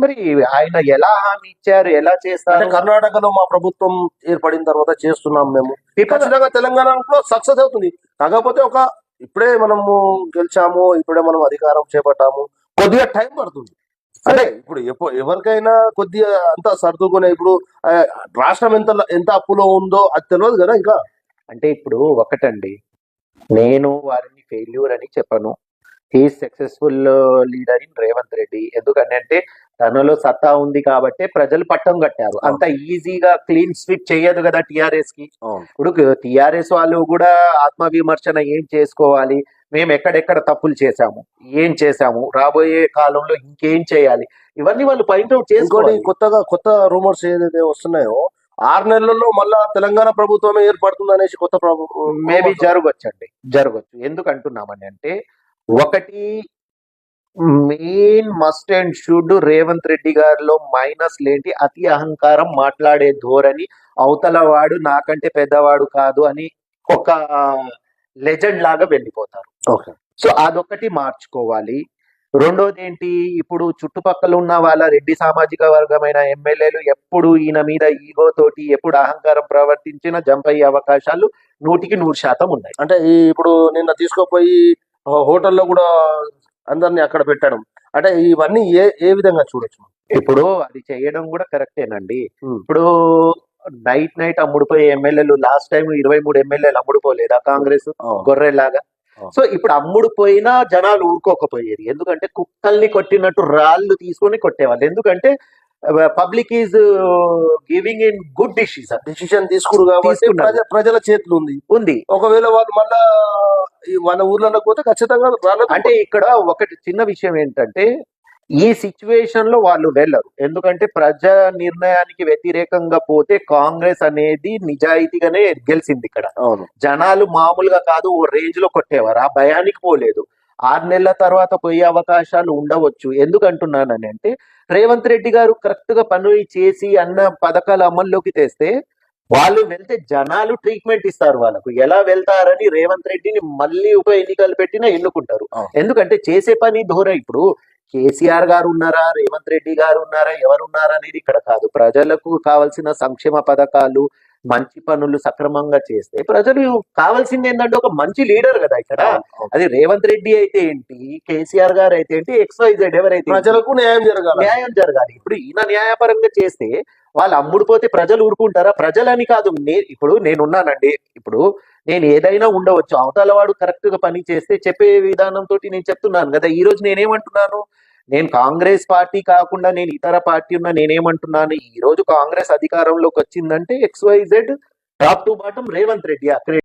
మరి ఆయన ఎలా హామీ ఇచ్చారు, ఎలా చేస్తారు? కర్ణాటకలో మా ప్రభుత్వం ఏర్పడిన తర్వాత చేస్తున్నాం మేము. ఖచ్చితంగా తెలంగాణలో సక్సెస్ అవుతుంది. కాకపోతే ఇప్పుడే మనము గెలిచాము, ఇప్పుడే మనం అధికారం చేపట్టాము, కొద్దిగా టైం పడుతుంది. అంటే ఇప్పుడు ఎవరికైనా కొద్దిగా అంతా సర్దుకునే ఇప్పుడు రాష్ట్రం ఎంత అప్పులో ఉందో అది తెలియదు కదా ఇంకా. అంటే ఇప్పుడు ఒకటండి, నేను వారిని ఫెయిల్యూర్ అని చెప్పను. He's successful leader in Revanth Reddy. ఎందుకంటే తనలో సత్తా ఉంది కాబట్టి ప్రజలు పట్టం కట్టారు. అంత ఈజీగా క్లీన్ స్వీప్ చేయదు కదా టిఆర్ఎస్ కి. ఇప్పుడు టిఆర్ఎస్ వాళ్ళు కూడా ఆత్మవిమర్శన ఏం చేసుకోవాలి, మేము ఎక్కడెక్కడ తప్పులు చేశాము, ఏం చేశాము, రాబోయే కాలంలో ఇంకేం చేయాలి, ఇవన్నీ వాళ్ళు పాయింట్అవుట్ చేసుకోవాలి. కొత్త రూమర్స్ ఏదైతే వస్తున్నాయో 6 నెలల్లో మళ్ళా తెలంగాణ ప్రభుత్వమే ఏర్పడుతుంది అనేసి కొత్త ప్రభుత్వం మేబీ జరగచ్చు. ఎందుకు అంటున్నామని అంటే, ఒకటి main must and should Revanth Reddy గారిలో మైనస్ లేంటి అతి అహంకారం, మాట్లాడే ధోరణి, అవతల వాడు నాకంటే పెద్దవాడు కాదు అని ఒక లెజెండ్ లాగా వెళ్ళిపోతారు. సో అదొకటి మార్చుకోవాలి. రెండోది ఏంటి, ఇప్పుడు చుట్టుపక్కల ఉన్న వాళ్ళ రెడ్డి సామాజిక వర్గమైన ఎమ్మెల్యేలు ఎప్పుడు ఈయన మీద ఈగో తోటి ఎప్పుడు అహంకారం ప్రవర్తించిన జంప్ అయ్యే అవకాశాలు 100% ఉన్నాయి. అంటే ఇప్పుడు నిన్న తీసుకుపోయి హోటల్లో కూడా అందరినీ అక్కడ పెట్టడం, అంటే ఇవన్నీ ఏ విధంగా చూడొచ్చు? ఇప్పుడు అది చేయడం కూడా కరెక్టేనండి. ఇప్పుడు నైట్ అమ్ముడుపోయే ఎమ్మెల్యేలు లాస్ట్ టైం 23 ఎమ్మెల్యేలు అమ్ముడుపోలేదా కాంగ్రెస్ గొర్రెలాగా? సో ఇప్పుడు అమ్ముడుపోయినా జనాలు ఊరుకోకపోయేది. ఎందుకంటే కుక్కల్ని కొట్టినట్టు రాళ్ళు తీసుకొని కొట్టేవాళ్ళు. ఎందుకంటే public is giving in good decision తీసుకురు కాబట్టి ప్రజల చేతులు ఉంది. ఒకవేళ వాళ్ళు మళ్ళా వాళ్ళ ఊర్లలో పోతే ఖచ్చితంగా అంటే ఇక్కడ ఒకటి చిన్న విషయం ఏంటంటే, ఈ సిచ్యువేషన్ లో వాళ్ళు వెళ్ళరు. ఎందుకంటే ప్రజా నిర్ణయానికి వ్యతిరేకంగా పోతే కాంగ్రెస్ అనేది నిజాయితీగానే గెలిచింది ఇక్కడ. జనాలు మామూలుగా కాదు, ఓ రేంజ్ లో కొట్టేవారు. ఆ భయానికి పోలేదు. 6 నెలల తర్వాత పోయే అవకాశాలు ఉండవచ్చు. ఎందుకంటున్నానని అంటే, రేవంత్ రెడ్డి గారు కరెక్ట్ గా పనులు చేసి అన్న పథకాలు అమల్లోకి తెస్తే వాళ్ళు వెళ్తే జనాలు ట్రీట్మెంట్ ఇస్తారు. వాళ్ళకు ఎలా వెళ్తారని రేవంత్ రెడ్డిని మళ్ళీ ఉప ఎన్నికలు పెట్టినా ఎన్నుకుంటారు. ఎందుకంటే చేసే పని ధోరణి. ఇప్పుడు కేసీఆర్ గారు ఉన్నారా, రేవంత్ రెడ్డి గారు ఉన్నారా, ఎవరున్నారా అనేది ఇక్కడ కాదు. ప్రజలకు కావాల్సిన సంక్షేమ పథకాలు, మంచి పనులు సక్రమంగా చేస్తే ప్రజలు కావాల్సింది ఏంటంటే ఒక మంచి లీడర్ కదా ఇక్కడ. అవును, అవును. అది రేవంత్ రెడ్డి అయితే ఏంటి, కేసీఆర్ గారు అయితే ఏంటి, XYZ ఎవరైతే ఏంటి, ప్రజలకు న్యాయం జరగాలి. న్యాయం జరగాలి. ఇప్పుడు ఈయన న్యాయపరంగా చేస్తే వాళ్ళు అమ్ముడుపోతే ప్రజలు ఊరుకుంటారా? ప్రజలని కాదు, ఇప్పుడు నేనున్నానండి. ఇప్పుడు నేను ఏదైనా ఉండవచ్చు, అవతల వాడు కరెక్ట్ గా పని చేస్తే చెప్పే విధానంతో నేను చెప్తున్నాను కదా. ఈ రోజు నేనేమంటున్నాను, నేను కాంగ్రెస్ పార్టీ కాకుండా నేను ఇతర పార్టీ ఉన్నా నేనేమంటున్నాను, ఈ రోజు కాంగ్రెస్ అధికారంలోకి వచ్చిందంటే XYZ top to bottom Revanth Reddy. అక్కడ